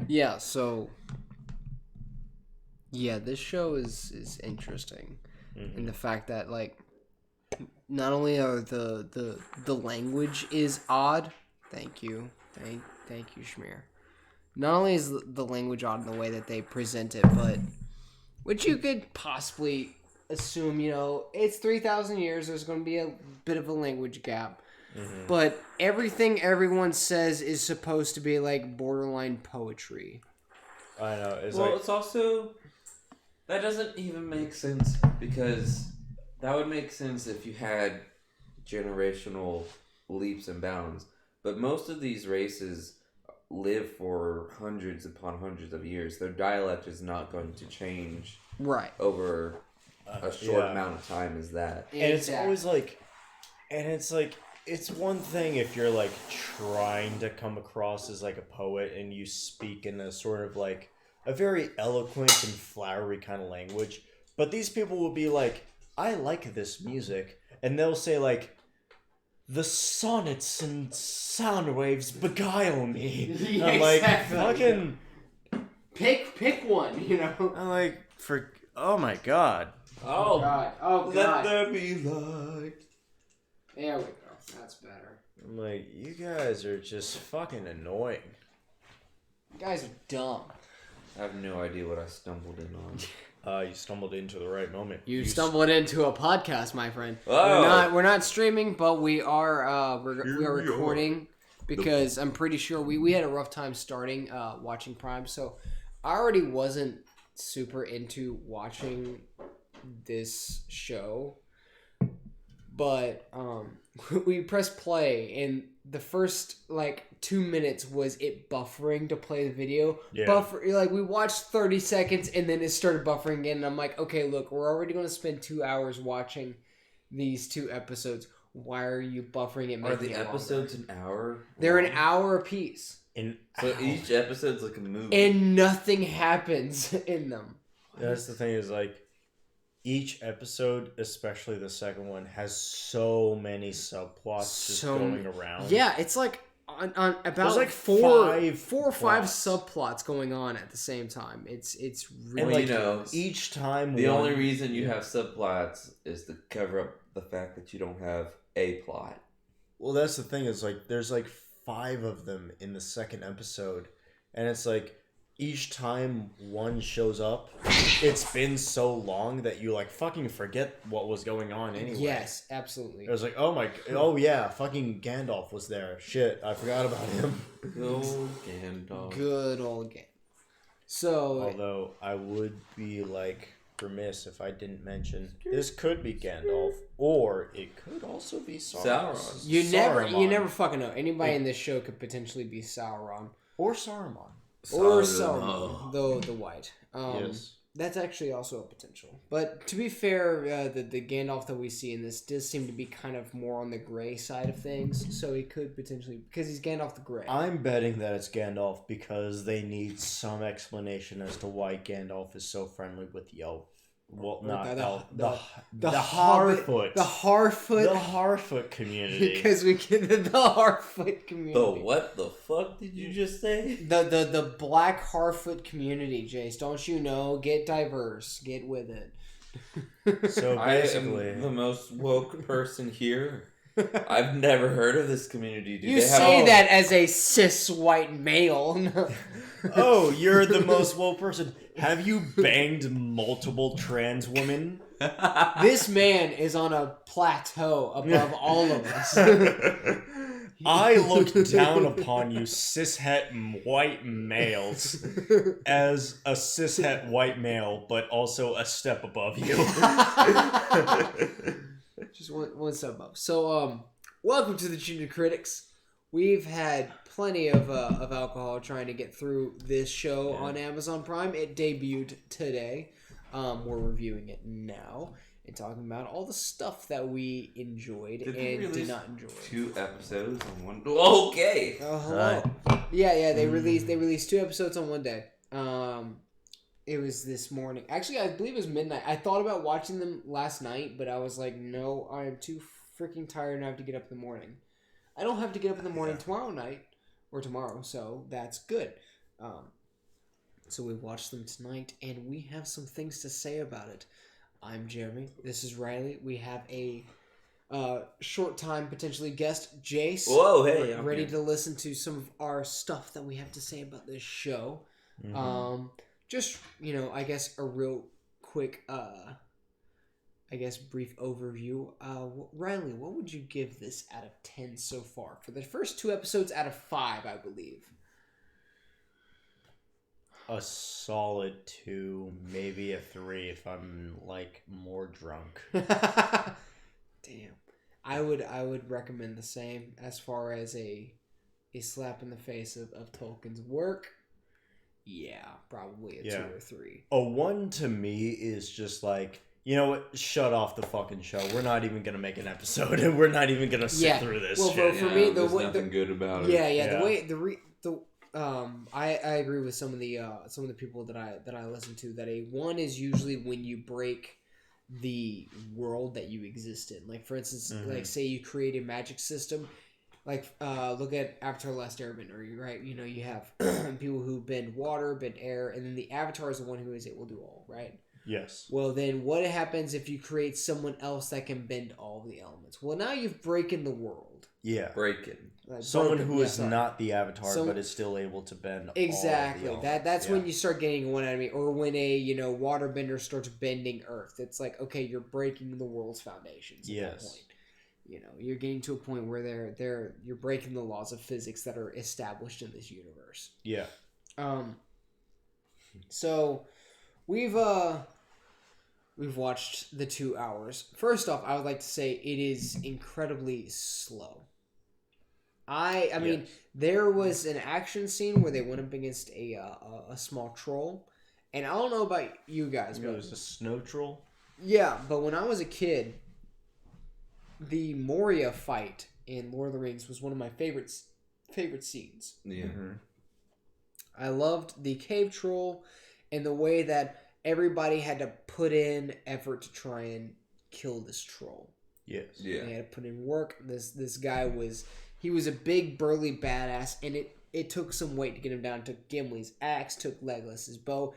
Yeah, so this show is interesting. And the fact that like not only are the language is odd, thank you, Shmear. Not only is the language odd in the way that they present it, but which you could possibly assume, it's 3,000 years. There's going to be a bit of a language gap, but everything everyone says is supposed to be like borderline poetry. I know. It's also that doesn't even make sense because that would make sense if you had generational leaps and bounds, but most of these races live for hundreds upon hundreds of years. Their dialect is not going to change over a short amount of time as that. And it's always like, it's one thing if you're like trying to come across as like a poet and you speak in a sort of like a very eloquent and flowery kind of language, but these people will be like, I like this music, and they'll say like, the sonnets and sound waves beguile me. Yeah, I'm like, exactly. fucking pick one, I'm like, oh my god. Oh god. Let there be light. There we go. That's better. I'm like, you guys are just fucking annoying. You guys are dumb. I have no idea what I stumbled in on. You stumbled into the right moment. You stumbled into a podcast, my friend. Oh. We're not streaming, but we are we are recording because I'm pretty sure we had a rough time starting watching Prime, so I already wasn't super into watching this show. But we pressed play, and the first 2 minutes was it buffering to play the video. Yeah. We watched 30 seconds, and then it started buffering again. And I'm like, okay, look, we're already going to spend 2 hours watching these 2 episodes. Why are you buffering it? Are the episodes an hour? They're an hour apiece. So each episode's like a movie, and nothing happens in them. That's the thing is each episode, especially the second one, has so many subplots just going around. Yeah, it's like on about There's four or five plots. subplots going on at the same time. It's really and each time the only reason you have subplots is to cover up the fact that you don't have a plot. Well, that's the thing is there's 5 of them in the second episode, and it's each time one shows up, it's been so long that you fucking forget what was going on anyway. Yes, absolutely. It was fucking Gandalf was there. Shit, I forgot about him. Good Gandalf. Good old game. So, although I would be remiss if I didn't mention this could be Gandalf, or it could also be Sauron. You never fucking know. Anybody in this show could potentially be Sauron or Saruman. Or Saruman, though the white. Yes. That's actually also a potential. But to be fair, the Gandalf that we see in this does seem to be kind of more on the gray side of things. So he could potentially... Because he's Gandalf the Grey. I'm betting that it's Gandalf because they need some explanation as to why Gandalf is so friendly with the elf. Well, not the Harfoot. The Harfoot. The Harfoot community. Because we get the Harfoot community. The what the fuck did you just say? The black Harfoot community, Jace. Don't you know? Get diverse. Get with it. So basically... I am the most woke person here. I've never heard of this community. You say that as a cis white male. Oh, you're the most woke person. Have you banged multiple trans women? This man is on a plateau above all of us. I look down upon you cishet white males as a cishet white male, but also a step above you. Just one step above. So, welcome to the Junior Critics. We've had plenty of alcohol trying to get through this show on Amazon Prime. It debuted today. We're reviewing it now and talking about all the stuff that we enjoyed and did not enjoy. 2 episodes on one. Okay. Hello. Yeah. They released 2 episodes on one day. It was this morning. Actually, I believe it was midnight. I thought about watching them last night, but I was like, no, I am too freaking tired and I have to get up in the morning. I don't have to get up in the morning tomorrow night or tomorrow, so that's good. So we watched them tonight, and we have some things to say about it. I'm Jeremy. This is Riley. We have a short time potentially guest, Jace. Whoa, hey, I'm ready here. to listen to some of our stuff that we have to say about this show. Just I guess a real quick, brief overview. Riley, what would you give this out of 10 so far for the first 2 episodes out of 5, I believe? A solid 2, maybe a 3 if I'm like more drunk. Damn. I would recommend the same as far as a slap in the face of Tolkien's work. Yeah, probably a 2 or 3. A 1 to me is just like, you know what? Shut off the fucking show. We're not even gonna make an episode, and we're not even gonna sit through this. Well, shit. for me, there's nothing good about it. I agree with some of the people that I listen to that a 1 is usually when you break the world that you exist in. Like for instance, like say you create a magic system. Like, look at Avatar: The Last Airbender, right? You have people who bend water, bend air, and then the Avatar is the one who is able to do all, right? Yes. Well, then what happens if you create someone else that can bend all the elements? Well, now you've broken the world. Yeah. Breaking. Someone who is not the Avatar, but is still able to bend exactly. all the elements. That's when you start getting one enemy, or when a waterbender starts bending Earth. It's like, okay, you're breaking the world's foundations at that point. You're getting to a point where you're breaking the laws of physics that are established in this universe. Yeah. So we've watched the 2 hours. First off, I would like to say it is incredibly slow. I mean, there was an action scene where they went up against a small troll, and I don't know about you guys, but it was a snow troll. Yeah, but when I was a kid, the Moria fight in Lord of the Rings was one of my favorite scenes. Yeah. I loved the cave troll and the way that everybody had to put in effort to try and kill this troll. Yes. Yeah. They had to put in work. This guy was a big burly badass, and it took some weight to get him down. It took Gimli's axe, took Legolas's bow.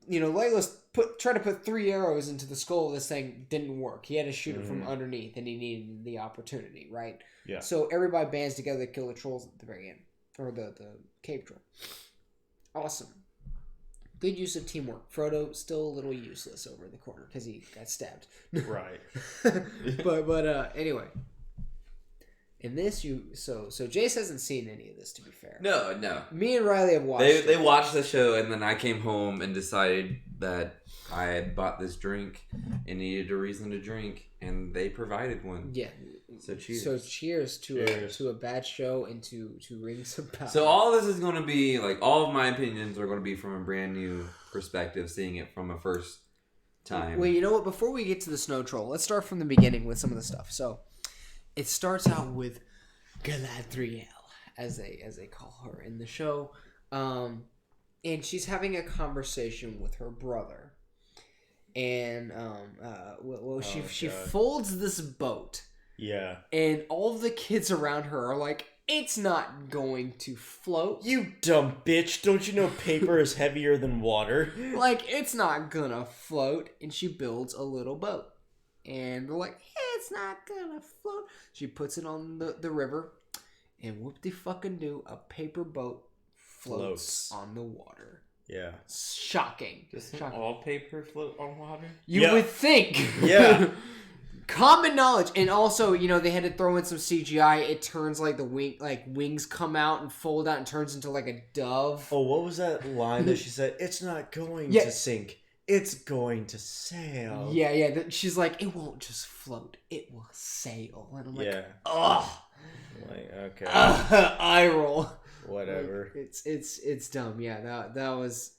Legolas tried to put 3 arrows into the skull of this thing, didn't work. He had to shoot it from underneath, and he needed the opportunity, right? Yeah. So everybody bands together to kill the trolls at the very end, or the cave troll. Awesome. Good use of teamwork. Frodo still a little useless over in the corner because he got stabbed. Right. but anyway. In this, so Jace hasn't seen any of this, to be fair. No. Me and Riley have watched it. They watched the show, and then I came home and decided that I had bought this drink and needed a reason to drink, and they provided one. Yeah. So cheers. So cheers to a bad show and to Rings of Power. So all this is going to be, like, all of my opinions are going to be from a brand new perspective, seeing it from a first time. Well, you know what? Before we get to the snow troll, let's start from the beginning with some of the stuff. So it starts out with Galadriel, as they call her in the show, and she's having a conversation with her brother, and she folds this boat, and all of the kids around her are like, "It's not going to float, you dumb bitch! Don't you know paper is heavier than water? Like, it's not gonna float." And she builds a little boat. And they're like, "It's not gonna float." She puts it on the river, and whoop-de-fucking-do, a paper boat floats on the water. Yeah. Shocking. Doesn't all paper float on water? You would think. Yeah. Common knowledge. And also, they had to throw in some CGI. It turns like wings come out and fold out and turns into like a dove. Oh, what was that line that she said? It's not going to sink. It's going to sail. Yeah. She's like, it won't just float. It will sail. And I'm like, ugh. Like, okay. Eye roll. Whatever. Like, it's dumb. Yeah, that was...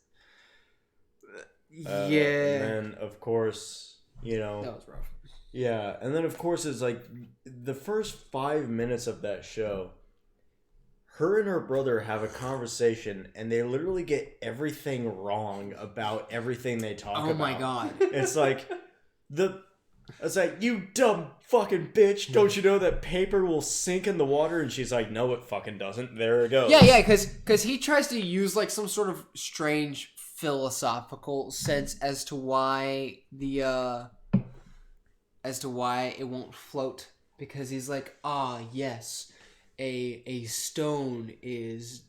And then, of course, that was rough. Yeah, and then, of course, it's like the first 5 minutes of that show, her and her brother have a conversation, and they literally get everything wrong about everything they talk about. Oh my god. It's like, the I was like, you dumb fucking bitch. Don't you know that paper will sink in the water? And she's like, no, it fucking doesn't. There it goes. Yeah, because he tries to use like some sort of strange philosophical sense as to why it won't float. Because he's like, yes, a stone is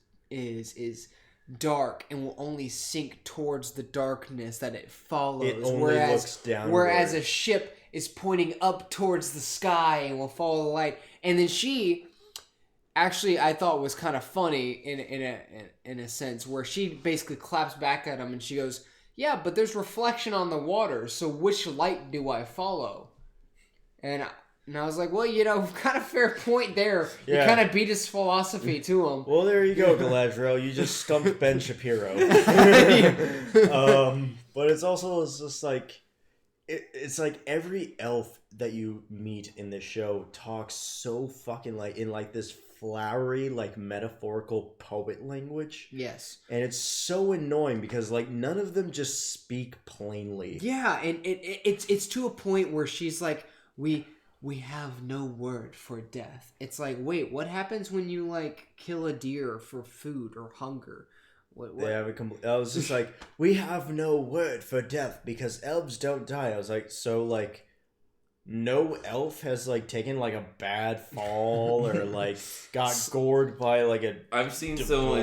dark and will only sink towards the darkness that it follows. It only looks downward. Whereas a ship is pointing up towards the sky and will follow the light. And then she, actually, I thought was kind of funny in a sense, where she basically claps back at him and she goes, "Yeah, but there's reflection on the water, so which light do I follow?" And I was like, well, kind of fair point there. Yeah. You kind of beat his philosophy to him. Well, there you go, Galadriel. You just stumped Ben Shapiro. But it's also just like, it's like every elf that you meet in this show talks so fucking like in like this flowery, like metaphorical poet language. Yes. And it's so annoying because like none of them just speak plainly. Yeah, and it's to a point where she's like, we have no word for death. It's like, wait, what happens when you like kill a deer for food or hunger? What? I was just like, we have no word for death because elves don't die. I was like, so like, no elf has like taken like a bad fall or like got gored by like a. I've seen so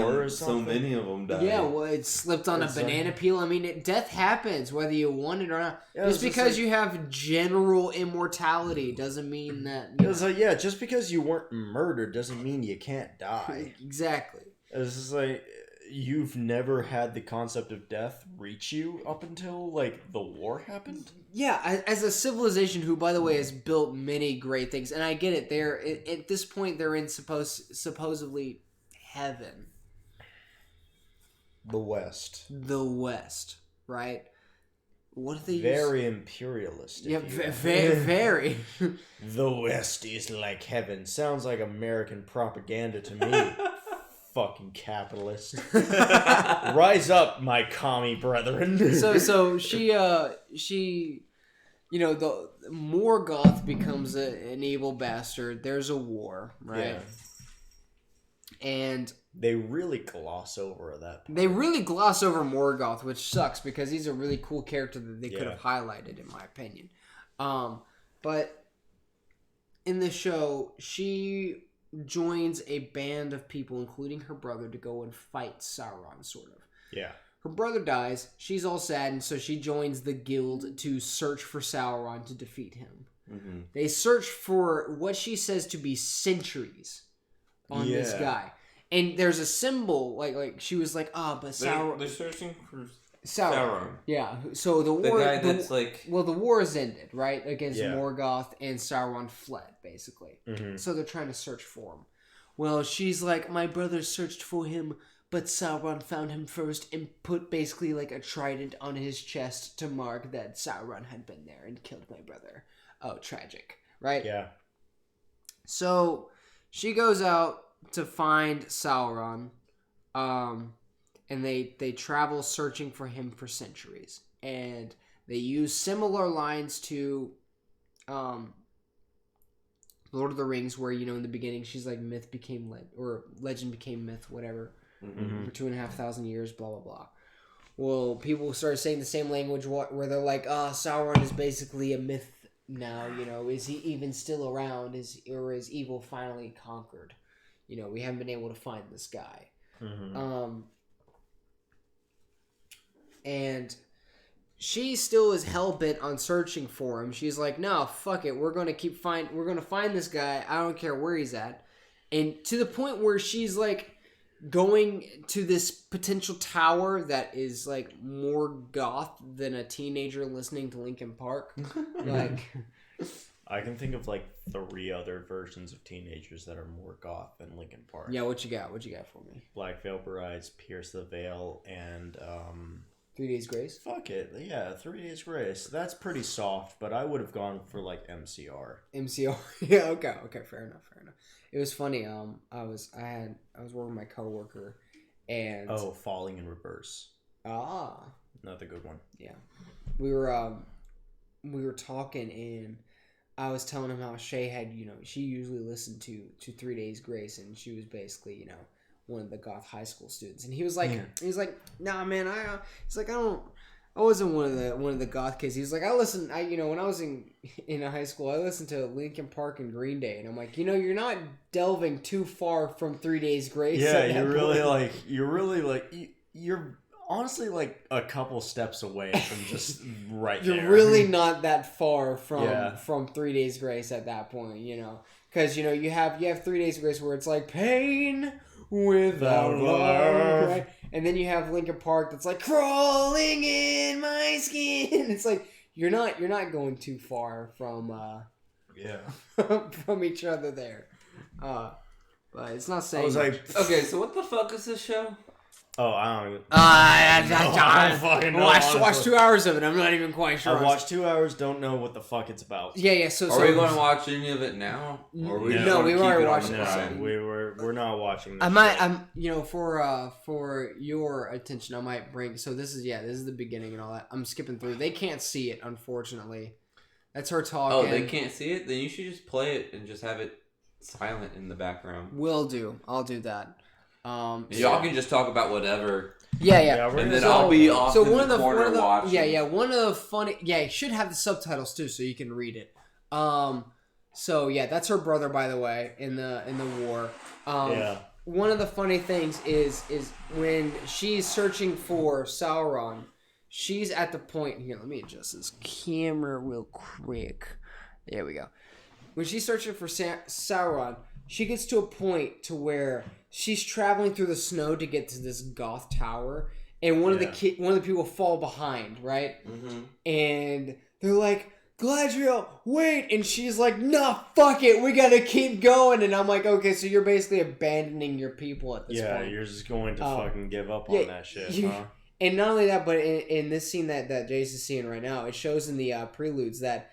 many of them die. Yeah, well, it slipped on a banana peel. I mean, death happens whether you want it or not. Yeah, just because you have general immortality doesn't mean that. It was like, yeah, just because you weren't murdered doesn't mean you can't die. Exactly. It's just like, you've never had the concept of death reach you up until like the war happened. Yeah, as a civilization who, by the way, has built many great things, and I get it. They're at this point they're in supposedly heaven. The West. The West, right? What if they very imperialist? Yeah, very. The West is like heaven. Sounds like American propaganda to me. Fucking capitalist. Rise up, my commie brethren. So she the Morgoth becomes an evil bastard. There's a war, right? Yeah. And they really gloss over that part. They really gloss over Morgoth, which sucks because he's a really cool character that they could have highlighted, in my opinion. But in the show, she joins a band of people, including her brother, to go and fight Sauron, sort of. Yeah. Her brother dies. She's all sad, and so she joins the guild to search for Sauron to defeat him. Mm-hmm. They search for what she says to be centuries on this guy. And there's a symbol, like she was like, but Sauron... They're searching for Sauron. Yeah, so the war... The guy that's like... Well, the war has ended, right? Against Morgoth, and Sauron fled, basically. Mm-hmm. So they're trying to search for him. Well, she's like, my brother searched for him, but Sauron found him first and put basically like a trident on his chest to mark that Sauron had been there and killed my brother. Oh, tragic, right? Yeah. So she goes out to find Sauron, and they travel searching for him for centuries, and they use similar lines to Lord of the Rings, where in the beginning she's like myth became legend became myth, whatever, for 2,500 years, blah blah blah. Well, people started saying the same language where they're like, Sauron is basically a myth now. Is he even still around? Is evil finally conquered? We haven't been able to find this guy. Mm-hmm. And she still is hell-bent on searching for him. She's like, no, fuck it. We're going to find this guy. I don't care where he's at. And to the point where she's like going to this potential tower that is like more goth than a teenager listening to Linkin Park. Like, I can think of like 3 other versions of teenagers that are more goth than Linkin Park. Yeah, what you got? What you got for me? Black Veil Brides, Pierce the Veil, and 3 Days Grace? Fuck it. Yeah, 3 Days Grace. That's pretty soft, but I would have gone for like MCR. MCR. Yeah, okay, fair enough. It was funny. I was working with my coworker, and Falling in Reverse. Another good one. Yeah. We were we were talking, and I was telling him how Shay had, she usually listened to 3 Days Grace, and she was basically, one of the goth high school students. And he was like, nah, man, I wasn't one of the goth kids. He was like, when I was in high school, I listened to Linkin Park and Green Day, and I'm like, you're not delving too far from 3 Days Grace. Yeah, you're honestly like a couple steps away from just right there. You're really not that far from 3 Days Grace at that point, because you have 3 Days Grace where it's like pain without love, right? And then you have Linkin Park that's like crawling in my skin. It's like you're not going too far from from each other there, but it's not saying. I was like, okay, so what the fuck is this show? Oh, I don't even. I watched 2 hours of it. I'm not even quite sure. I watched 2 hours. Don't know what the fuck it's about. Yeah. So are we going to watch any of it now? Or we no, we already watched it. We're not watching. I'm for your attention, I might bring. So this is the beginning and all that. I'm skipping through. They can't see it, unfortunately. That's her talking. Oh, they can't see it? Then you should just play it and just have it silent in the background. Will do. I'll do that. Y'all can just talk about whatever. Yeah. And then I'll be off in the corner watching. Yeah. One of the funny. Yeah, you should have the subtitles too, so you can read it. So yeah, that's her brother, by the way, in the war. One of the funny things is when she's searching for Sauron, she's at the point here. Let me adjust this camera real quick. There we go. When she's searching for Sauron, she gets to a point to where she's traveling through the snow to get to this goth tower, and one of the people fall behind, right? Mm-hmm. And they're like, Galadriel, wait! And she's like, nah, fuck it, we gotta keep going. And I'm like, okay, so you're basically abandoning your people at this point. Yeah, you're just going to fucking give up on that shit, huh? And not only that, but in this scene that Jace is seeing right now, it shows in the preludes that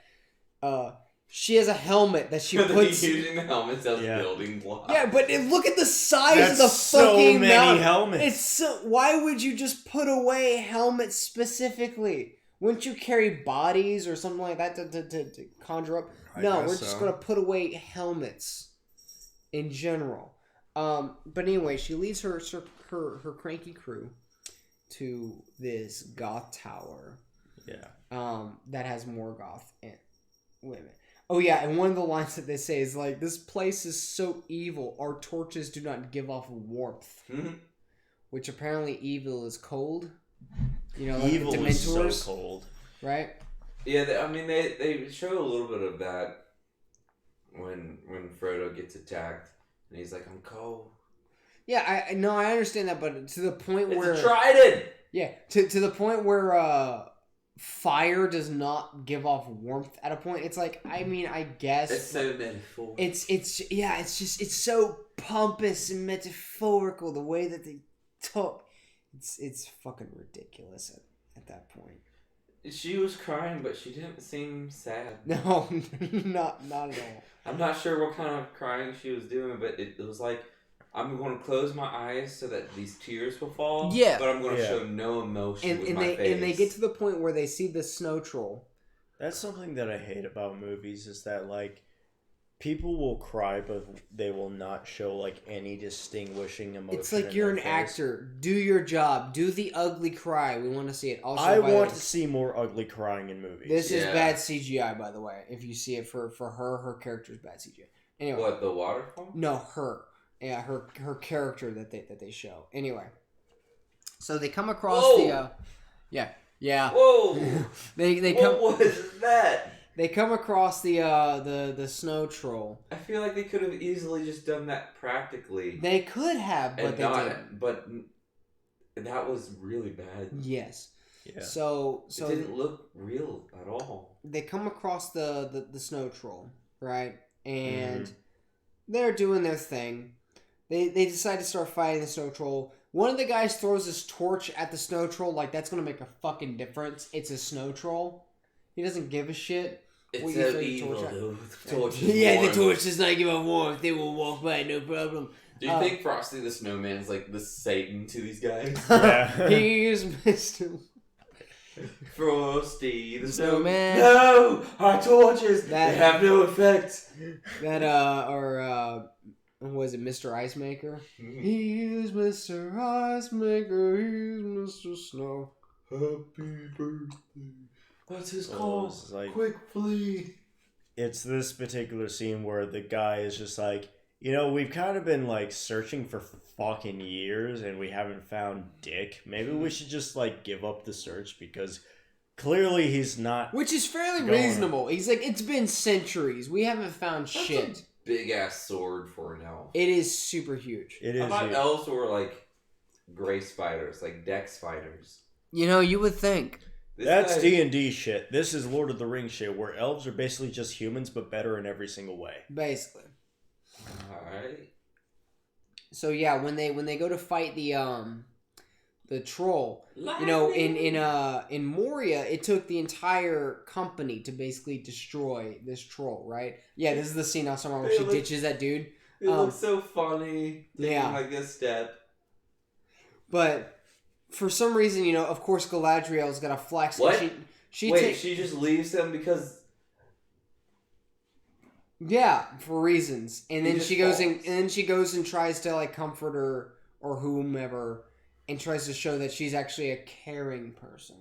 she has a helmet that she puts. Using the helmets as building blocks. Yeah, but look at the size of the fucking many helmets. It's why would you just put away helmets specifically? Wouldn't you carry bodies or something like that to conjure up? No, we're just gonna put away helmets in general. But anyway, she leads her cranky crew to this goth tower. Yeah. That has more goth women. Oh yeah, and one of the lines that they say is like, "This place is so evil. Our torches do not give off warmth," which apparently evil is cold. Like evil the is Dementors, so cold, right? Yeah, they show a little bit of that when Frodo gets attacked and he's like, "I'm cold." Yeah, I understand that, but to the point where it's a trident. Yeah, to the point where fire does not give off warmth at a point. It's like, I mean, I guess it's so metaphorical. It's so pompous and metaphorical the way that they talk. It's fucking ridiculous at that point. She was crying, but she didn't seem sad. No, not at all. I'm not sure what kind of crying she was doing, but it was like, I'm going to close my eyes so that these tears will fall. Yeah. But I'm going to show no emotion with my face. And they get to the point where they see the snow troll. That's something that I hate about movies, is that, like, people will cry, but they will not show, like, any distinguishing emotion. It's like you're an actor. Do your job. Do the ugly cry. We want to see it. Also, I want to see more ugly crying in movies. This is bad CGI, by the way. If you see it for her character's bad CGI. Anyway. What, the waterfall? No, her. Yeah, her character that they show. Anyway, so they come across Whoa. yeah. Whoa! they come. What was that? They come across the snow troll. I feel like they could have easily just done that practically. They could have, but they didn't. But that was really bad. Yes. Yeah. So it didn't look real at all. They come across the snow troll, right? And they're doing their thing. They decide to start fighting the snow troll. One of the guys throws his torch at the snow troll like that's going to make a fucking difference. It's a snow troll. He doesn't give a shit. It's so evil, though. The torch is the torch does not give off warmth. They will walk by, no problem. Do you think Frosty the Snowman is like the Satan to these guys? Yeah. He is Mr. Frosty the Snowman. No! Our torches! They have no effect! That, was it Mr. Ice Maker? He's Mr. Ice Maker, he's Mr. Snow. Happy birthday. What's his So call? it's like- Quick flee! It's this particular scene where the guy is just like, we've kind of been like searching for fucking years and we haven't found Dick. Maybe we should just like give up the search because clearly he's not. Which is fairly going. reasonable. He's like, it's been centuries. We haven't found shit. Big ass sword for an elf. It is super huge. It I is. thought elves were like gray spiders, like dex spiders. You would think. That's D&D shit. This is Lord of the Rings shit, where elves are basically just humans, but better in every single way. Basically. Alright. So yeah, when they go to fight the troll, in Moria, it took the entire company to basically destroy this troll, right? Yeah, this is the scene I was talking about where she ditches that dude. It looks so funny. Yeah. Like a step. But for some reason, of course, Galadriel's got a flex. What? She just leaves him because. Yeah, for reasons, and then she goes falls. and tries to like comfort her or whomever, and tries to show that she's actually a caring person.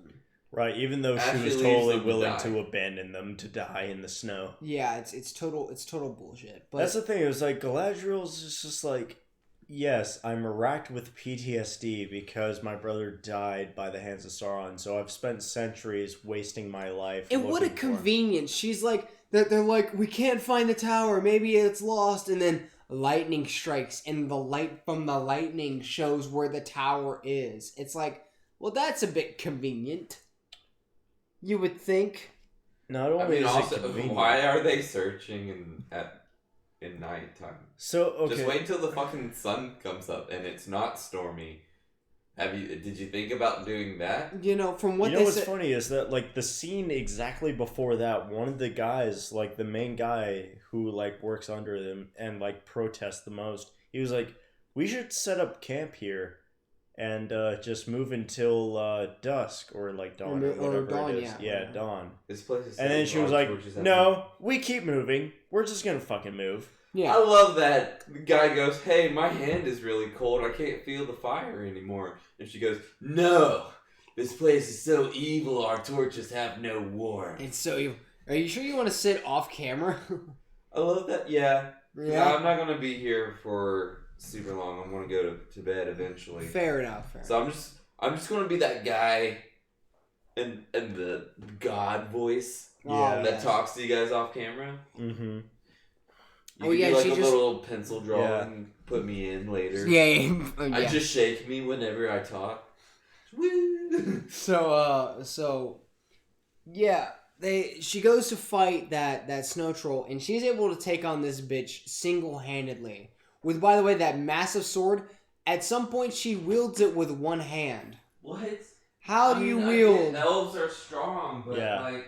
Right, even though she Actually was leaves totally them to willing die. to abandon them to die in the snow. Yeah, it's total bullshit. But That's the thing. It was like Galadriel's just like, yes, I'm racked with PTSD because my brother died by the hands of Sauron. So I've spent centuries wasting my life. and what a looking for him." convenience! She's like they're like, we can't find the tower. Maybe it's lost, and then lightning strikes, and the light from the lightning shows where the tower is. It's like, well, that's a bit convenient. You would think. Not only is also, it convenient. why are they searching in nighttime? So okay, Just wait until the fucking sun comes up and it's not stormy. Did you think about doing that? From what what's funny is that like the scene exactly before that, one of the guys, like the main guy who like works under them and like protests the most, he was like, we should set up camp here and just move until dusk or like dawn or whatever dawn, it is. yeah. Dawn. This place is. And then she was like, no, we keep moving. We're just gonna fucking move. Yeah. I love that. The guy goes, hey, my hand is really cold. I can't feel the fire anymore. And she goes, no, this place is so evil. Our torches have no warmth. It's so evil. Are you sure you want to sit off camera? I love that. Yeah. Yeah. I'm not gonna be here for super long. I'm gonna go to bed eventually. Fair enough. So I'm just gonna be that guy in the God voice that talks to you guys off camera. Mm-hmm. You can do like she a just... little pencil drawing, put me in later. Yeah. I just shake me whenever I talk. Woo! So yeah, she goes to fight that snow troll, and she's able to take on this bitch single-handedly. With, by the way, that massive sword. At some point, she wields it with one hand. What? How do you wield? Elves are strong, but Yeah.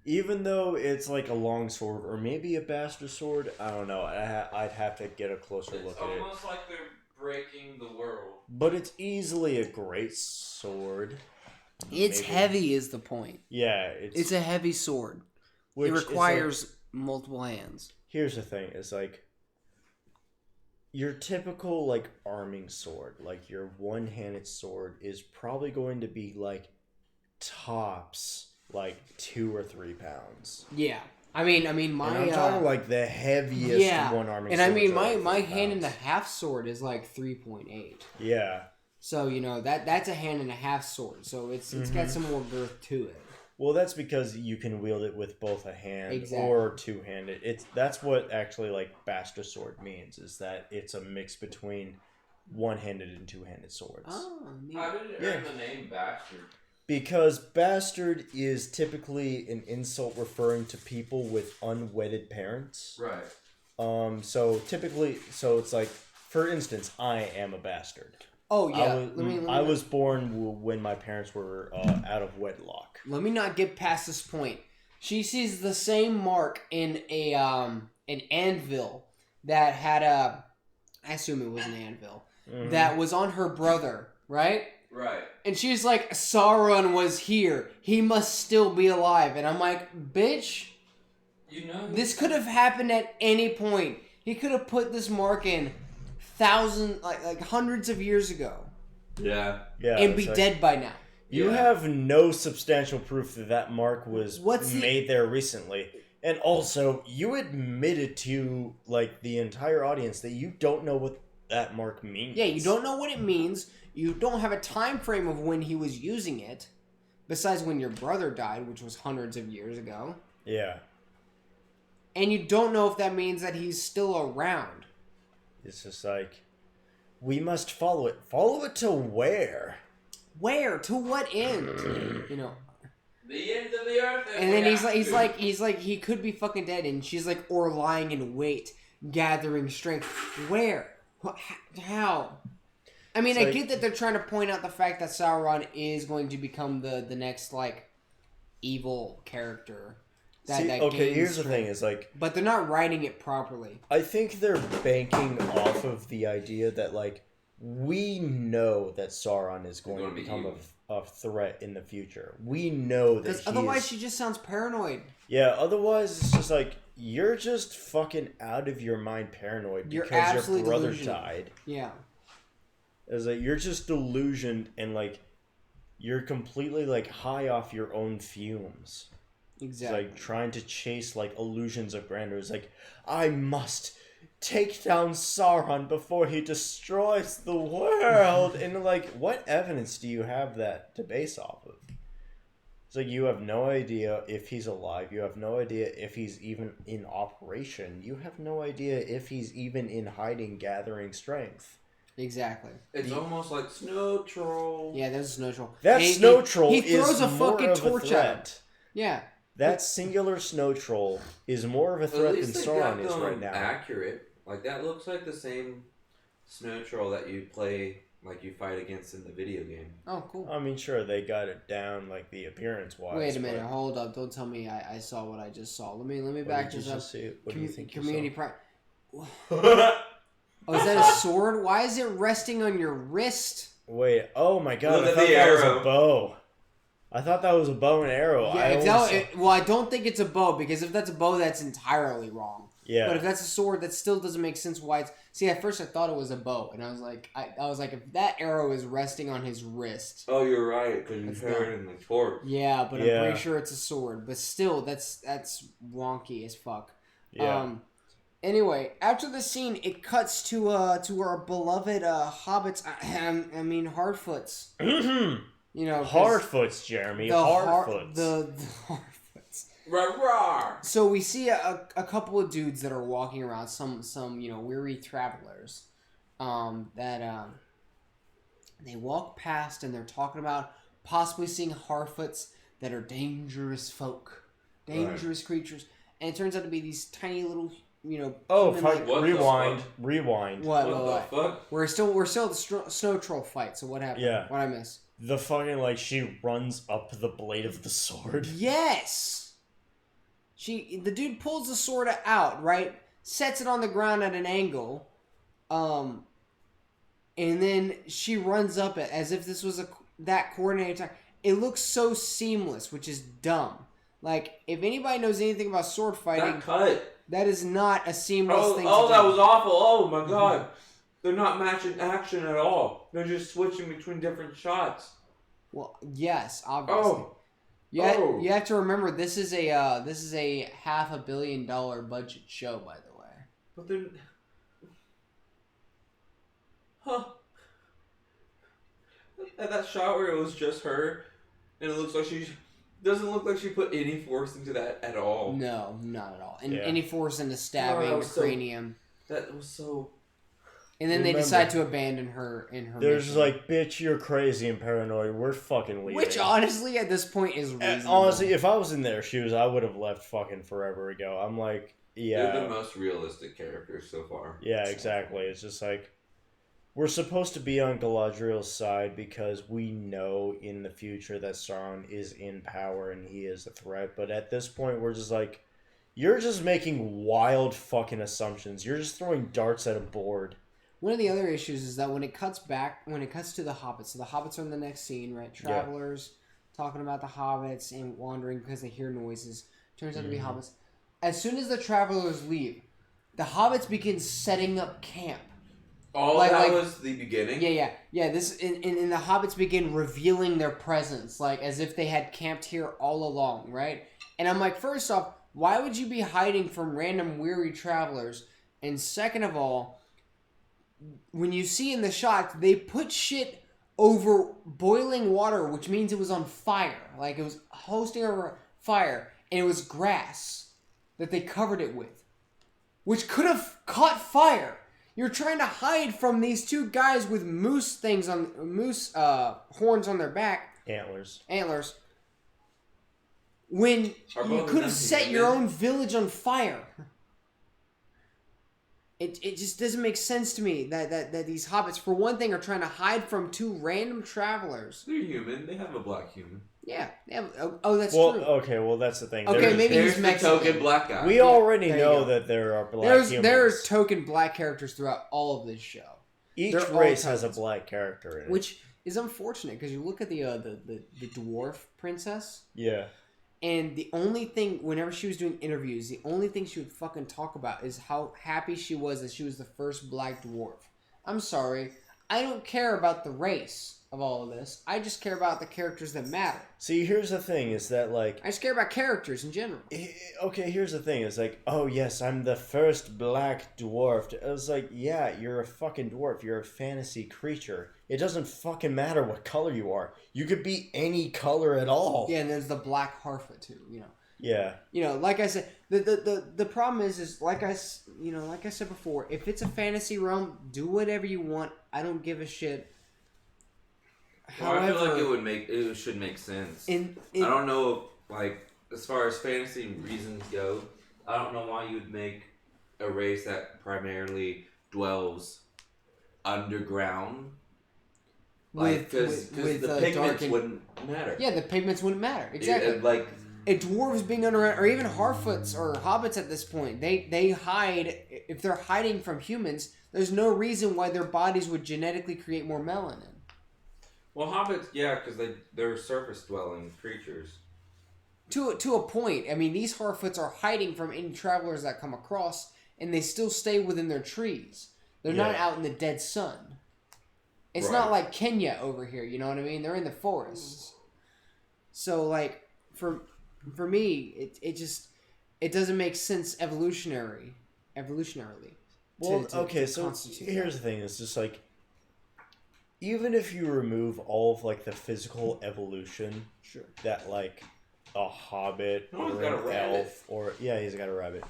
Even though it's like a long sword or maybe a bastard sword, I don't know. I'd have to get a closer look at it. It's almost like they're breaking the world. But it's easily a great sword. It's Maybe. heavy is the point. Yeah, It's a heavy sword. which It is requires multiple hands. here's the thing: is like your typical like arming sword, like your one-handed sword, is probably going to be like tops like 2 or 3 pounds. Yeah, I mean my. And I'm talking like the heaviest one arming. And I mean swords are, my like, 3 hand and a pounds. half sword is like 3.8. Yeah. So that's a hand and a half sword. So it's got some more girth to it. Well, that's because you can wield it with both a hand Exactly. or two-handed. That's what actually like bastard sword means, is that it's a mix between one-handed and two-handed swords. Oh, neat. How did it earn the name Bastard? Because bastard is typically an insult referring to people with unwedded parents. Right. So it's like, for instance, I am a bastard. Oh yeah. I was born when my parents were out of wedlock. Let me not get past this point. She sees the same mark in an anvil that had I assume it was an anvil, that was on her brother, right? Right. And she's like, Sauron was here. He must still be alive. And I'm like, bitch, this could have happened at any point. He could have put this mark in hundreds of years ago. Yeah. And be dead by now. You have no substantial proof that mark was made there recently. And also, you admitted to, like, the entire audience that you don't know what that mark means. Yeah, you don't know what it means. You don't have a time frame of when he was using it. Besides when your brother died, which was hundreds of years ago. Yeah. And you don't know if that means that he's still around. It's just like, we must follow it. Follow it to where? Where? To what end? You know. The end of the earth. And then he's like, he could be fucking dead. And she's like, or lying in wait, gathering strength. Where? How? I mean, I get that they're trying to point out the fact that Sauron is going to become the next, like, evil character. Here's the thing, is like... But they're not writing it properly. I think they're banking off of the idea that, like, we know that Sauron is going to become a threat in the future. We know that because otherwise she just sounds paranoid. Yeah, otherwise it's just like, you're just fucking out of your mind paranoid because your brother died. Yeah. It's like, you're just delusioned and, like, you're completely, like, high off your own fumes. Exactly. It's like trying to chase, like, illusions of grandeur. It's like, I must take down Sauron before he destroys the world. And, like, what evidence do you have that to base off of? It's like, you have no idea if he's alive. You have no idea if he's even in operation. You have no idea if he's even in hiding, gathering strength. Exactly. It's almost like Snow Troll. Yeah, there's a Snow Troll. That Snow Troll he throws is a more fucking of a torch threat. out. Yeah. That singular Snow Troll is more of a threat than Sauron is right now. Accurate. Like, that looks like the same Snow Troll that you play, like, you fight against in the video game. Oh, cool. I mean, sure, they got it down, like, the appearance-wise. Wait a minute, hold up. Don't tell me I saw what I just saw. Let me back this up. What do you think Community you pride. Oh, is that a sword? Why is it resting on your wrist? Wait, oh my god, Look I at thought the that arrow. was a bow. I thought that was a bow and arrow. Yeah, well, I don't think it's a bow, because if that's a bow, that's entirely wrong. Yeah. But if that's a sword, that still doesn't make sense why it's... See, at first I thought it was a bow, and I was like, if that arrow is resting on his wrist... Oh, you're right, because you heard it in the torch. Yeah, but I'm pretty sure it's a sword. But still, that's wonky as fuck. Yeah. Anyway, after the scene, it cuts to our beloved hobbits. I mean, Hardfoots. You know, Hardfoots, Jeremy. Hardfoots. The Hardfoots. Rawr. So we see a couple of dudes that are walking around, some weary travelers, that they walk past and they're talking about possibly seeing Hardfoots that are dangerous folk, dangerous creatures, and it turns out to be these tiny little. You know. Oh, rewind. What the fuck? We're still at the Snow Troll fight. So what happened? Yeah. What I miss? The fucking, like, she runs up the blade of the sword. Yes. The dude pulls the sword out, right? Sets it on the ground at an angle, and then she runs up it as if this was that coordinated time. It looks so seamless, which is dumb. Like, if anybody knows anything about sword fighting, That cut. that is not a seamless thing to do. That was awful. Oh my god. They're not matching action at all. They're just switching between different shots. Well, yes, obviously. You have to remember this is a $500 million budget show, by the way. But then, at that shot where it was just her, and it looks like doesn't look like she put any force into that at all. No, not at all. And any force into stabbing the cranium. That was so. And then they decide to abandon her in her They're mission. just like, bitch, you're crazy and paranoid. We're fucking leaving. Which, honestly, at this point is reasonable. Honestly, if I was in their shoes, I would have left fucking forever ago. I'm like, yeah. They're the most realistic characters so far. Yeah, exactly. It's just like, we're supposed to be on Galadriel's side because we know in the future that Sauron is in power and he is a threat. But at this point, we're just like, you're just making wild fucking assumptions. You're just throwing darts at a board. one of the other issues is that when it cuts to the hobbits, so the hobbits are in the next scene, right? Travelers talking about the hobbits and wandering because they hear noises. Turns out to be hobbits. As soon as the travelers leave, the hobbits begin setting up camp. Oh, that was the beginning? Yeah. This and the hobbits begin revealing their presence, like as if they had camped here all along, right? And I'm like, first off, why would you be hiding from random weary travelers? And second of all, when you see in the shot, they put shit over boiling water, which means it was on fire. Like it was hosting over fire, and it was grass that they covered it with, which could have caught fire. You're trying to hide from these two guys with moose horns on their back. Antlers. When you could have set your own village on fire. It just doesn't make sense to me that these hobbits, for one thing, are trying to hide from two random travelers. They're human. They have a black human. Yeah. That's true. Okay, that's the thing. Okay, maybe he's the token black guy. We already know that there are black humans. There's token black characters throughout all of this show. Each race has a black character in it. Which is unfortunate, because you look at the dwarf princess. Yeah. And the only thing, whenever she was doing interviews, the only thing she would fucking talk about is how happy she was that she was the first black dwarf. I'm sorry. I don't care about the race of all of this. I just care about the characters that matter. See, here's the thing, is that, like... I just care about characters in general. Okay, here's the thing, is like, oh yes, I'm the first black dwarf. I was like, yeah, you're a fucking dwarf. You're a fantasy creature. It doesn't fucking matter what color you are. You could be any color at all. Yeah, and there's the black Harfa too, Yeah. Like I said, the problem is like I said before, if it's a fantasy realm, do whatever you want. I don't give a shit. However, I feel like it should make sense. I don't know, like, as far as fantasy reasons go, I don't know why you would make a race that primarily dwells underground. Because the pigments wouldn't matter. Yeah, the pigments wouldn't matter. Exactly. Dwarves being underground, or even Harfoots or hobbits at this point, they hide. If they're hiding from humans, there's no reason why their bodies would genetically create more melanin. Well, hobbits, yeah, because they're surface-dwelling creatures. To a point. I mean, these Harfoots are hiding from any travelers that come across, and they still stay within their trees. They're not out in the dead sun. It's not like Kenya over here, you know what I mean? They're in the forests. So, like, for me, it doesn't make sense evolutionarily. Well, so here's the thing. It's just like, even if you remove all of, like, the physical evolution that, like, a hobbit or an elf or... Yeah, he's got a rabbit.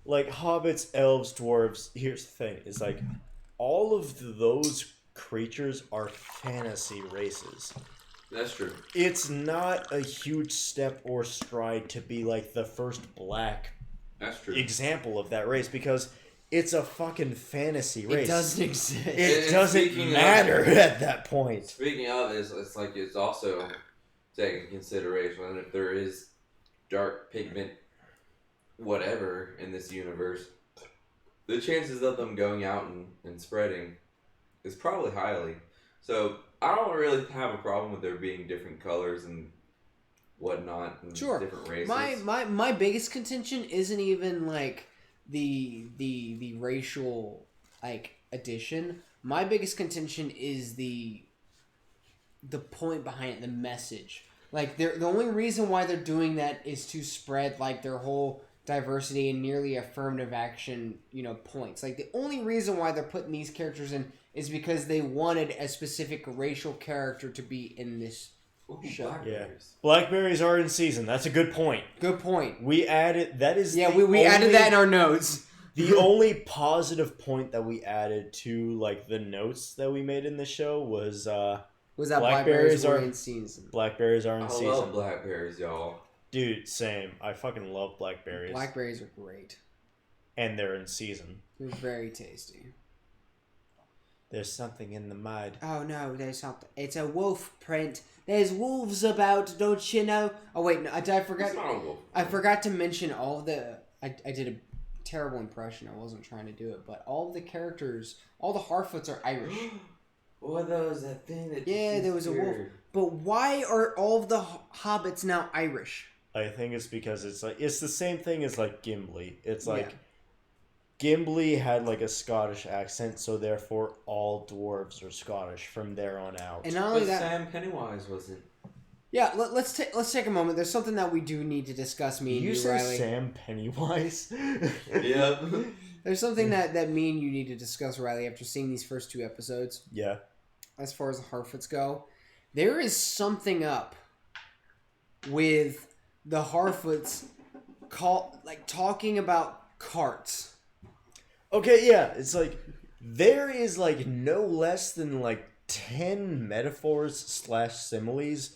Like, hobbits, elves, dwarves, here's the thing. Is, like, all of those creatures are fantasy races. That's true. It's not a huge step or stride to be, like, the first black example of that race, because... It's a fucking fantasy race. It doesn't exist. It doesn't matter at that point. Speaking of, it's also taken into consideration that if there is dark pigment whatever in this universe, the chances of them going out and spreading is probably highly. So I don't really have a problem with there being different colors and whatnot and different races. My biggest contention isn't even like the racial like addition. My biggest contention is the point behind it, the message. Like the only reason why they're doing that is to spread like their whole diversity and nearly affirmative action, points. Like the only reason why they're putting these characters in is because they wanted a specific racial character to be in this show. Blackberries. Blackberries are in season. That's a good point. Good point. We added that is we added that in our notes. The only positive point that we added to like the notes that we made in the show was that blackberries are in season. Blackberries are in season. I love blackberries, y'all. Dude, same. I fucking love blackberries. Blackberries are great. And they're in season. They're very tasty. There's something in the mud. Oh no, there's something. It's a wolf print. There's wolves about, don't you know? Oh wait, no, I forgot. It's not a wolf. I forgot to mention all of the. I did a terrible impression. I wasn't trying to do it, but all of the characters, all the Harfoots are Irish. What was that thing that? Yeah, there was a wolf. But why are all of the hobbits now Irish? I think it's because it's the same thing as like Gimli. It's like Gimli had like a Scottish accent, so therefore all dwarves are Scottish from there on out. And not only that, Sam Pennywise wasn't. Yeah, let's take a moment. There's something that we do need to discuss. Me and you, say Riley. Sam Pennywise? Yeah. There's something that me and you need to discuss, Riley, after seeing these first 2 episodes. Yeah. As far as the Harfoots go, there is something up with the Harfoots talking about carts. Okay, yeah, it's like there is like no less than like 10 metaphors / similes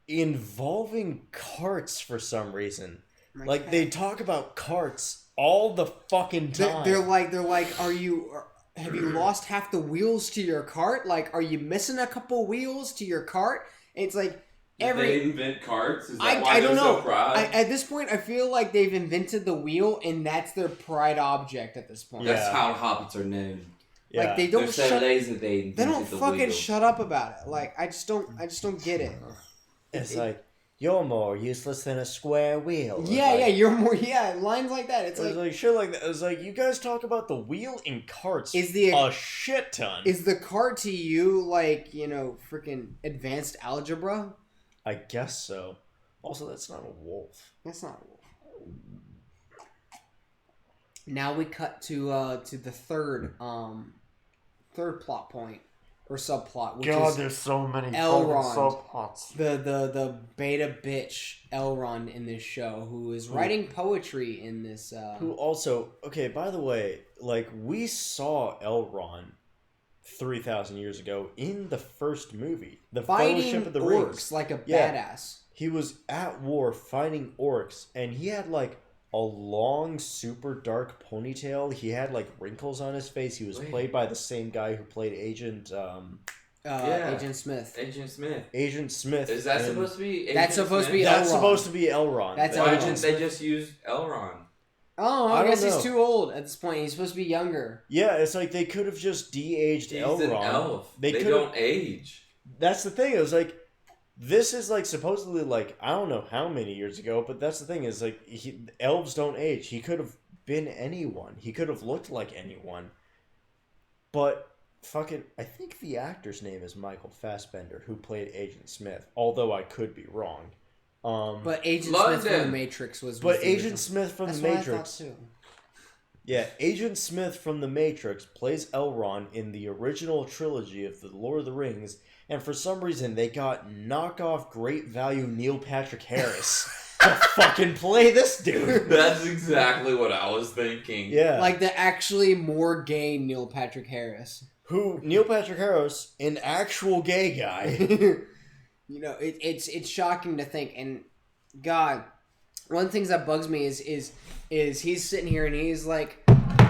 involving carts for some reason. Like they talk about carts all the fucking time. They're like, have you lost half the wheels to your cart? Like, are you missing a couple wheels to your cart? And it's like they invent carts? Is that I why don't they're know. so proud? At this point, I feel like they've invented the wheel, and that's their pride object at this point. That's how hobbits are known. Yeah. Like they don't They're so lazy they don't fucking wheel. shut up about it. Like I just don't get it. It's like you're more useless than a square wheel. Yeah, you're more lines like that. It's like shit like that. It was like you guys talk about the wheel in carts a shit ton. Is the cart to you like, freaking advanced algebra? I guess so. Also, that's not a wolf. That's not a wolf. Now we cut to the third plot point or subplot, which is there's so many Elrond, subplots. The beta bitch Elrond in this show, who is writing poetry in this. Who also, okay, by the way, like we saw Elrond 3,000 years ago in the first movie, the Fellowship of the orcs Rings, like a badass. He was at war fighting orcs, and he had like a long, super dark ponytail. He had like wrinkles on his face. He was played by the same guy who played Agent Smith. Agent Smith. Is that supposed to be? That's supposed to be. That's Elrond. supposed to be Elrond. That's Why Elrond. didn't they just use Elrond? Oh, I I guess don't know. he's too old at this point. He's supposed to be younger. Yeah, it's like they could have just de-aged He's Elrond. an elf. They could've- don't age. That's the thing. It was like, this is like supposedly like I don't know how many years ago, but that's the thing is like elves don't age. He could have been anyone. He could have looked like anyone. But fucking, I think the actor's name is Michael Fassbender, who played Agent Smith. Although I could be wrong. But Agent Smith from the Matrix was. But the Agent original. Smith from That's the what Matrix. I thought too. Yeah, Agent Smith from The Matrix plays Elrond in the original trilogy of The Lord of the Rings, and for some reason they got knockoff great value Neil Patrick Harris to fucking play this dude. That's exactly what I was thinking. Yeah. Like the actually more gay Neil Patrick Harris. Who, Neil Patrick Harris, an actual gay guy. It's shocking to think, and God, one of the things that bugs me is he's sitting here and he's like,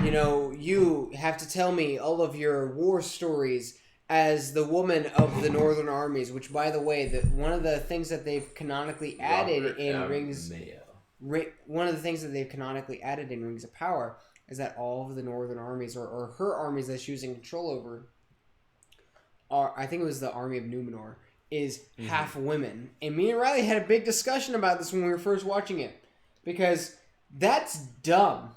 you have to tell me all of your war stories as the woman of the Northern Armies, which, by the way, one of the things that they've canonically added in Rings... One of the things that they've canonically added in Rings of Power is that all of the Northern Armies, or her armies that she was in control over, I think it was the army of Numenor, is half women. And me and Riley had a big discussion about this when we were first watching it. Because that's dumb.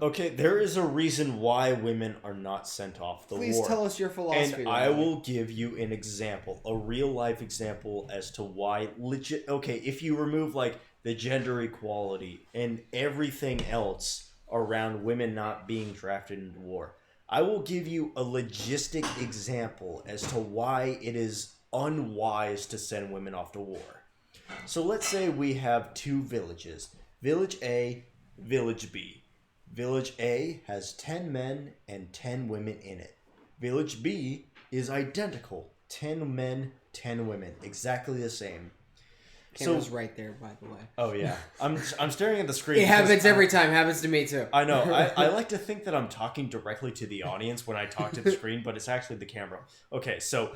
Okay, there is a reason why women are not sent off the war. Please tell us your philosophy. And I will give you an example, a real life example as to why legit. Okay, if you remove like the gender equality and everything else around women not being drafted into war, I will give you a logistic example as to why it is unwise to send women off to war. So let's say we have 2 villages. Village A, Village B. Village A has 10 men and 10 women in it. Village B is identical. 10 men, 10 women. Exactly the same. Camera's right there, by the way. Oh, yeah. I'm staring at the screen. It happens every time. Happens to me, too. I know. I like to think that I'm talking directly to the audience when I talk to the screen, but it's actually the camera. Okay, so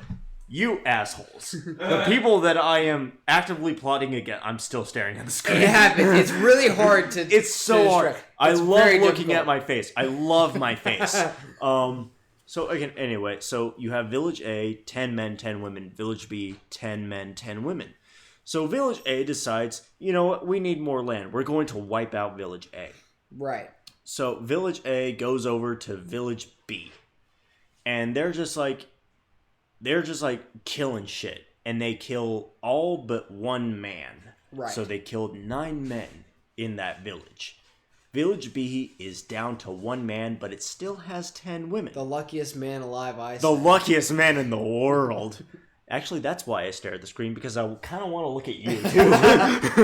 You assholes. The people that I am actively plotting against. I'm still staring at the screen. It happens. It's really hard to. It's so hard. I love looking difficult. at my face. I love my face. So again, anyway, so you have Village A, 10 men, 10 women. Village B, 10 men, 10 women. So Village A decides, you know what, we need more land. We're going to wipe out Village A. Right. So Village A goes over to Village B. And they're just like killing shit. And they kill all but one man. Right. So they killed 9 men in that village. Village B is down to 1 man, but it still has 10 women. The luckiest man alive, I say. The luckiest man in the world. Actually, that's why I stare at the screen, because I kind of want to look at you, too.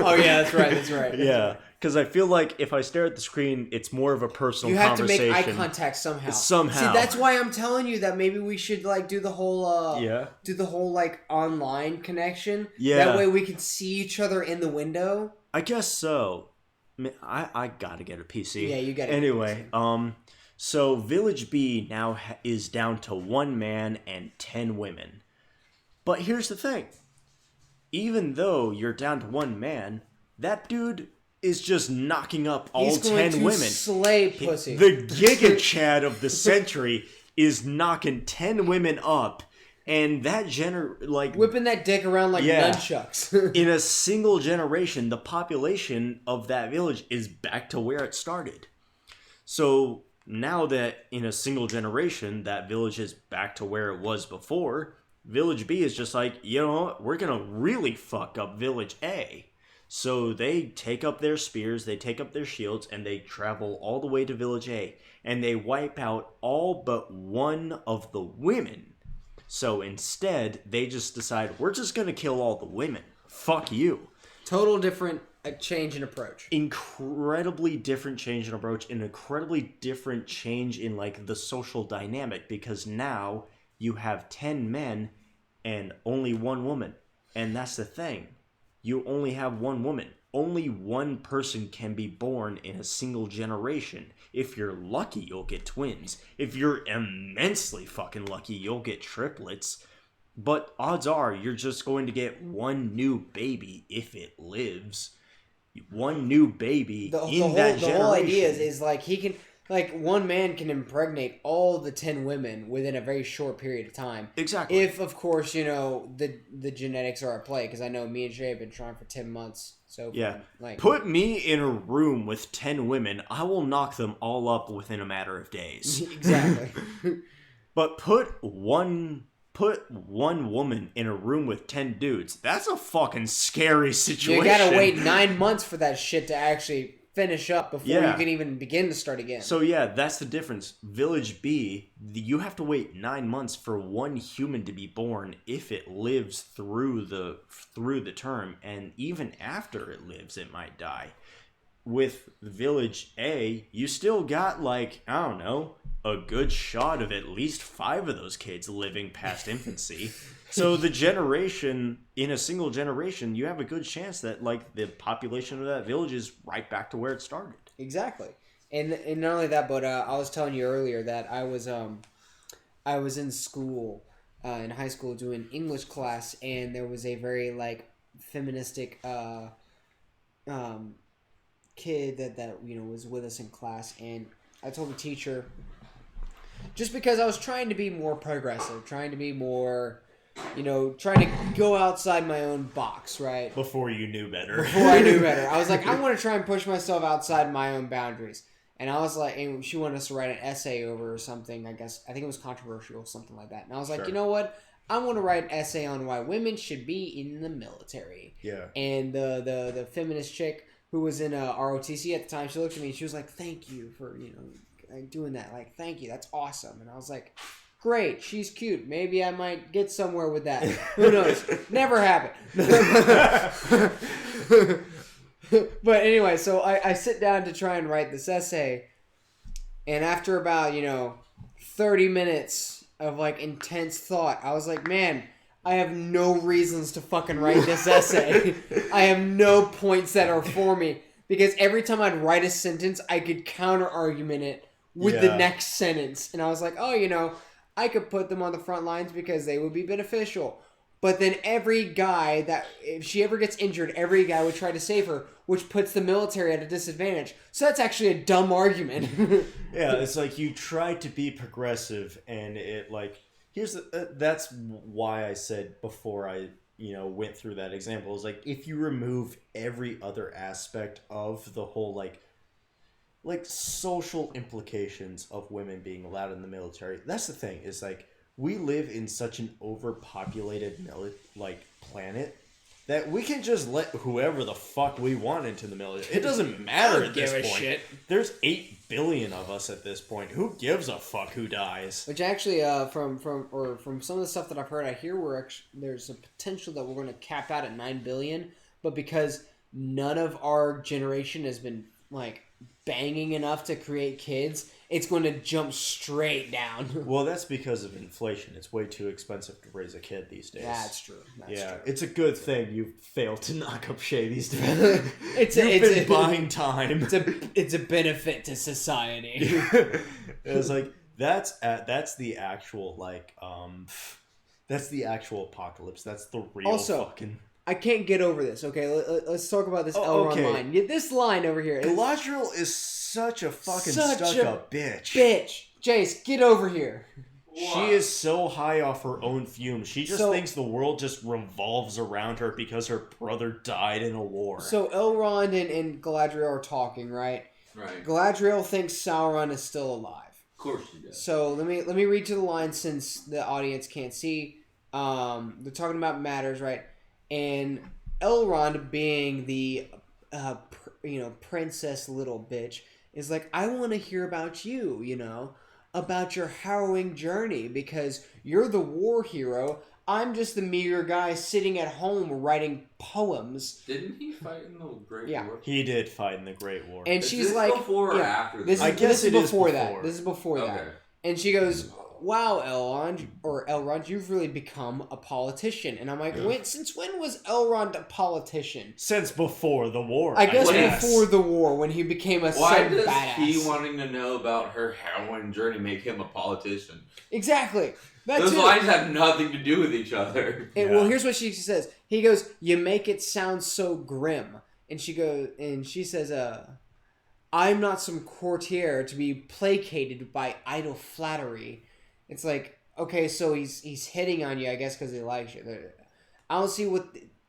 Oh, yeah, that's right. Yeah, because I feel like if I stare at the screen, it's more of a personal conversation. You have to make eye contact somehow. Somehow. See, that's why I'm telling you that maybe we should, like, do the whole, like, online connection. Yeah. That way we can see each other in the window. I guess so. I gotta get a PC. Yeah, you gotta Anyway, so Village B now is down to 1 man and 10 women. But here's the thing. Even though you're down to 1 man, that dude is just knocking up all He's 10 going to women. slay pussy. The Giga Chad of the century is knocking 10 women up, and that whipping that dick around like nunchucks. In a single generation, the population of that village is back to where it started. So now that in a single generation, that village is back to where it was before, Village B is just like, you know what, we're going to really fuck up Village A. So they take up their spears, they take up their shields, and they travel all the way to Village A. And they wipe out all but 1 of the women. So instead, they just decide, we're just going to kill all the women. Fuck you. Total different change in approach. Incredibly different change in approach. An incredibly different change in, like, the social dynamic. Because now you have 10 men and only 1 woman. And that's the thing. You only have 1 woman. Only 1 person can be born in a single generation. If you're lucky, you'll get twins. If you're immensely fucking lucky, you'll get triplets. But odds are, you're just going to get 1 new baby if it lives. 1 new baby that generation. The whole idea is like he can... Like, 1 man can impregnate all the 10 women within a very short period of time. Exactly. If, of course, you know, the genetics are at play. Because I know me and Shay have been trying for 10 months. So, yeah. Like, put me in a room with 10 women, I will knock them all up within a matter of days. Exactly. But put one woman in a room with 10 dudes. That's a fucking scary situation. You gotta wait 9 months for that shit to actually finish up before you can even begin to start again. So yeah, that's the difference. Village B, you have to wait 9 months for 1 human to be born if it lives through the term, and even after it lives, it might die. With Village A, you still got, like, I don't know, a good shot of at least 5 of those kids living past infancy. So the generation, in a single generation, you have a good chance that, like, the population of that village is right back to where it started. Exactly. And not only that, but I was telling you earlier that I was in school, in high school, doing English class, and there was a very, like, feministic kid that you know was with us in class, and I told the teacher, just because I was trying to be more progressive, trying to be more, you know, trying to go outside my own box, right? Before you knew better. Before I knew better. I was like, I want to try and push myself outside my own boundaries. And I was like, and she wanted us to write an essay over or something, I think it was controversial, something like that. And I was like, Sure. You know what? I want to write an essay on why women should be in the military. Yeah. And the feminist chick who was in ROTC at the time, she looked at me and she was like, thank you for, you know, doing that. Like, thank you. That's awesome. And I was like, great. She's cute. Maybe I might get somewhere with that. Who knows? Never happened. But anyway, so I sit down to try and write this essay. And after about, 30 minutes of, like, intense thought, I was like, man, I have no reasons to fucking write this essay. I have no points that are for me. Because every time I'd write a sentence, I could counter-argument it with the next sentence. And I was like, I I could put them on the front lines because they would be beneficial. But then every guy that, if she ever gets injured, every guy would try to save her, which puts the military at a disadvantage. So that's actually a dumb argument. Yeah, it's like you try to be progressive, and it like that's why I said before I went through that example is like if you remove every other aspect of the whole like social implications of women being allowed in the military. That's the thing is like. We live in such an overpopulated planet that we can just let whoever the fuck we want into the military. It doesn't matter at this point. Shit. There's 8 billion of us at this point. Who gives a fuck who dies? Which actually, from some of the stuff that I've heard, I hear there's a potential that we're going to cap out at 9 billion, but because none of our generation has been like banging enough to create kids, it's going to jump straight down. Well, that's because of inflation. It's way too expensive to raise a kid these days. That's true. That's true. It's a good thing you failed to knock up Shay these days. You've been buying time. It's a benefit to society. It's like that's the actual that's the actual apocalypse. That's the real fucking. I can't get over this. Okay, let's talk about this Elrond line. This line over here. Galadriel is such a fucking stuck-up bitch. Jace, get over here. What? She is so high off her own fumes. She just thinks the world just revolves around her because her brother died in a war. So Elrond and Galadriel are talking, right? Right. Galadriel thinks Sauron is still alive. Of course she does. So let me read you the line since the audience can't see. They're talking about matters, right? And Elrond, being the princess little bitch, is like, I want to hear about you, about your harrowing journey, because you're the war hero. I'm just the meager guy sitting at home writing poems. Didn't he fight in the Great War? He did fight in the Great War. And she's like, before or after this? I guess it is before that. This is before that. And she goes, wow, Elrond, you've really become a politician. And I'm like, since when was Elrond a politician? Since before the war. I guess before the war, when he became a sudden badass. Why does he wanting to know about her harrowing journey make him a politician? Exactly. Those lines have nothing to do with each other. Well, here's what she says. He goes, you make it sound so grim. And she says, I'm not some courtier to be placated by idle flattery. It's like, okay, so he's hitting on you, I guess, because he likes you. I don't see what...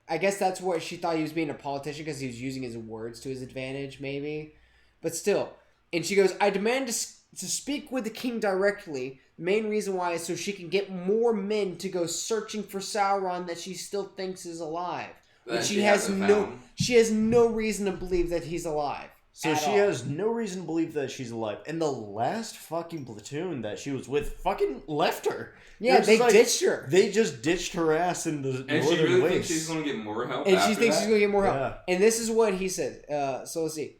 I guess that's what she thought he was being a politician, because he was using his words to his advantage, maybe. But still. And she goes, I demand to speak with the king directly. The main reason why is so she can get more men to go searching for Sauron that she still thinks is alive. But she has no reason to believe that he's alive. So she has no reason to believe that she's alive. And the last fucking platoon that she was with fucking left her. Yeah, they ditched her. They just ditched her ass in the and northern she really wastes. thinks she's going to get more help. And she thinks she's going to get more help. Yeah. And this is what he says. So let's see.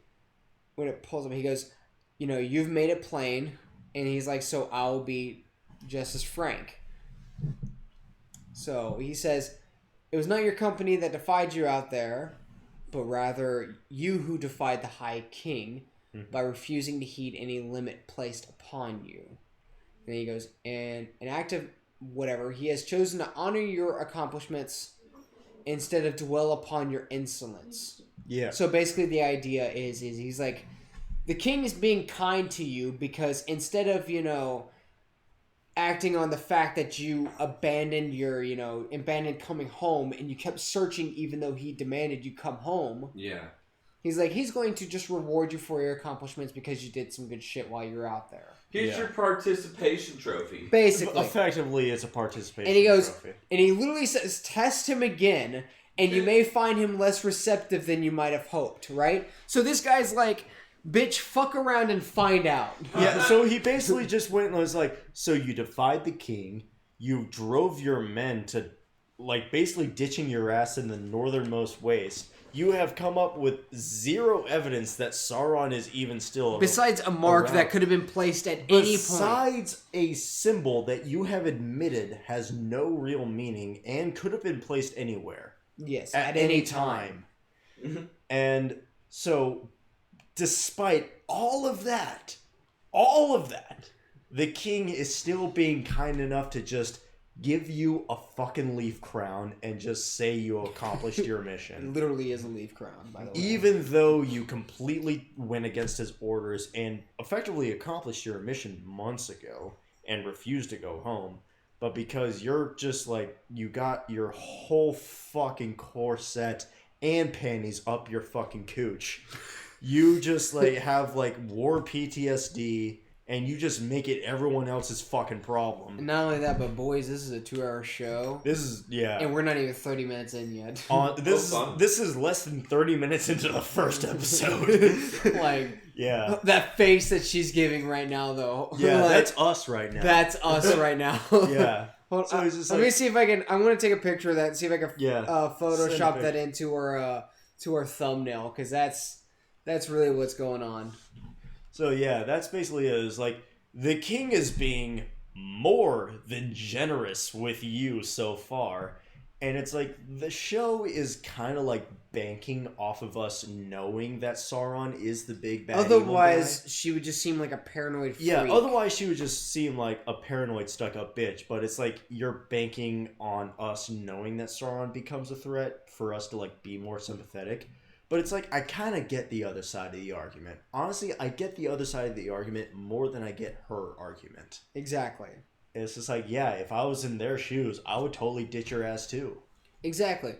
When it pulls him, he goes, you've made it plain. And he's like, so I'll be just as frank. So he says, it was not your company that defied you out there, but rather you who defied the High King by refusing to heed any limit placed upon you. And he goes, and an act of whatever, he has chosen to honor your accomplishments instead of dwell upon your insolence. Yeah. So basically the idea is he's like, the king is being kind to you because instead of, acting on the fact that you abandoned abandoned coming home and you kept searching even though he demanded you come home. Yeah. He's like, he's going to just reward you for your accomplishments because you did some good shit while you were out there. Here's your participation trophy. Basically. Effectively, it's a participation and he goes, trophy. And he literally says, test him again, and you may find him less receptive than you might have hoped, right? So this guy's like, bitch, fuck around and find out. Yeah, so he basically just went and was like, so you defied the king, you drove your men to, basically ditching your ass in the northernmost waste. You have come up with zero evidence that Sauron is even still besides a mark around. That could have been placed at any point. Besides a symbol that you have admitted has no real meaning and could have been placed anywhere. Yes, at any time. And so, despite all of that, the king is still being kind enough to just give you a fucking leaf crown and just say you accomplished your It mission. literally is a leaf crown, by the way. Even though you completely went against his orders and effectively accomplished your mission months ago and refused to go home, but because you're just like, you got your whole fucking corset and panties up your fucking cooch, you just like have like war PTSD. And you just make it everyone else's fucking problem. And not only that, but boys, this is a 2-hour show. This is, yeah. And we're not even 30 minutes in yet. This is less than 30 minutes into the first episode. Like, yeah. That face that she's giving right now, though. Yeah, like, that's us right now. That's us right now. Yeah. Hold, So it's just let like, me see if I can. I'm going to take a picture of that and see if I can Yeah. Photoshop that into our thumbnail, because that's really what's going on. So yeah, that's basically it. Is like the king is being more than generous with you so far, and it's like the show is kind of like banking off of us knowing that Sauron is the big bad. Otherwise, evil guy. she would just seem like a paranoid freak. Yeah, otherwise she would just seem like a paranoid stuck-up bitch, but it's like you're banking on us knowing that Sauron becomes a threat for us to like be more sympathetic. But it's like, I kind of get the other side of the argument. Honestly, I get the other side of the argument more than I get her argument. Exactly. It's just like, yeah, if I was in their shoes, I would totally ditch your ass too. Exactly.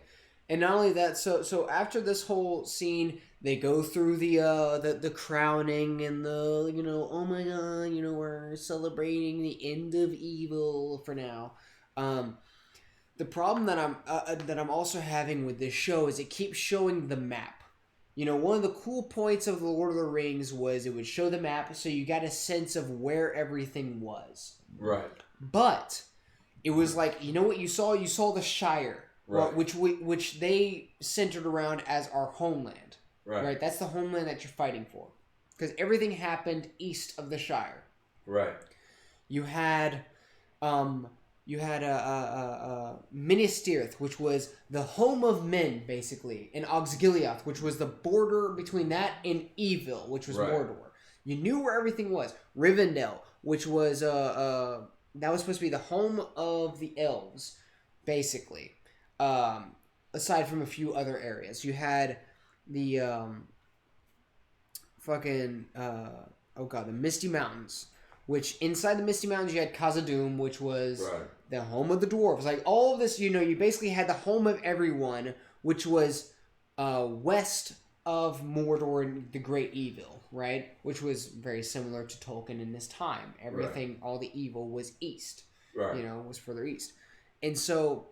And not only that, so after this whole scene, they go through the crowning and the, oh my god, we're celebrating the end of evil for now. The problem that I'm also having with this show is it keeps showing the map. One of the cool points of The Lord of the Rings was it would show the map, so you got a sense of where everything was. Right. But it was like, what you saw? You saw the Shire, right? Which they centered around as our homeland. Right. That's the homeland that you're fighting for, because everything happened east of the Shire. Right. You had Minas Tirith, which was the home of men, basically, and Osgiliath, which was the border between that and Evil, which was Mordor. You knew where everything was. Rivendell, which was that was supposed to be the home of the elves, basically. Aside from a few other areas, you had the the Misty Mountains. Which inside the Misty Mountains you had Khazad-dûm, which was the home of the dwarves. Like all of this, you basically had the home of everyone, which was west of Mordor and the Great Evil, right? Which was very similar to Tolkien in this time. Everything, all the evil was east, was further east. And so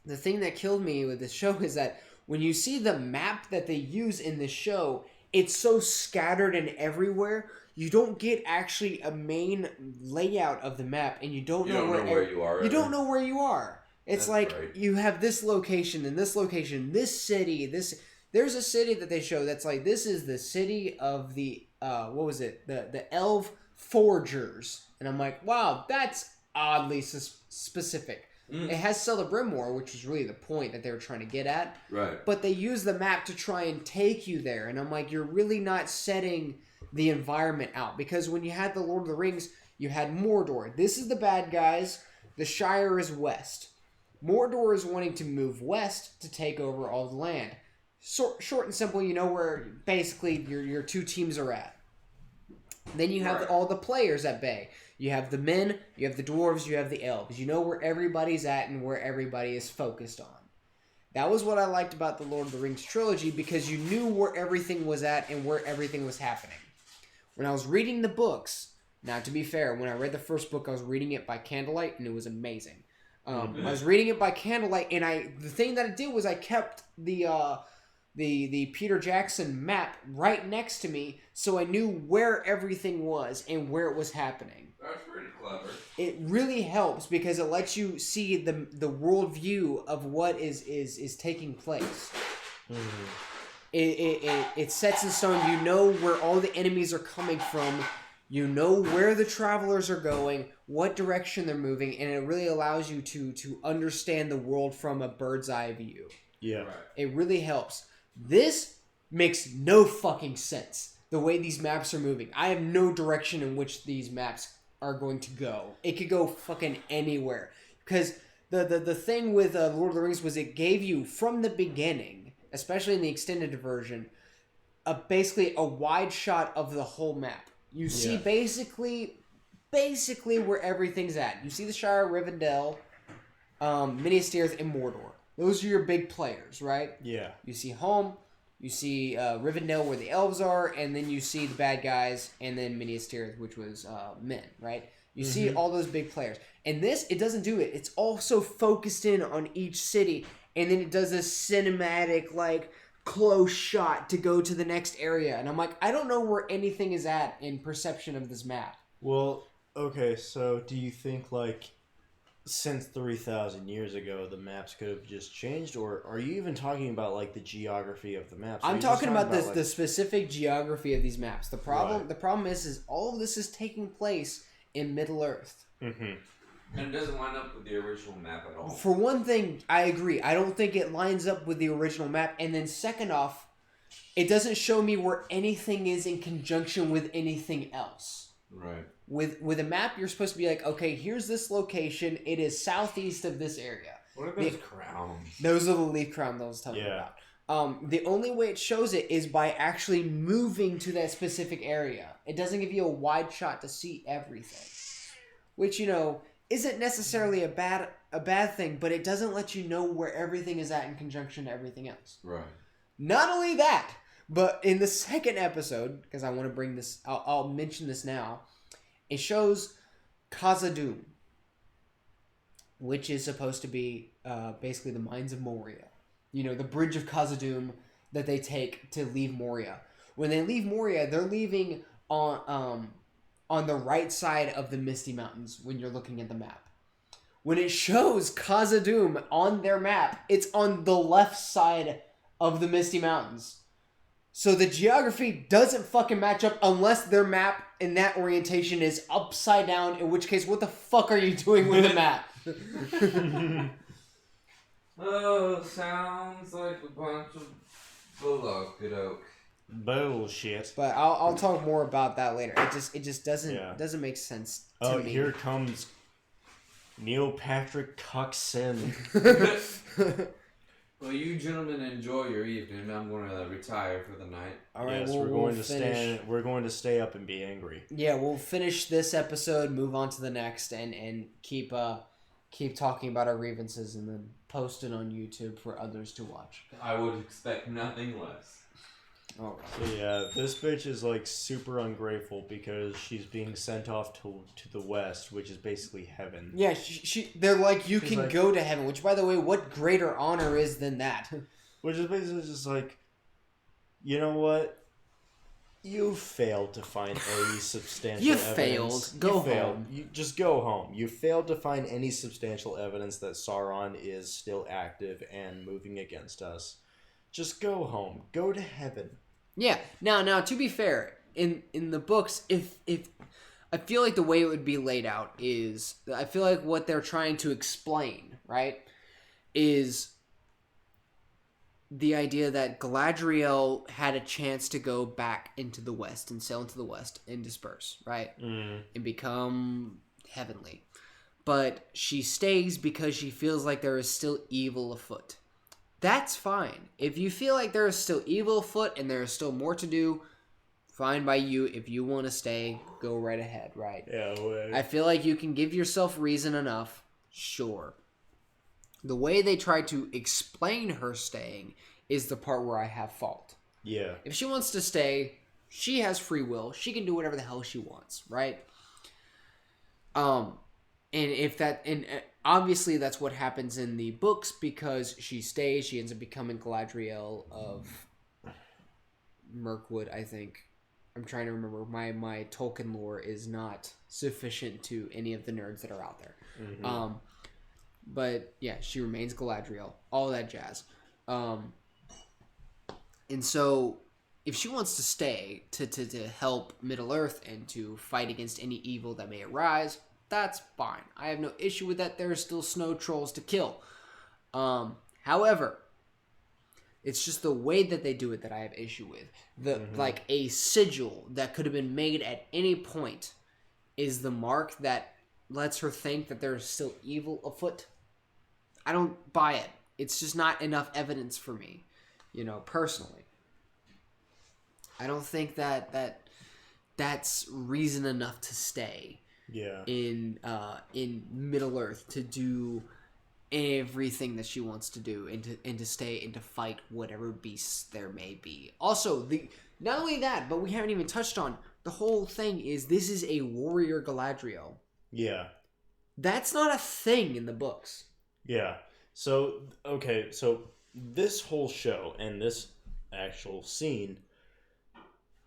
the thing that killed me with this show is that when you see the map that they use in this show, it's so scattered and everywhere. You don't get actually a main layout of the map, and you don't know where you are. You don't know where you are. It's you have this location and this location, this city. There's a city that they show that's like, this is the city of the the Elf Forgers, and I'm like, wow, that's oddly specific. It has Celebrimor, which is really the point that they were trying to get at. Right. But they use the map to try and take you there, and I'm like, you're really not setting the environment out, because when you had the Lord of the Rings, you had Mordor. This is the bad guys. The Shire is west. Mordor is wanting to move west to take over all the land. Short and simple, where basically your two teams are at. Then you have all the players at bay. You have the men, you have the dwarves, you have the elves. You know where everybody's at and where everybody is focused on. That was what I liked about the Lord of the Rings trilogy, because you knew where everything was at and where everything was happening. When I was reading the books, now to be fair, when I read the first book, I was reading it by candlelight, and it was amazing. I was reading it by candlelight, and the thing that I did was I kept the Peter Jackson map right next to me, so I knew where everything was and where it was happening. That's pretty clever. It really helps because it lets you see the world view of what is taking place. Mm-hmm. It sets in stone. You know where all the enemies are coming from. You know where the travelers are going, what direction they're moving, and it really allows you to understand the world from a bird's eye view. Yeah. Right. It really helps. This makes no fucking sense. the way these maps are moving. I have no direction in which these maps are going to go. It could go fucking anywhere. Because the thing with Lord of the Rings was it gave you, from the beginning, especially in the extended version, basically a wide shot of the whole map. You see basically where everything's at. You see the Shire, Rivendell, Minas Tirith, and Mordor. Those are your big players, right? Yeah. You see Home, you see Rivendell where the elves are, and then you see the bad guys, and then Minas Tirith, which was men, right? You see all those big players. And this, it doesn't do it. It's also focused in on each city, and then it does this cinematic, like, close shot to go to the next area. And I'm like, I don't know where anything is at in perception of this map. Well, okay, so do you think, like, since 3,000 years ago, the maps could have just changed? Or are you even talking about, like, the geography of the maps? I'm talking about this, the specific geography of these maps. The problem is all of this is taking place in Middle-earth. Mm-hmm. And it doesn't line up with the original map at all. For one thing, I agree. I don't think it lines up with the original map. And then second off, it doesn't show me where anything is in conjunction with anything else. Right. With a map, you're supposed to be like, okay, here's this location. It is southeast of this area. What are those crowns? Those are the leaf crowns I was talking about. The only way it shows it is by actually moving to that specific area. It doesn't give you a wide shot to see everything. Which, you know, isn't necessarily a bad thing, but it doesn't let you know where everything is at in conjunction to everything else. Right. Not only that, but in the second episode, because I want to bring this, I'll mention this now, it shows Khazad-dûm, which is supposed to be basically the Mines of Moria. You know, the bridge of Khazad-dûm that they take to leave Moria. When they leave Moria, they're leaving on the right side of the Misty Mountains when you're looking at the map. When it shows Khazad-dûm on their map, it's on the left side of the Misty Mountains. So the geography doesn't fucking match up unless their map in that orientation is upside down, in which case, what the fuck are you doing with the map? Oh, sounds like a bunch of bullock. Bullshit. But I'll talk more about that later. It just doesn't make sense to me. Here comes Neil Patrick Coxon. Well, you gentlemen enjoy your evening. I'm going to retire for the night. All right, yes, we're going to stay up and be angry. Yeah, we'll finish this episode, move on to the next, and keep talking about our grievances, and then post it on YouTube for others to watch. I would expect nothing less. All right. So yeah, this bitch is like super ungrateful because she's being sent off to the west, which is basically heaven. Yeah, they're like, you She's can like- go to heaven, which, by the way, what greater honor is than that? Which is basically just like, you know what? You failed to find any substantial You evidence. failed. Go home. You just go home. You failed to find any substantial evidence that Sauron is still active and moving against us. Just go home. Go to heaven. Yeah. Now, to be fair, in the books, if I feel like the way it would be laid out is, I feel like what they're trying to explain, right, is the idea that Galadriel had a chance to go back into the west and sail into the west and disperse, right, and become heavenly. But she stays because she feels like there is still evil afoot. That's fine. If you feel like there is still evil afoot and there is still more to do, fine by you. If you want to stay, go right ahead, right? Yeah. I feel like you can give yourself reason enough, sure. The way they try to explain her staying is the part where I have fault. Yeah. If she wants to stay, she has free will. She can do whatever the hell she wants, right? And obviously that's what happens in the books, because she stays, she ends up becoming Galadriel of Mirkwood, I think. I'm trying to remember. My Tolkien lore is not sufficient to any of the nerds that are out there. Mm-hmm. But yeah, she remains Galadriel. All that jazz. And so if she wants to stay to help Middle-earth and to fight against any evil that may arise, that's fine. I have no issue with that. There are still snow trolls to kill. However, It's just the way that they do it that I have issue with. Like a sigil that could have been made at any point is the mark that lets her think that there's still evil afoot. I don't buy it. It's just not enough evidence for me, personally. I don't think that's reason enough to stay in Middle Earth to do everything that she wants to do and to stay and to fight whatever beasts there may be. Also, not only that, but we haven't even touched on the whole thing is this is a warrior Galadriel. Yeah. That's not a thing in the books. Yeah. So this whole show and this actual scene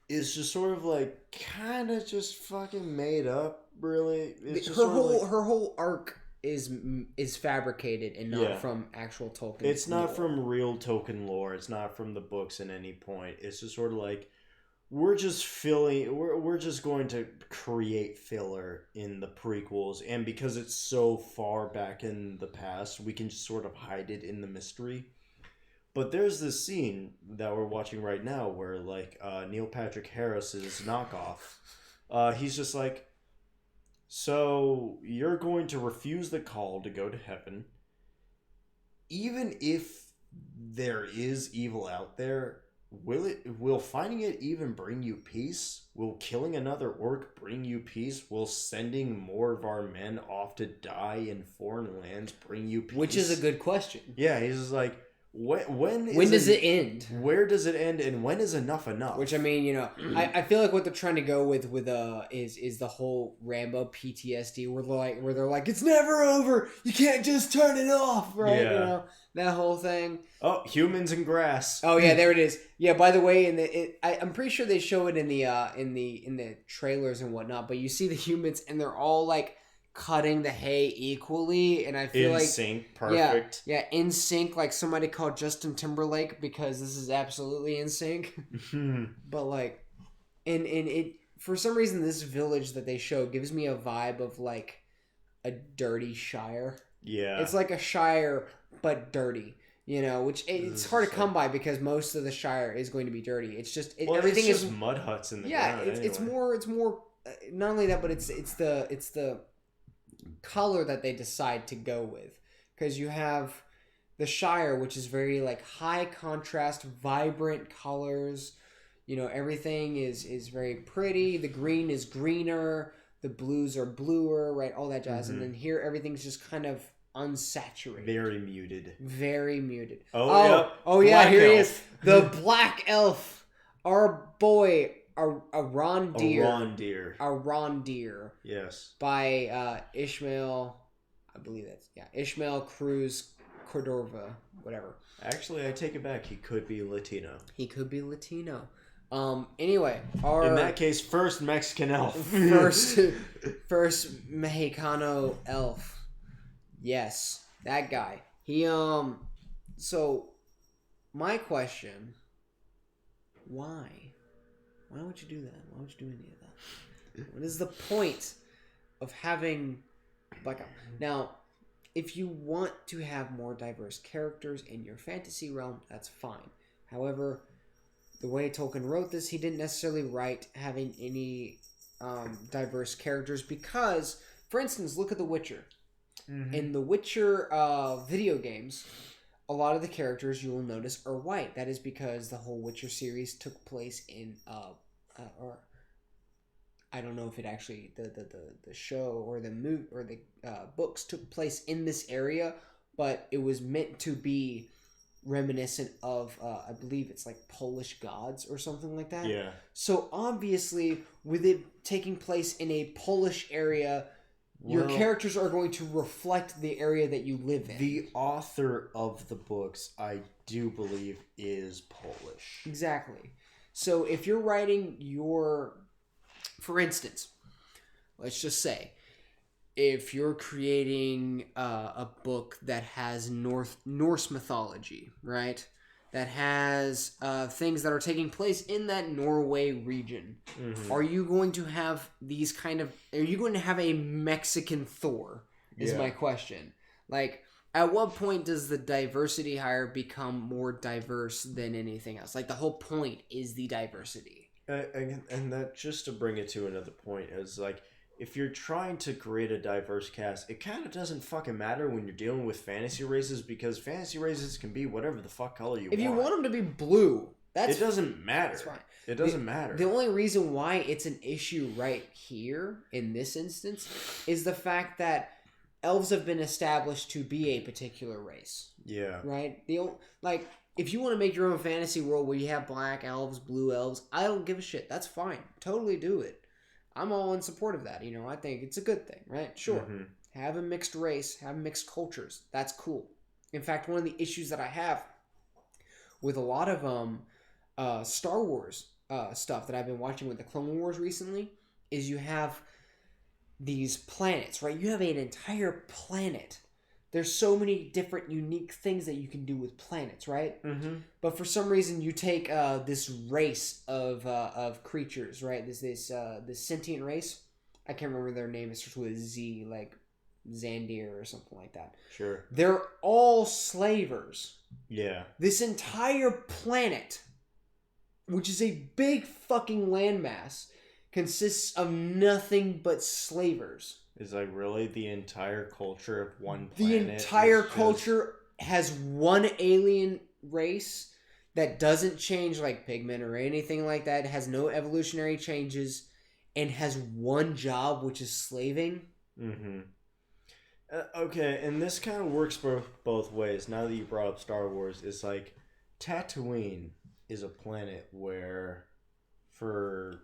is just sort of like kind of just fucking made up, really. It's just her whole arc is fabricated and not from actual Tolkien. It's not from real Tolkien lore. It's not from the books at any point. It's just sort of like we're just going to create filler in the prequels, and because it's so far back in the past, we can just sort of hide it in the mystery. But there's this scene that we're watching right now where, like, Neil Patrick Harris's knockoff, he's just like, so you're going to refuse the call to go to heaven, even if there is evil out there. Will finding it even bring you peace? Will killing another orc bring you peace? Will sending more of our men off to die in foreign lands bring you peace? Which is a good question. Yeah, he's just like, when does it end? Where does it end, and when is enough enough? Which, I mean, I feel like what they're trying to go with is the whole Rambo PTSD where they're like it's never over. You can't just turn it off, right? Yeah. That whole thing. Oh, humans and grass. Oh yeah, there it is. Yeah, by the way, I'm pretty sure they show it in the trailers and whatnot. But you see the humans, and they're all like cutting the hay equally, and I feel in like sync, perfect. Yeah, in sync, like somebody called Justin Timberlake because this is absolutely in sync. But like, and it for some reason this village that they show gives me a vibe of like a dirty Shire. Yeah, it's like a Shire but dirty. Which it's hard to come by because most of the Shire is going to be dirty. It's just everything is mud huts in the ground. It's more not only that, but it's the color that they decide to go with, because you have the Shire, which is very like high contrast, vibrant colors. Everything is very pretty. The green is greener, the blues are bluer, right? All that jazz. And then here everything's just kind of unsaturated, very muted. Oh yeah, here he is, the Black Elf, our boy Arondir. Yes. By Ishmael, I believe Ishmael Cruz Cordova, whatever. Actually, I take it back. He could be Latino. Anyway, in that case, first Mexican elf. first Mexicano elf. Yes, that guy. He So, my question: why? Why would you do that? Why would you do any of that? What is the point of having now? If you want to have more diverse characters in your fantasy realm, that's fine. However, the way Tolkien wrote this, he didn't necessarily write having any diverse characters because, for instance, look at The Witcher. In The Witcher video games, a lot of the characters you will notice are white. That is because the whole Witcher series took place in or I don't know if it actually the show or the movie or the books took place in this area, but it was meant to be reminiscent of I believe it's like Polish gods or something like that. Yeah. So obviously, with it taking place in a Polish area, your characters are going to reflect the area that you live in. The author of the books, I do believe, is Polish. Exactly. So if you're writing for instance, let's just say, if you're creating a book that has Norse mythology, right? That has things that are taking place in that Norway region. Mm-hmm. Are you going to have are you going to have a Mexican Thor? Is my question. Like, At what point does the diversity hire become more diverse than anything else? Like, the whole point is the diversity. And that, just to bring it to another point, is like, if you're trying to create a diverse cast, it kind of doesn't fucking matter when you're dealing with fantasy races, because fantasy races can be whatever the fuck color you want. If you want them to be blue, it doesn't matter. That's fine. It doesn't matter. The only reason why it's an issue right here, in this instance, is the fact that elves have been established to be a particular race. Yeah. Right? Like, if you want to make your own fantasy world where you have black elves, blue elves, I don't give a shit. That's fine. Totally do it. I'm all in support of that. You know, I think it's a good thing, right? Sure. Mm-hmm. Have a mixed race, have mixed cultures. That's cool. In fact, one of the issues that I have with a lot of Star Wars stuff that I've been watching with the Clone Wars recently is you have these planets, right? You have an entire planet. There's so many different unique things that you can do with planets, right? Mm-hmm. But for some reason, you take this race of creatures, right? This sentient race. I can't remember their name. It starts with a Z, like Xandir or something like that. Sure. They're all slavers. Yeah. This entire planet, which is a big fucking landmass, consists of nothing but slavers. Is like really the entire culture of one planet. The entire culture has one alien race that doesn't change like pigment or anything like that. It has no evolutionary changes and has one job, which is slaving. Mm-hmm. Okay, and this kind of works both ways. Now that you brought up Star Wars, it's like Tatooine is a planet where for,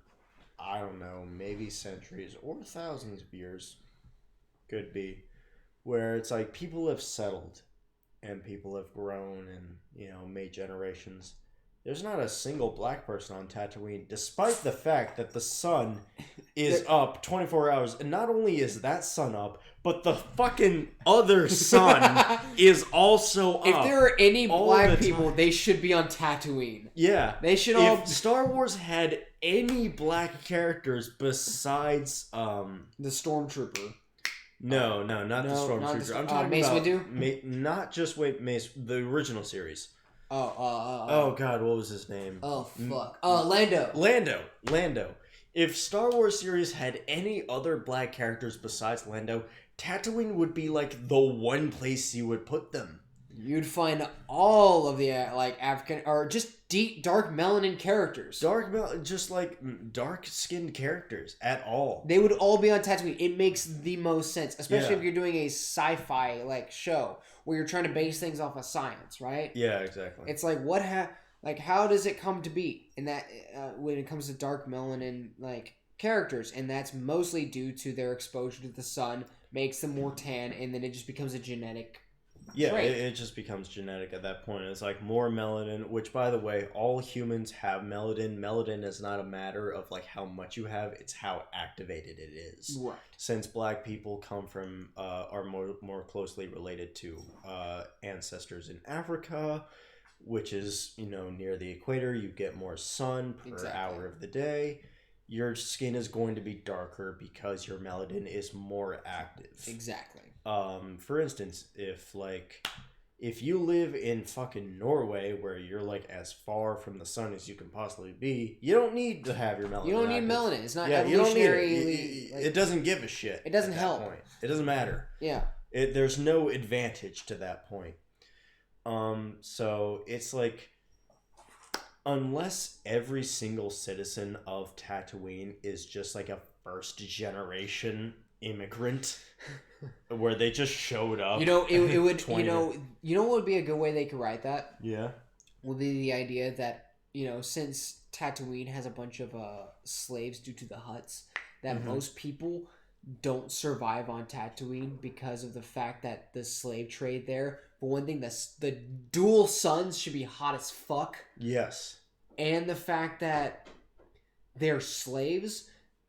I don't know, maybe centuries or thousands of years, could be, where it's like people have settled and people have grown and, you know, made generations. There's not a single black person on Tatooine, despite the fact that the sun is up 24 hours. And not only is that sun up, but the fucking other sun is also up. If there are any black people, they should be on Tatooine. Yeah. They should all... If Star Wars had any black characters besides... the Stormtrooper. No, not the Stormtrooper. I'm talking Mace about... Windu? Not just Mace... The original series. Oh God, what was his name? Oh, fuck. Lando. If Star Wars series had any other black characters besides Lando, Tatooine would be like the one place you would put them. You'd find all of the like African or just deep dark melanin characters. Just like dark-skinned characters at all. They would all be on Tatooine. It makes the most sense, especially if you're doing a sci-fi like show where you're trying to base things off of science, right? Yeah, exactly. It's like how does it come to be? And that when it comes to dark melanin like characters, and that's mostly due to their exposure to the sun makes them more tan, and then it just becomes a genetic. Yeah, it just becomes genetic at that point. It's like more melanin, which, by the way, all humans have melanin. Melanin is not a matter of like how much you have; it's how activated it is. Right. Since black people come from are more closely related to ancestors in Africa, which is near the equator, you get more sun per hour of the day. Your skin is going to be darker because your melanin is more active. Exactly. For instance, if you live in fucking Norway where you're like as far from the sun as you can possibly be, you don't need to have your melanin. You don't need active. melanin. It's not evolutionary. You don't need it. It doesn't give a shit. It doesn't at help. That point. It doesn't matter. Yeah. There's no advantage to that point. So it's like, unless every single citizen of Tatooine is just like a first generation immigrant where they just showed up. It would what would be a good way they could write that? Yeah. Would be the idea that, since Tatooine has a bunch of slaves due to the Hutts, that most people don't survive on Tatooine because of the fact that the slave trade there. For one thing, the dual suns should be hot as fuck. Yes. And the fact that they're slaves,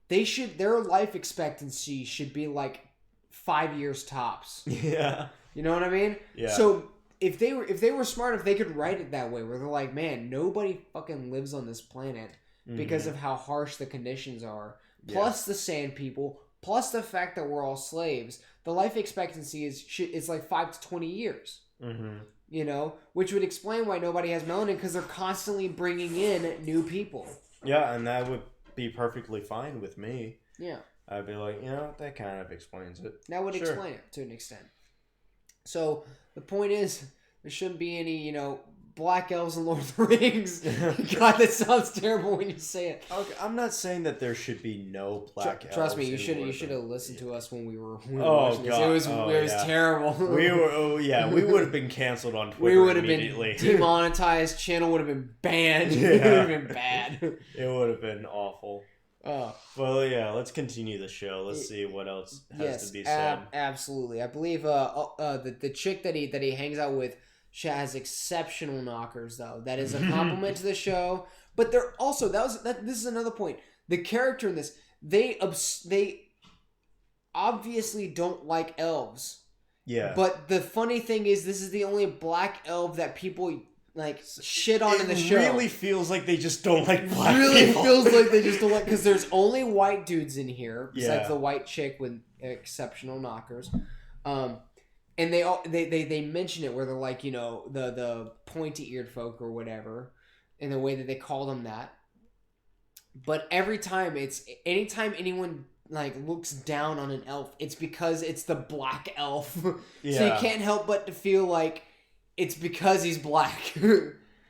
their life expectancy should be like 5 years tops. Yeah. You know what I mean? Yeah. So if they were smart, if they could write it that way, where they're like, man, nobody fucking lives on this planet because of how harsh the conditions are. Plus the sand people, plus the fact that we're all slaves. the life expectancy is like 5 to 20 years. Mm-hmm. You know, which would explain why nobody has melanin, because they're constantly bringing in new people. Yeah, and that would be perfectly fine with me. Yeah. I'd be like, that kind of explains it. That would explain it to an extent. So the point is, there shouldn't be any, black elves in Lord of the Rings. God, that sounds terrible when you say it. Okay, I'm not saying that there should be no black elves. Trust me, you should have listened to us when we were watching God. this. It was terrible. We would have been canceled on Twitter. We would have immediately. been demonetized. Channel would have been banned. Yeah. It would have been bad. It would have been awful. Oh. Well, yeah, let's continue the show. Let's see what else has to be said. Absolutely. I believe the chick that he hangs out with, she has exceptional knockers, though. That is a compliment to the show. But they're also this is another point. The character in this, they obviously don't like elves. Yeah. But the funny thing is, this is the only black elf that people shit on in the show. It really feels like they just don't like black people. Feels like they just don't like, because there's only white dudes in here besides the white chick with exceptional knockers. And they mention it where they're like, the pointy-eared folk or whatever, in the way that they call them that. But anytime anyone looks down on an elf, it's because it's the black elf. Yeah. So you can't help but to feel like it's because he's black.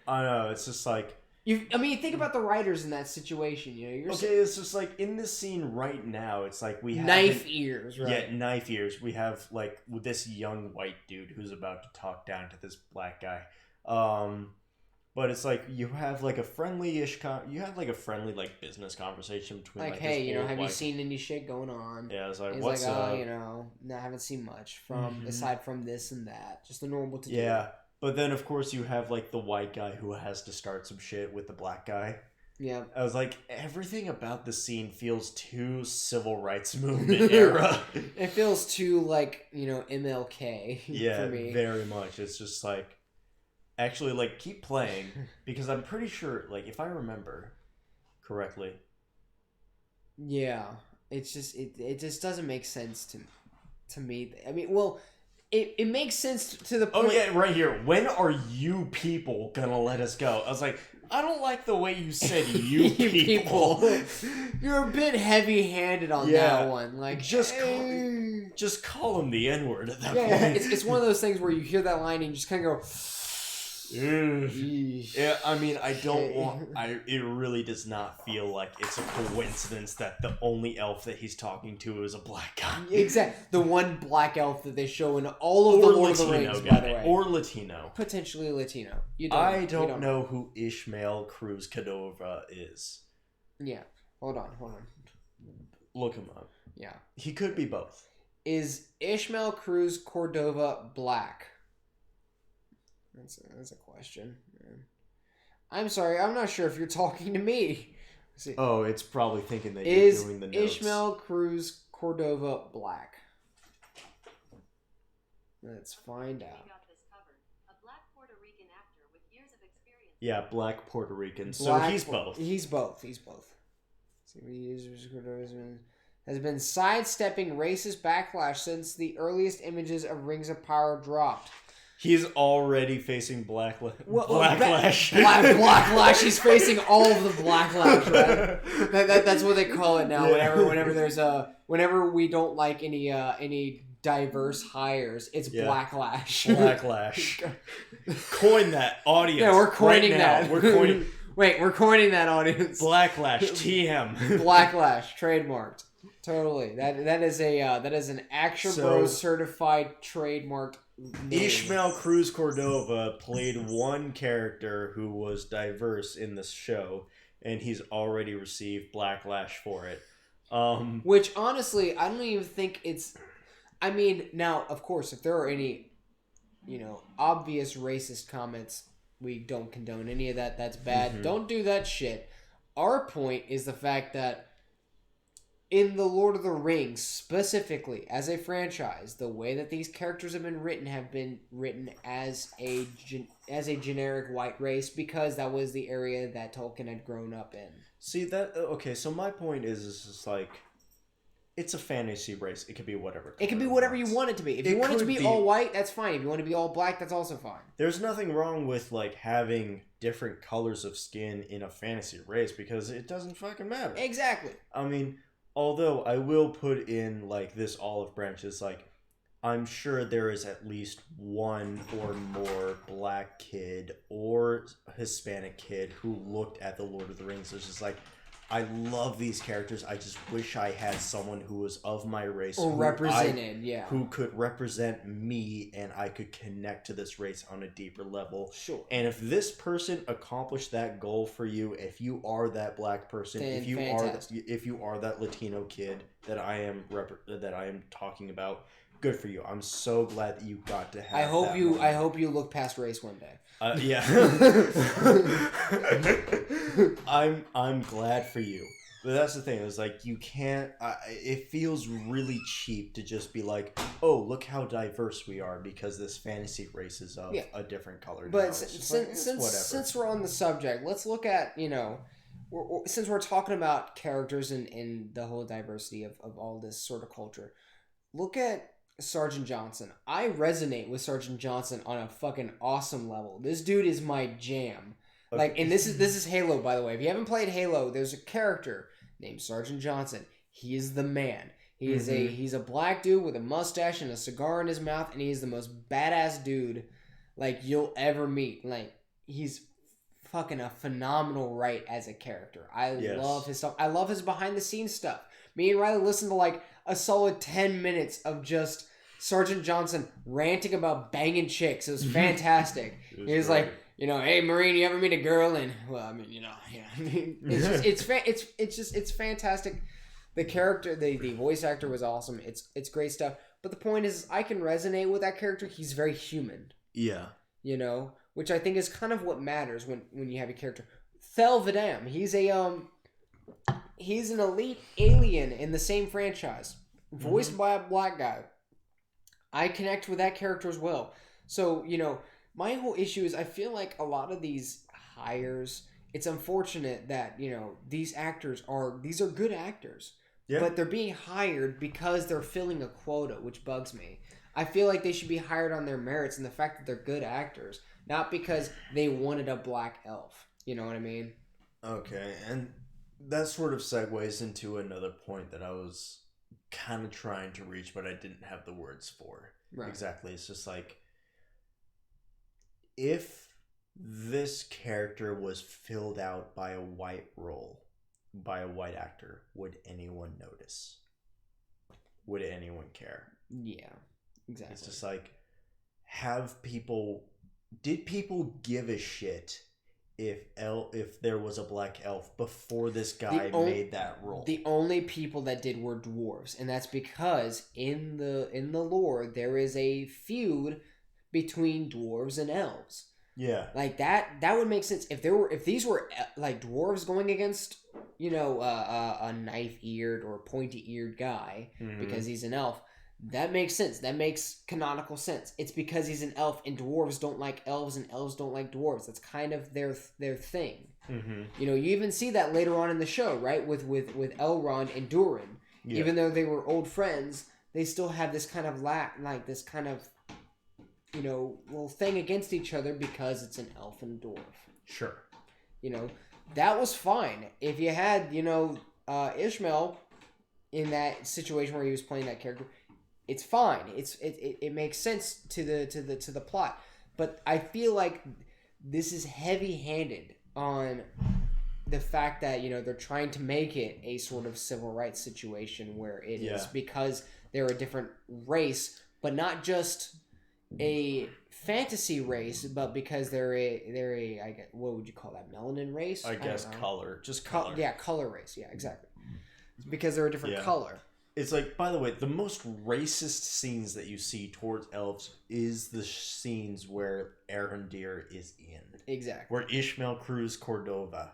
I know, it's just like... think about the writers in that situation. It's just like, in this scene right now, it's like we have... Knife ears, right? Yeah, knife ears. We have, this young white dude who's about to talk down to this black guy. But it's like, you have, a friendly-ish... business conversation between, hey, have you seen any shit going on? Yeah, it's like, he's what's like, up? no, I haven't seen much aside from this and that. Just the normal to do. Yeah, but then, of course, you have, the white guy who has to start some shit with the black guy. Yeah. I was like, everything about the scene feels too civil rights movement era. It feels too, MLK yeah, for me. Very much. It's just actually, keep playing, because I'm pretty sure, if I remember correctly. Yeah. It's just, it just doesn't make sense to me. I mean, it makes sense to the point. Oh, yeah, right here. When are you people gonna let us go? I was like, I don't like the way you said you people. You're a bit heavy-handed on that one. Just call him the N-word at that point. It's one of those things where you hear that line and you just kind of go... Yeah, I mean, I don't want... It really does not feel like it's a coincidence that the only elf that he's talking to is a black guy. Exactly. The one black elf that they show in all of the Lord of the Rings, by the way. Or Latino. Potentially Latino. I don't know who Ishmael Cruz Cordova is. Yeah. Hold on. Look him up. Yeah. He could be both. Is Ishmael Cruz Cordova black? That's a question. I'm sorry, I'm not sure if you're talking to me. Oh, it's probably thinking that you're doing the notes. Is Ishmael Cruz Cordova black? Let's find out. Yeah, black Puerto Rican. So he's both. He's both. Has been sidestepping racist backlash since the earliest images of Rings of Power dropped. He's already facing blacklash. Blacklash. He's facing all of the blacklash, right? That's what they call it now. Yeah. Whenever we don't like any diverse hires, it's blacklash. Blacklash. Coin that, audience. Yeah, we're coining that. We're coining. Wait, we're coining that, audience. Blacklash. TM. Blacklash. Trademarked. Totally. That is an Action Bros certified trademarked name. Ishmael Cruz Cordova played one character who was diverse in this show, and he's already received backlash for it. Which honestly, I don't even think it's. I mean, now of course, if there are any, obvious racist comments, we don't condone any of that. That's bad. Mm-hmm. Don't do that shit. Our point is the fact that in the Lord of the Rings, specifically as a franchise, the way that these characters have been written as a generic white race, because that was the area that Tolkien had grown up in. See that? Okay, so my point is just it's a fantasy race. It could be whatever. It can be whatever you want it to be. If you want it to be all white, that's fine. If you want it to be all black, that's also fine. There's nothing wrong with like having different colors of skin in a fantasy race because it doesn't fucking matter. Exactly. I mean, although I will put in like this olive branch is like, I'm sure there is at least one or more black kid or Hispanic kid who looked at the Lord of the Rings. It's just like, I love these characters. I just wish I had someone who was of my race or represented, who could represent me, and I could connect to this race on a deeper level. Sure. And if this person accomplished that goal for you, if you are that black person, then if you are that Latino kid that I am talking about, good for you. I'm so glad that you got to have. I hope you look past race one day. Yeah. I'm glad for you. But that's the thing. It's like you can't. It feels really cheap to just be like, "Oh, look how diverse we are," because this fantasy race is of a different color. But since we're on the subject, let's look at since we're talking about characters and the whole diversity of all this sort of culture. Look at Sergeant Johnson. I resonate with Sergeant Johnson on a fucking awesome level. This dude is my jam. Like, and this is Halo, by the way. If you haven't played Halo, there's a character named Sergeant Johnson. He is the man. He's a black dude with a mustache and a cigar in his mouth, and he is the most badass dude like you'll ever meet. Like, he's fucking a phenomenal write as a character. I love his stuff. I love his behind the scenes stuff. Me and Riley listened to like a solid 10 minutes of just Sergeant Johnson ranting about banging chicks. It was fantastic. He was like, hey Marine, you ever meet a girl? And well, I mean, it's fantastic. The character, the voice actor was awesome. It's great stuff. But the point is, I can resonate with that character. He's very human. Yeah. Which I think is kind of what matters when you have a character. Thel Vidam, he's an elite alien in the same franchise, voiced by a black guy. I connect with that character as well. So, my whole issue is I feel like a lot of these hires, it's unfortunate that, these actors are good actors. Yeah. But they're being hired because they're filling a quota, which bugs me. I feel like they should be hired on their merits and the fact that they're good actors, not because they wanted a black elf. You know what I mean? Okay, and that sort of segues into another point that I was kind of trying to reach, but I didn't have the words for. Right. Exactly. It's just like, if this character was filled out by a white role, by a white actor, would anyone notice? Would anyone care? Yeah, exactly. It's just like, did people give a shit if there was a black elf before this guy made that role? The only people that did were dwarves, and that's because in the lore there is a feud between dwarves and elves. Yeah, like that would make sense if these were like dwarves going against a knife-eared or pointy-eared guy because he's an elf. That makes sense. That makes canonical sense. It's because he's an elf and dwarves don't like elves and elves don't like dwarves. That's kind of their thing. Mm-hmm. You even see that later on in the show, right? With Elrond and Durin. Yeah. Even though they were old friends, they still have this kind of this kind of little thing against each other because it's an elf and a dwarf. Sure. That was fine. If you had Ishmael in that situation where he was playing that character, it's fine. It makes sense to the plot. But I feel like this is heavy-handed on the fact that they're trying to make it a sort of civil rights situation where it is because they're a different race, but not just a fantasy race, but because they're a I guess, what would you call that, melanin race? I guess color, just color. Color race. Yeah, exactly. It's because they're a different color. It's like, by the way, the most racist scenes that you see towards elves is the scenes where Arondir is in. Exactly. Where Ishmael Cruz Cordova,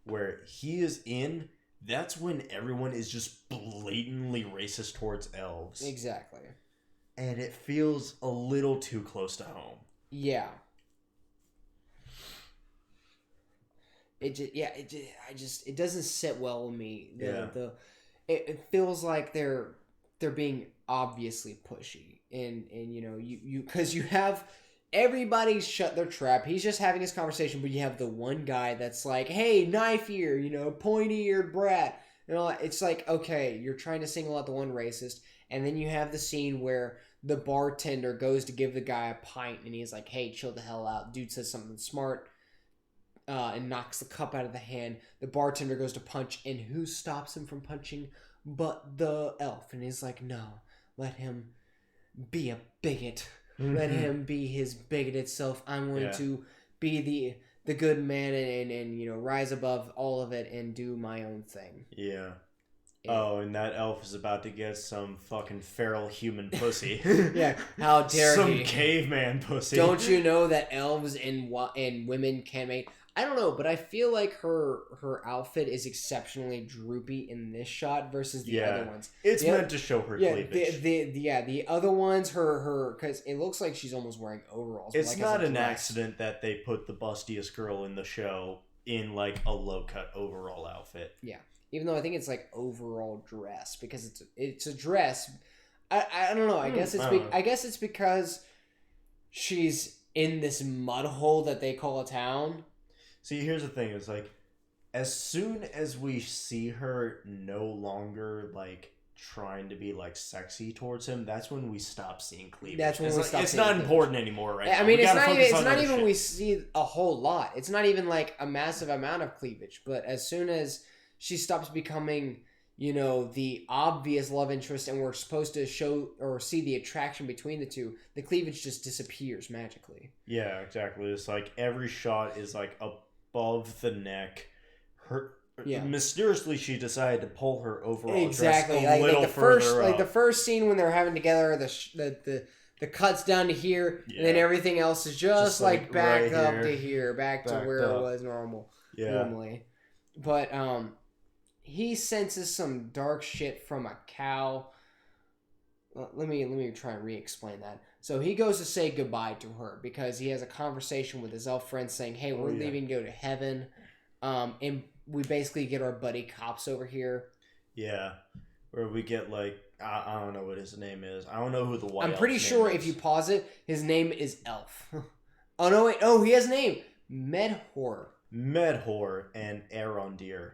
where he is in, that's when everyone is just blatantly racist towards elves. Exactly. And it feels a little too close to home. Yeah. It doesn't sit well with me. it feels like they're being obviously pushy, and you because you have everybody shut their trap. He's just having his conversation, but you have the one guy that's like, hey, knife ear, pointy-eared brat. It's like, okay, you're trying to single out the one racist, and then you have the scene where the bartender goes to give the guy a pint, and he's like, hey, chill the hell out. Dude says something smart, and knocks the cup out of the hand. The bartender goes to punch, and who stops him from punching but the elf? And he's like, no, let him be a bigot. Let him be his bigoted self. I'm going to be the good man and rise above all of it and do my own thing. Yeah. Oh, and that elf is about to get some fucking feral human pussy. Yeah, how dare some he? caveman pussy. Don't you know that elves and women can mate? I don't know, but I feel like her outfit is exceptionally droopy in this shot versus the other ones. It's meant to show her cleavage. The other ones, her because it looks like she's almost wearing overalls. It's not an accident that they put the bustiest girl in the show in like a low cut overall outfit. Yeah, even though I think it's like overall dress because it's a dress. I don't know. I guess it's because she's in this mud hole that they call a town. See, here's the thing: is like, as soon as we see her no longer like trying to be like sexy towards him, that's when we stop seeing cleavage. That's when it's not important anymore, right? I mean, it's not even we see a whole lot. It's not even like a massive amount of cleavage. But as soon as she stops becoming, the obvious love interest, and we're supposed to show or see the attraction between the two, the cleavage just disappears magically. Yeah, exactly. It's like every shot is like above the neck. Mysteriously, she decided to pull her overall dress a little further up. Like the first scene when they're having together, the cuts down to here, and then everything else is just like back right up to here, back to where it was normally. But he senses some dark shit from a cow. Let me try and re-explain that. So he goes to say goodbye to her because he has a conversation with his elf friend saying, hey, we're leaving to go to heaven. And we basically get our buddy cops over here. Yeah. Where we get like, I don't know what his name is. I don't know who the white I'm pretty sure if you pause it, his name is Elf. Oh, no, wait. Oh, he has a name. Medhor and Arondir.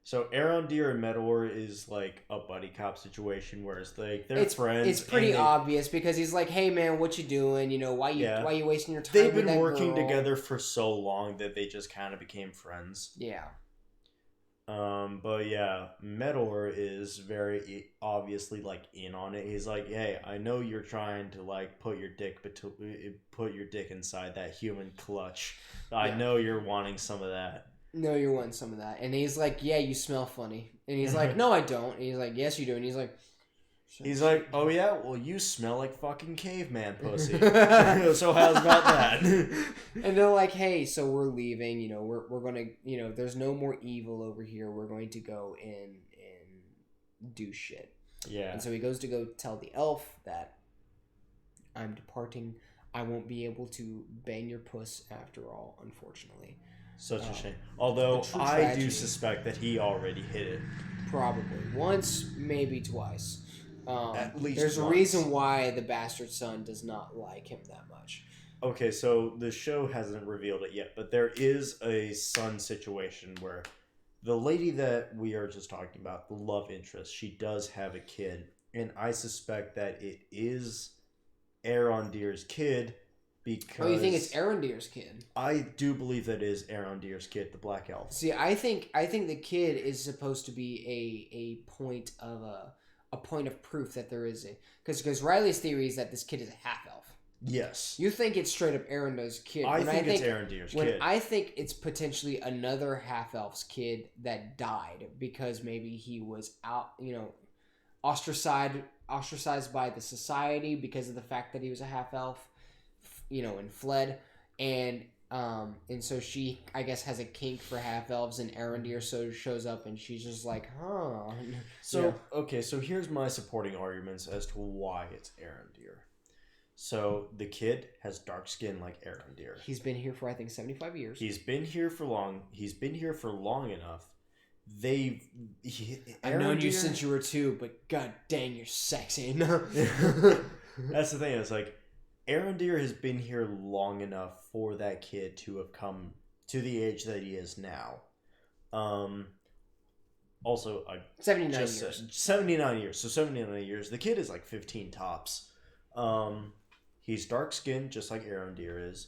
So Arondir and Medhor is like a buddy cop situation, whereas like they're friends. It's pretty obvious because he's like, "Hey man, what you doing? Why you wasting your time?" They've with been that working girl? together for so long that they just kind of became friends. Yeah. But yeah, Medhor is very obviously like in on it. He's like, "Hey, I know you're trying to like put your dick inside that human clutch. I know you're wanting some of that." No, you're wanting some of that. And he's like, yeah, you smell funny. And he's like, no, I don't. And he's like, yes, you do. And he's like, oh yeah, well you smell like fucking caveman pussy. So how's about that? And they're like, hey, so we're leaving. We're gonna, there's no more evil over here. We're going to go and do shit. Yeah. And so he goes to go tell the elf that I'm departing. I won't be able to bang your puss after all, unfortunately. Such a shame. Although I do suspect that he already hit it. Probably. Once, maybe twice. At least there's once. A reason why the bastard son does not like him that much. Okay, so the show hasn't revealed it yet, but there is a son situation where the lady that we are just talking about, the love interest, she does have a kid. And I suspect that it is Arondir's kid. Because you think it's Arondir's kid? I do believe that is Arondir's kid, the Black Elf. See, I think the kid is supposed to be a point of a point of proof that there is because Riley's theory is that this kid is a half elf. Yes. You think it's straight up Arondir's kid? I think it's Arondir's kid. I think it's potentially another half elf's kid that died because maybe he was out, ostracized by the society because of the fact that he was a half elf. And fled, and so she, I guess, has a kink for half elves, and Arondir so shows up, and she's just like, huh. So okay, so here's my supporting arguments as to why it's Arondir. So the kid has dark skin like Arondir. He's been here for I think 75 years. He's been here for long. He's been here for long enough I've known you since you were 2, but god dang, you're sexy. That's the thing. It's like Arondir has been here long enough for that kid to have come to the age that he is now. Also, 79 years. 79 years. So 79 years. The kid is like 15 tops. He's dark skinned, just like Arondir is,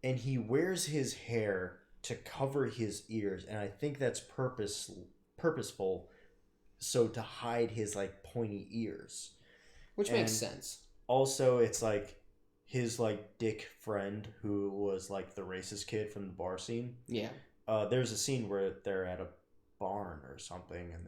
and he wears his hair to cover his ears, and I think that's purposeful, so to hide his like pointy ears, which makes sense. Also, it's like his like dick friend who was like the racist kid from the bar scene. Yeah. There's a scene where they're at a barn or something, and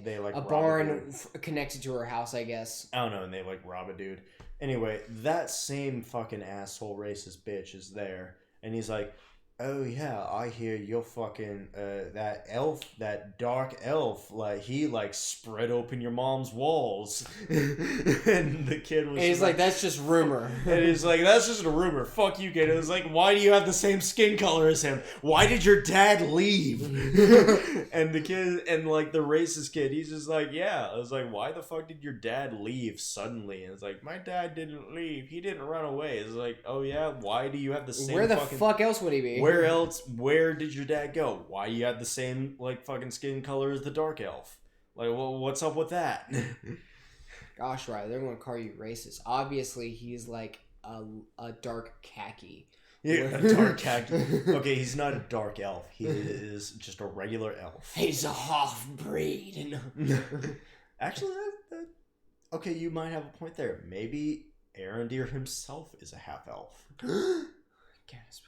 they a barn connected to her house, I guess. I don't know, and they like rob a dude. Anyway, that same fucking asshole racist bitch is there, and he's like, "Oh yeah, I hear you're fucking that elf, that dark elf. Like he like spread open your mom's walls." And the kid was. And he's like, "That's just rumor." And he's like, "That's just a rumor. Fuck you, kid." It was like, "Why do you have the same skin color as him? Why did your dad leave?" And the kid and like the racist kid, he's just like, "Yeah." I was like, "Why the fuck did your dad leave suddenly?" And it's like, "My dad didn't leave. He didn't run away." It's like, "Oh yeah, why do you have the same?" Where the fuck else would he be? Where did your dad go? Why you have the same like fucking skin color as the dark elf? Like, well, what's up with that? Gosh, right, they're gonna call you racist. Obviously, he's like a dark khaki. Yeah, a dark khaki. Okay, he's not a dark elf. He is just a regular elf. He's a half breed. Actually, okay, you might have a point there. Maybe Arondir himself is a half elf. Gasp.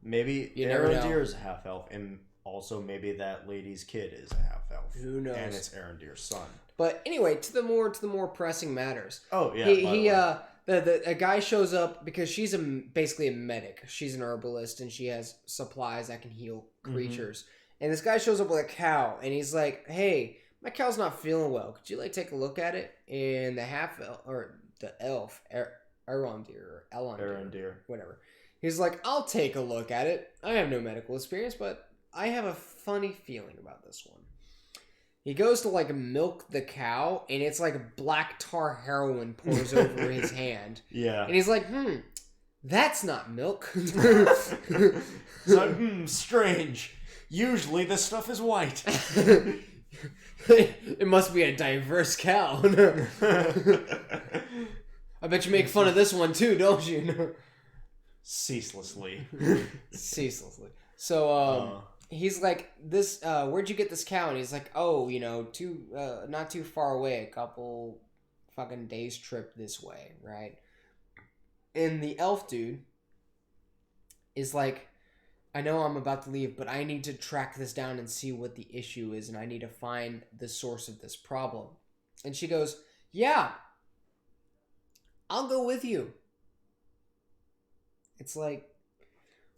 Maybe Arondir is a half elf, and also maybe that lady's kid is a half elf. Who knows? And it's Arondir's son. But anyway, to the more pressing matters. Oh yeah. A guy shows up because she's basically a medic. She's an herbalist and she has supplies that can heal creatures. Mm-hmm. And this guy shows up with a cow and he's like, "Hey, my cow's not feeling well. Could you like take a look at it?" And the half elf or the elf, Arondir, whatever. He's like, "I'll take a look at it. I have no medical experience, but I have a funny feeling about this one." He goes to like milk the cow, and it's like black tar heroin pours over his hand. Yeah. And he's like, that's not milk. It's like, strange. Usually this stuff is white. It must be a diverse cow. I bet you make fun of this one too, don't you? Ceaselessly. So, he's like, "This, where'd you get this cow?" And he's like, "Oh, not too far away, a couple fucking days trip this way, right?" And the elf dude is like, "I know I'm about to leave, but I need to track this down and see what the issue is, and I need to find the source of this problem." And she goes, "Yeah, I'll go with you." It's like,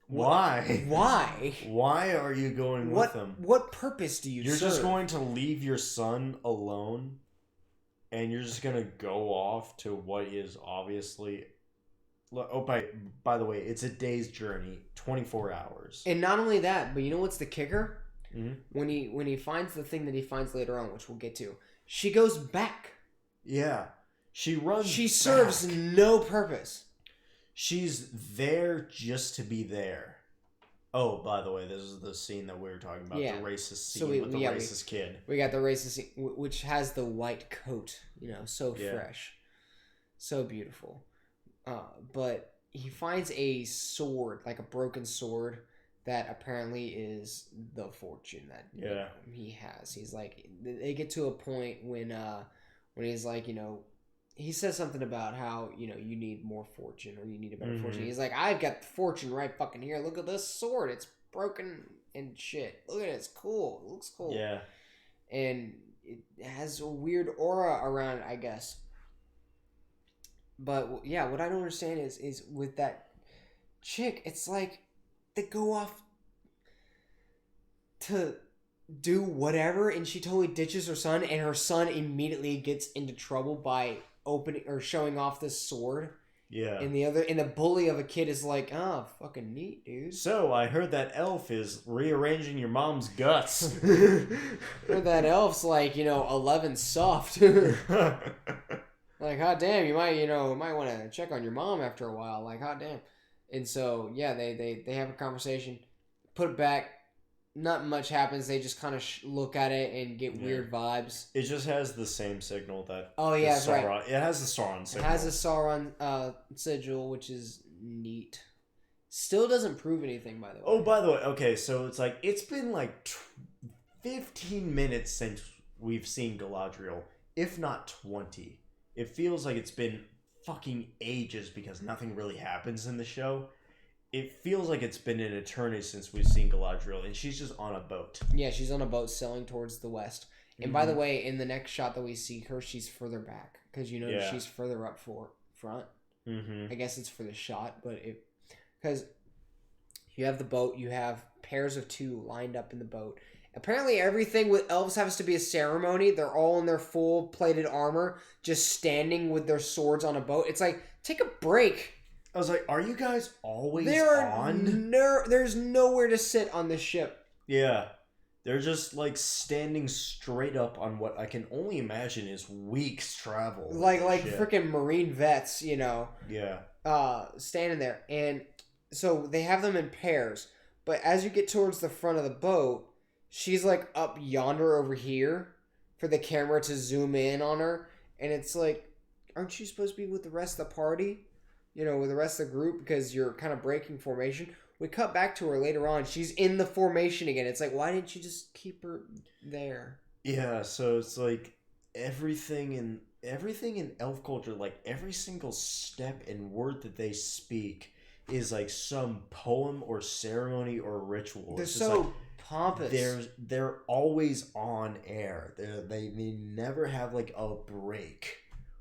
why? Why are you going with him? What purpose do you serve? You're just going to leave your son alone, and you're just going to go off to what is obviously... Oh, by the way, it's a day's journey, 24 hours. And not only that, but you know what's the kicker? Mm-hmm. When he finds the thing that he finds later on, which we'll get to, she goes back. Yeah. She runs She serves no purpose. She's there just to be there. Oh, by the way, this is the scene that we were talking about. Yeah. The racist scene with the racist kid. We got the racist scene, which has the white coat, so fresh. So beautiful. But he finds a sword, like a broken sword, that apparently is the fortune that he has. He's like, they get to a point when he's like, he says something about how, you need more fortune or you need a better fortune. He's like, "I've got fortune right fucking here. Look at this sword. It's broken and shit. Look at it. It's cool. It looks cool." Yeah. And it has a weird aura around it, I guess. But, yeah, what I don't understand is with that chick, it's like they go off to do whatever and she totally ditches her son, and her son immediately gets into trouble by opening or showing off this sword, Yeah. And the bully of a kid is like, oh, fucking neat, dude. So I heard that elf is rearranging your mom's guts. Or that elf's like, 11 soft. Like, hot damn, you might want to check on your mom after a while. Like, hot damn. And so, yeah, they have a conversation, put it back. Not much happens. They just kind of look at it and get weird vibes. It just has the same signal that. Oh yeah, that's Sauron, right. It has the Sauron signal. It has a Sauron sigil, which is neat. Still doesn't prove anything, by the way. Oh, by the way, okay, so it's like it's been like 15 minutes since we've seen Galadriel, if not 20. It feels like it's been fucking ages because nothing really happens in the show. It feels like it's been an eternity since we've seen Galadriel, and she's just on a boat. Yeah, she's on a boat sailing towards the west. And by the way, in the next shot that we see her, she's further back because she's further up front. Mm-hmm. I guess it's for the shot, but because you have the boat, you have pairs of two lined up in the boat. Apparently, everything with elves has to be a ceremony. They're all in their full plated armor, just standing with their swords on a boat. It's like, take a break. I was like, are you guys always on? There's nowhere to sit on this ship. Yeah. They're just like standing straight up on what I can only imagine is weeks travel. Like freaking Marine vets, Yeah. standing there. And so they have them in pairs. But as you get towards the front of the boat, she's like up yonder over here for the camera to zoom in on her. And it's like, aren't you supposed to be with the rest of the party? With the rest of the group, because you're kind of breaking formation. We cut back to her later on. She's in the formation again. It's like, why didn't you just keep her there? Yeah, so it's like everything in elf culture, like every single step and word that they speak is like some poem or ceremony or ritual. They're It's so like, pompous. they're always on air. They never have like a break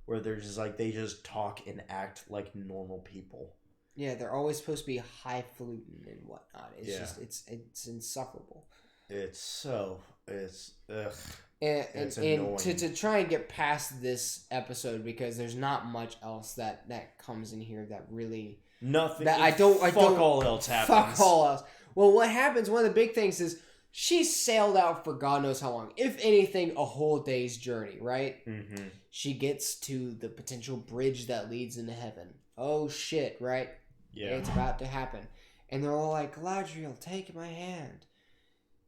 where they're just like they just talk and act like normal people. Yeah, they're always supposed to be highfalutin and whatnot. It's Yeah. just it's insufferable. It's ugh. And It's and annoying. to try and get past this episode, because there's not much else that comes in here that really Nothing. that I don't Fuck all else happens. fuck all else. Well, what happens? One of the big things is she sailed out for God knows how long. If anything, a whole day's journey, right? Mm-hmm. She gets to the potential bridge that leads into heaven. Oh shit, right? Yeah. It's about to happen. And they're all like, Galadriel, take my hand.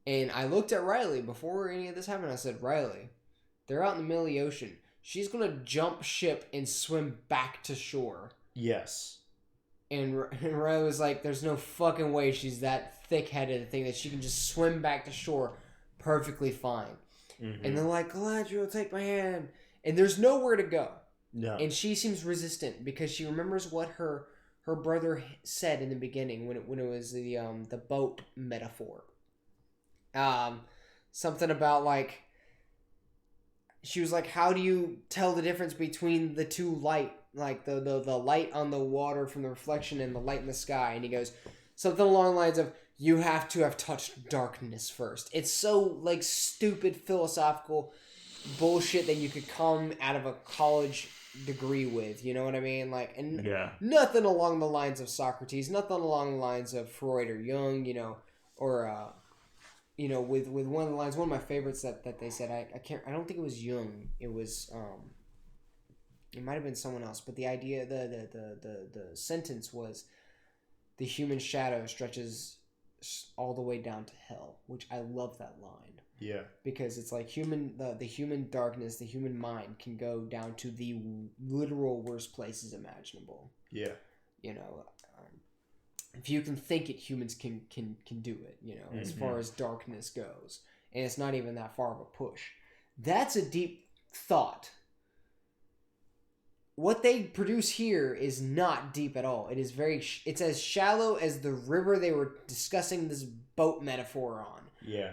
And I looked at Riley before any of this happened. I said, Riley, they're out in the middle of the ocean. She's going to jump ship and swim back to shore. Yes. And Riley was like, there's no fucking way she's that thick-headed to think that she can just swim back to shore perfectly fine. Mm-hmm. And they're like, Galadriel, take my hand. And there's nowhere to go. No. And she seems resistant because she remembers what her brother said in the beginning when it was the boat metaphor. Something about like, she was like, how do you tell the difference between the two light, like the light on the water from the reflection and the light in the sky? And he goes something along the lines of, you have to have touched darkness first. It's so like stupid philosophical bullshit that you could come out of a college degree with, you know what I mean? Like, and Yeah. nothing along the lines of Socrates, nothing along the lines of Freud or Jung, or with one of the lines, one of my favorites that they said, I don't think it was Jung, it was it might have been someone else, but the idea, the sentence was, the human shadow stretches all the way down to hell, which I love that line. Yeah. Because it's like the human darkness, the human mind can go down to the literal worst places imaginable. Yeah. If you can think it, humans can do it, as far as darkness goes. And it's not even that far of a push. That's a deep thought. What they produce here is not deep at all. It is it's as shallow as the river they were discussing this boat metaphor on. Yeah.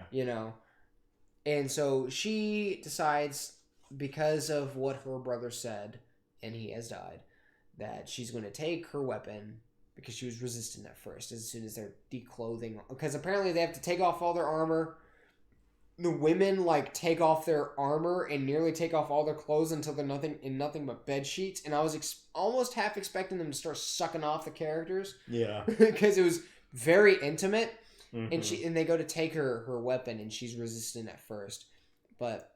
And so she decides, because of what her brother said, and he has died, that she's going to take her weapon, because she was resistant at first, as soon as they're declothing. Because apparently they have to take off all their armor, the women like take off their armor and nearly take off all their clothes until they're nothing but bed sheets, and I was almost half expecting them to start sucking off the characters. Yeah. Because it was very intimate, Mm-hmm. and they go to take her weapon, and she's resistant at first, but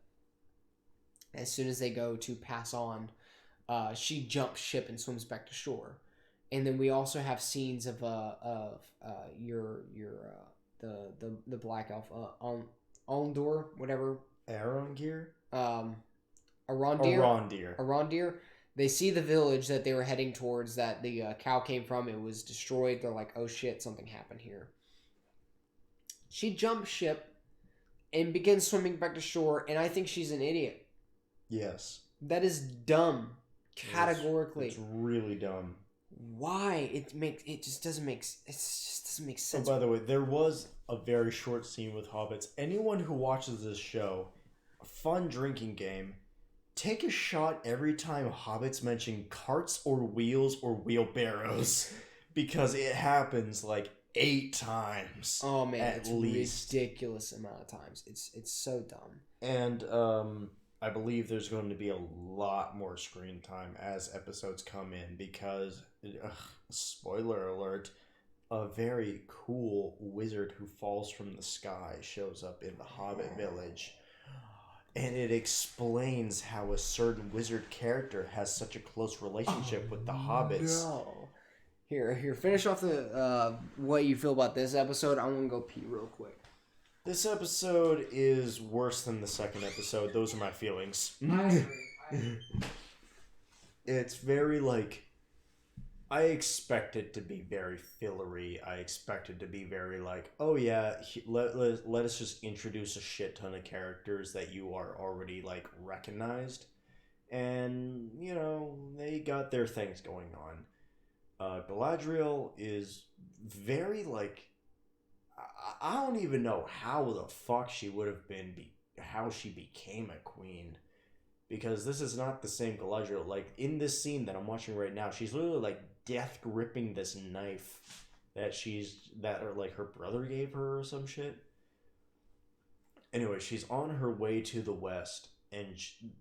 as soon as they go to pass on, she jumps ship and swims back to shore. And then we also have scenes of your the black elf Alndor, whatever, Arongir? Arondir. Arondir. They see the village that they were heading towards, that the cow came from. It was destroyed. They're like, oh shit, something happened here. She jumps ship and begins swimming back to shore, and I think she's an idiot. Yes. That is dumb. Categorically. It's really dumb. Why? It just doesn't make sense. Oh, by the way, there was a very short scene with hobbits. Anyone who watches this show, a fun drinking game, take a shot every time hobbits mention carts or wheels or wheelbarrows, because it happens like 8 times. Oh man, at it's least. ridiculous amount of times. It's so dumb. And I believe there's going to be a lot more screen time as episodes come in, because, spoiler alert, a very cool wizard who falls from the sky shows up in the Hobbit village. And it explains how a certain wizard character has such a close relationship with the hobbits. No. Here, finish off the what you feel about this episode. I'm gonna go pee real quick. This episode is worse than the second episode. Those are my feelings. I agree. It's very like, I expect it to be very fillery. I expect it to be very like, oh yeah, let us just introduce a shit ton of characters that you are already like recognized, and you know they got their things going on. Galadriel is very like, I don't even know how the fuck she would have been, how she became a queen. Because this is not the same Galadriel. Like, in this scene that I'm watching right now, she's literally, like, death gripping this knife that her brother gave her or some shit. Anyway, she's on her way to the west, and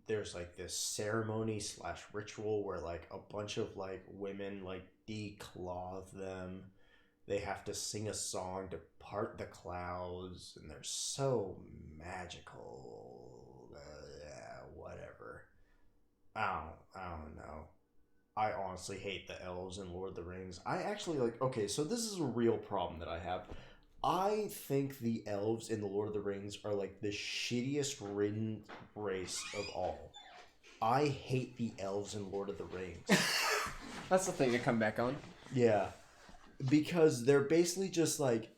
there's, like, this ceremony / ritual where, like, a bunch of, like, women, like, decloth them. They have to sing a song to part the clouds, and they're so magical. Whatever. I don't know. I honestly hate the elves in Lord of the Rings. I actually okay, so this is a real problem that I have. I think the elves in the Lord of the Rings are like the shittiest written race of all. I hate the elves in Lord of the Rings. That's the thing to come back on. Yeah. Because they're basically just like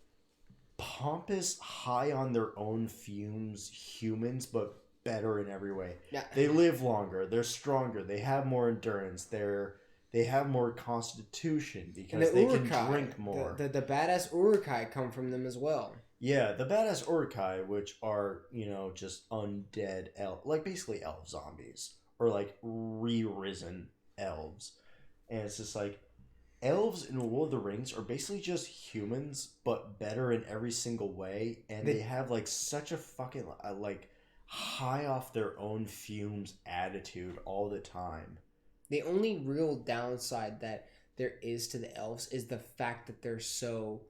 pompous, high on their own fumes humans, but better in every way. Yeah. They live longer, they're stronger, they have more endurance, they have more constitution because they can drink more. The badass Uruk-hai come from them as well. Yeah, the badass Uruk-hai, which are, just undead like basically elf zombies, or like re-risen elves. And it's just like, elves in Lord of the Rings are basically just humans, but better in every single way, and they have like such a fucking like high off their own fumes attitude all the time. The only real downside that there is to the elves is the fact that they're so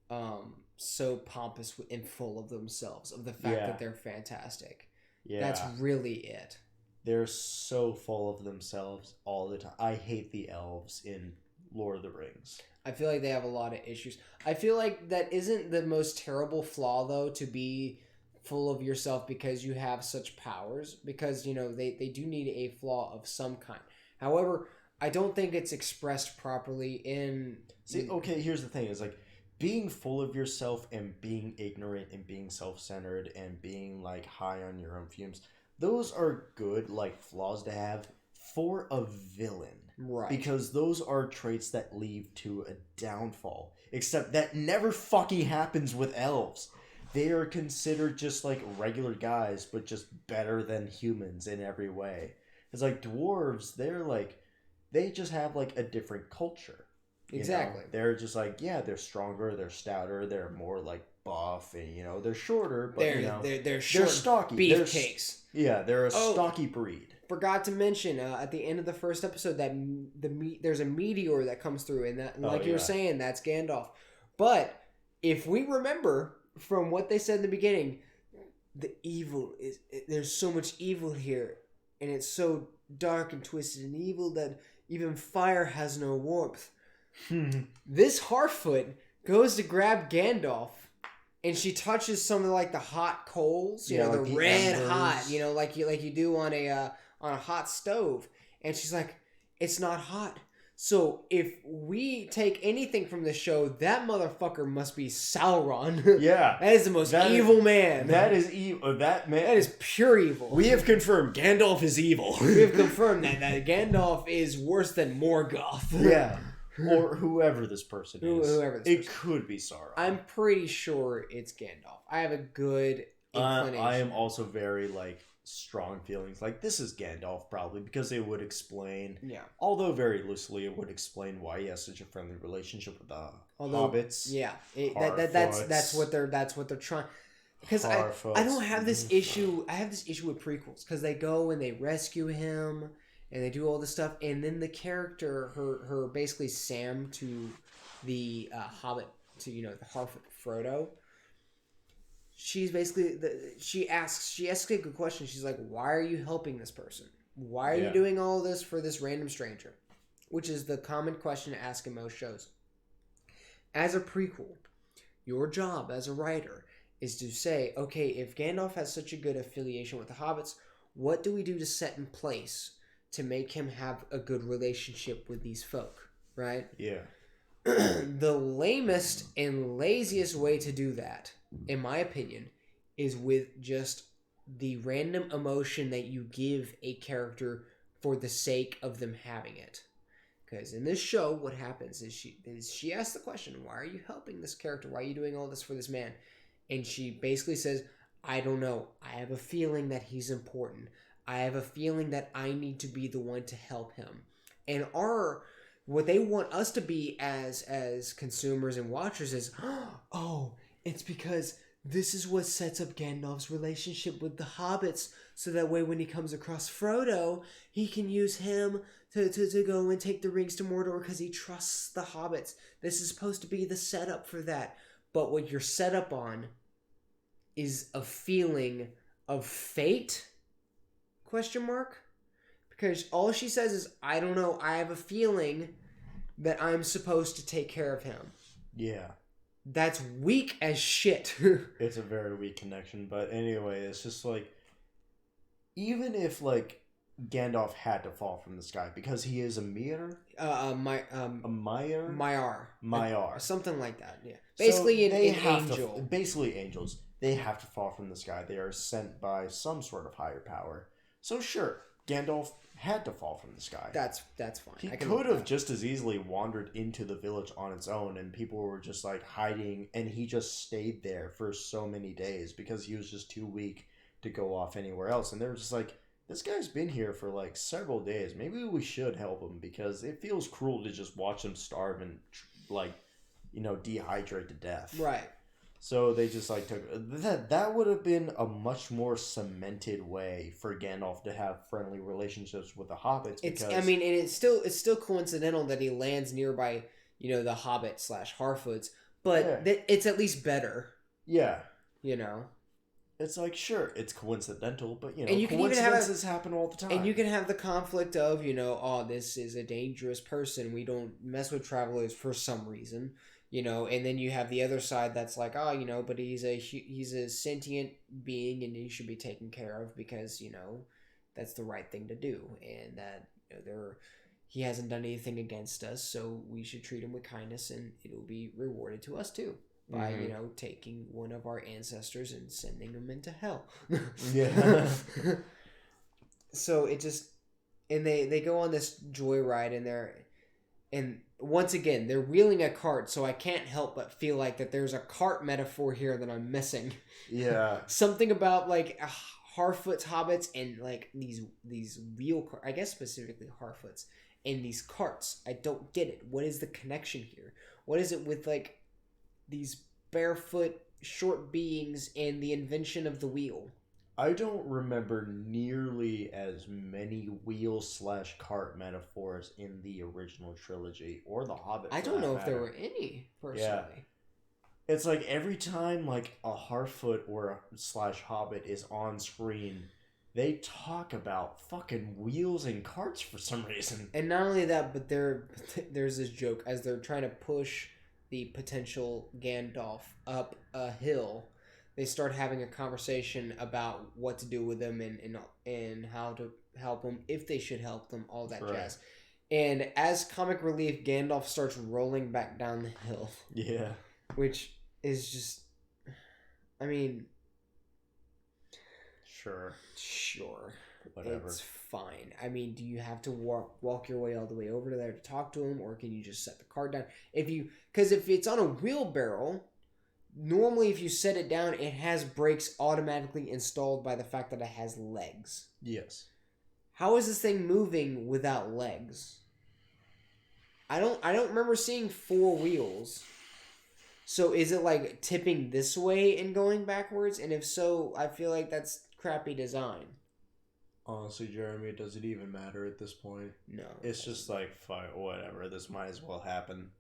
pompous and full of themselves, of the fact that they're fantastic. Yeah. That's really it. They're so full of themselves all the time. I hate the elves in Lord of the Rings. I feel like they have a lot of issues. I feel like that isn't the most terrible flaw, though, to be full of yourself because you have such powers, because they do need a flaw of some kind. However, I don't think it's expressed properly in okay, here's the thing, is like being full of yourself and being ignorant and being self-centered and being like high on your own fumes, those are good like flaws to have for a villain, right? Because those are traits that lead to a downfall, except that never fucking happens with elves. They are considered just like regular guys, but just better than humans in every way. It's like dwarves, they just have like a different culture. Exactly. They're just like, yeah, they're stronger, they're stouter, they're more like buff, and they're shorter, but they're short, they're stocky. beefcakes. They're a stocky breed. Forgot to mention at the end of the first episode that there's a meteor that comes through, and that, like you were saying, that's Gandalf. But if we remember from what they said in the beginning, the evil there's so much evil here, and it's so dark and twisted and evil that even fire has no warmth. This Harfoot goes to grab Gandalf, and she touches some of like the hot coals, the like red embers. hot, like you do on a hot stove, and she's like, it's not hot. So if we take anything from the show, that motherfucker must be Sauron. Yeah, that is the most evil man. That is evil. That man. That is pure evil. We have confirmed Gandalf is evil. We have confirmed that Gandalf is worse than Morgoth. Yeah. Or whoever this person is. It could be Sauron. I'm pretty sure it's Gandalf. I have a good inclination. I am also very strong feelings. Like, this is Gandalf probably, because it would explain. Yeah. Although very loosely, it would explain why he has such a friendly relationship with the hobbits. Yeah. That's what they're trying. Because I don't have this issue. I have this issue with prequels because they go and they rescue him. And they do all this stuff, and then the character, her basically Sam to the Hobbit, to the Harfoot Frodo. She's basically she asks a good question. She's like, "Why are you helping this person? Why are you doing all this for this random stranger?" Which is the common question to ask in most shows. As a prequel, your job as a writer is to say, okay, if Gandalf has such a good affiliation with the hobbits, what do we do to set in place to make him have a good relationship with these folk, right? Yeah. The lamest and laziest way to do that, in my opinion, is with just the random emotion that you give a character for the sake of them having it. Because in this show, what happens is she asks the question, why are you helping this character? Why are you doing all this for this man? And she basically says, I don't know. I have a feeling that he's important. I have a feeling that I need to be the one to help him. And what they want us to be as consumers and watchers is, oh, it's because this is what sets up Gandalf's relationship with the hobbits, so that way when he comes across Frodo, he can use him to go and take the rings to Mordor because he trusts the hobbits. This is supposed to be the setup for that. But what you're set up on is a feeling of fate? ? Because all she says is, I don't know, I have a feeling that I'm supposed to take care of him. Yeah. That's weak as shit. It's a very weak connection, but anyway, it's just even if Gandalf had to fall from the sky because he is a Maiar? A Maiar? Maiar. Something like that, yeah. Basically so an angel. Basically angels. They have to fall from the sky. They are sent by some sort of higher power. So sure, Gandalf had to fall from the sky. That's fine. He could have just as easily wandered into the village on its own, and people were just hiding, and he just stayed there for so many days because he was just too weak to go off anywhere else. And they were just this guy's been here for several days. Maybe we should help him because it feels cruel to just watch him starve and dehydrate to death. Right. So they just took that would have been a much more cemented way for Gandalf to have friendly relationships with the hobbits. It's still coincidental that he lands nearby, the Hobbit / Harfoots, but it's at least better. Yeah. It's sure, it's coincidental, but and you coincidences happen all the time. And you can have the conflict of, this is a dangerous person. We don't mess with travelers for some reason. And then you have the other side that's but he's a sentient being and he should be taken care of because, that's the right thing to do. And that, he hasn't done anything against us, so we should treat him with kindness and it'll be rewarded to us too by, taking one of our ancestors and sending them into hell. Yeah. So it just, and they go on this joyride and once again, they're wheeling a cart, so I can't help but feel that there's a cart metaphor here that I'm missing. Yeah. Something about Harfoot's hobbits and these wheel cart, I guess specifically Harfoot's, and these carts. I don't get it. What is the connection here? What is it with like these barefoot short beings and the invention of the wheel? I don't remember nearly as many wheel/cart metaphors in the original trilogy or The Hobbit. I don't know if there were any, personally. Yeah. It's like every time like a Harfoot or a /Hobbit is on screen, they talk about fucking wheels and carts for some reason. And not only that, but there's this joke as they're trying to push the potential Gandalf up a hill. They start having a conversation about what to do with them and how to help them, if they should help them, all that jazz. And as comic relief, Gandalf starts rolling back down the hill. Yeah. Which is just... I mean... Sure. Whatever. It's fine. I mean, do you have to walk your way all the way over to there to talk to him, or can you just set the cart down? Because if it's on a wheelbarrow... Normally, if you set it down, it has brakes automatically installed by the fact that it has legs. Yes. How is this thing moving without legs? I don't remember seeing 4 wheels. So is it like tipping this way and going backwards? And if so, I feel like that's crappy design. Honestly, Jeremy, does it even matter at this point? No. It's just like, fine, whatever. This might as well happen.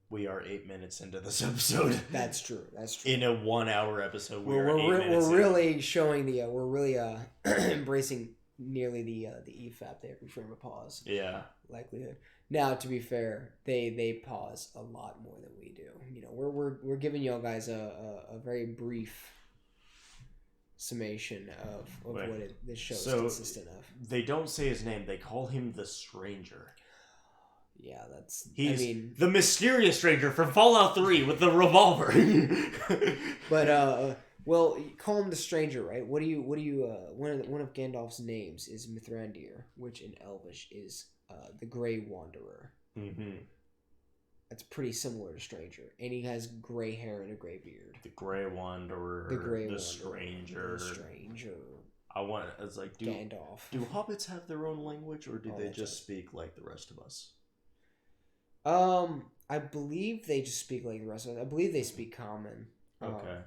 We are 8 minutes into this episode. That's true. In a 1 hour episode, we're really showing we're really embracing nearly the EFAP, the every frame of pause. Yeah. Likelihood. Now, to be fair, they pause a lot more than we do. You know, we're giving y'all guys a very brief summation of what this show is consistent of. They don't say his name. They call him the Stranger. Yeah, he's the mysterious stranger from Fallout 3 with the revolver. But well, call him the Stranger, right? What do you one of Gandalf's names is Mithrandir, which in Elvish is the Grey Wanderer. Mm-hmm. That's pretty similar to Stranger, and he has gray hair and a gray beard. The Grey Wanderer, the Stranger. It's like, Gandalf. Do hobbits have their own language, or do they just speak like the rest of us? I believe they just speak like the rest of us. I believe they speak common. Okay.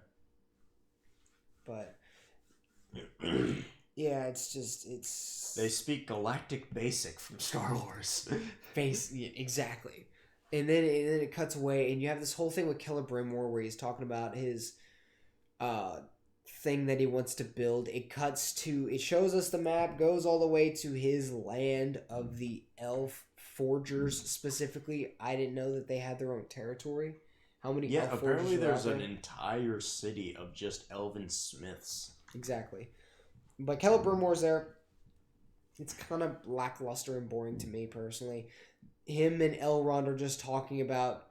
But yeah, it's they speak Galactic Basic from Star Wars. Exactly. And then it cuts away, and you have this whole thing with Celebrimbor where he's talking about his thing that he wants to build. It shows us the map, goes all the way to his land of the elf forgers specifically. I didn't know that they had their own territory. How many elf forgers? Apparently there's an entire city of just elven smiths. Exactly. But Celebrimbor's there. It's kind of lackluster and boring to me personally. Him and Elrond are just talking about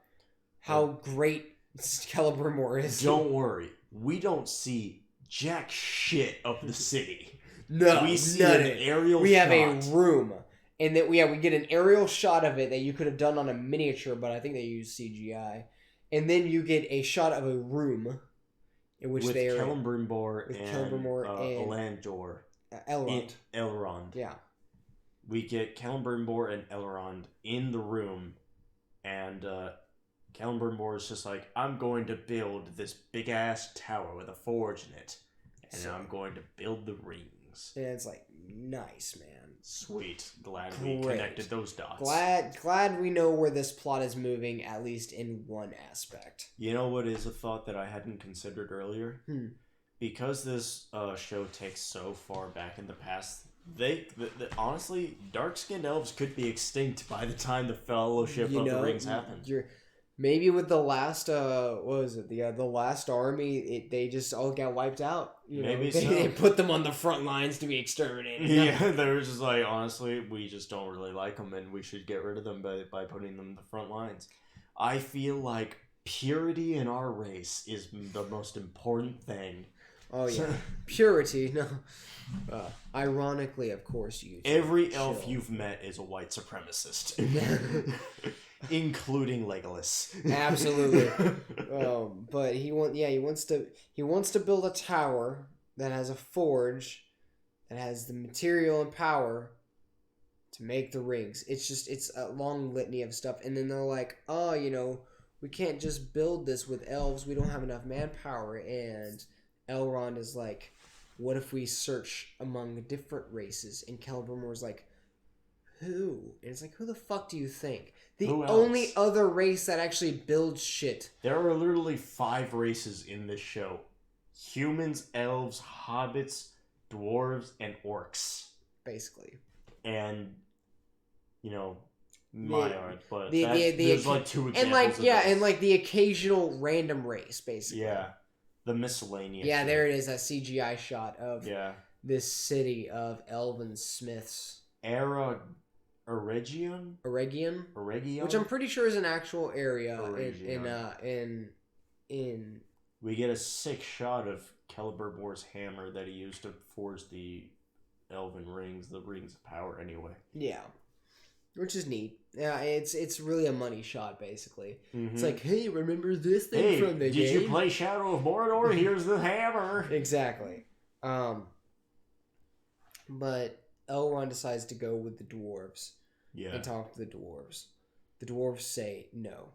how great Celebrimbor is. Don't worry. We don't see jack shit of the city. No, we see an aerial shot. We have a room. And that we get an aerial shot of it that you could have done on a miniature, but I think they used CGI. And then you get a shot of a room in which they are Celebrimbor and Elrond. Elrond. Yeah. We get Celebrimbor and Elrond in the room, and Celebrimbor is just like, I'm going to build this big ass tower with a forge in it, and I'm going to build the rings. And it's like, nice, man. Sweet. Glad we connected those dots. Glad we know where this plot is moving, at least in one aspect. You know what is a thought that I hadn't considered earlier? Because this show takes so far back in the past, honestly, dark-skinned elves could be extinct by the time the Fellowship of the Rings happened. Maybe with the last, what was it? The last army, they just all got wiped out. They put them on the front lines to be exterminated. Yeah, they were just like, honestly, we just don't really like them, and we should get rid of them by putting them in the front lines. I feel like purity in our race is the most important thing. Oh yeah, purity. No, ironically, of course, every elf you've met is a white supremacist. Including Legolas. Absolutely. But he wants to build a tower that has a forge that has the material and power to to make the rings. It's a long litany of stuff. And then they're like, oh, we can't just build this with elves. We don't have enough manpower. And Elrond is like, what if we search among different races? And Celebrimor's like, who? And it's like, who the fuck do you think? The only other race that actually builds shit. There are literally 5 races in this show. Humans, elves, hobbits, dwarves, and orcs. Basically. And, Maiar, but there's like 2 examples and like of yeah, this. and like the occasional random race, basically. Yeah. The miscellaneous. Yeah, there it is, a CGI shot of Yeah. this city of elven smiths. Eregion? Eregion? Eregion? Which I'm pretty sure is an actual area in We get a sick shot of Celebrimor's hammer that he used to forge the elven rings, the rings of power anyway. Yeah. Which is neat. Yeah, it's really a money shot, basically. Mm-hmm. It's like, hey, remember this thing from the game? Did you play Shadow of Mordor? Here's the hammer. Exactly. But Elrond decides to go with the dwarves. Yeah. And talk to the dwarves. The dwarves say no.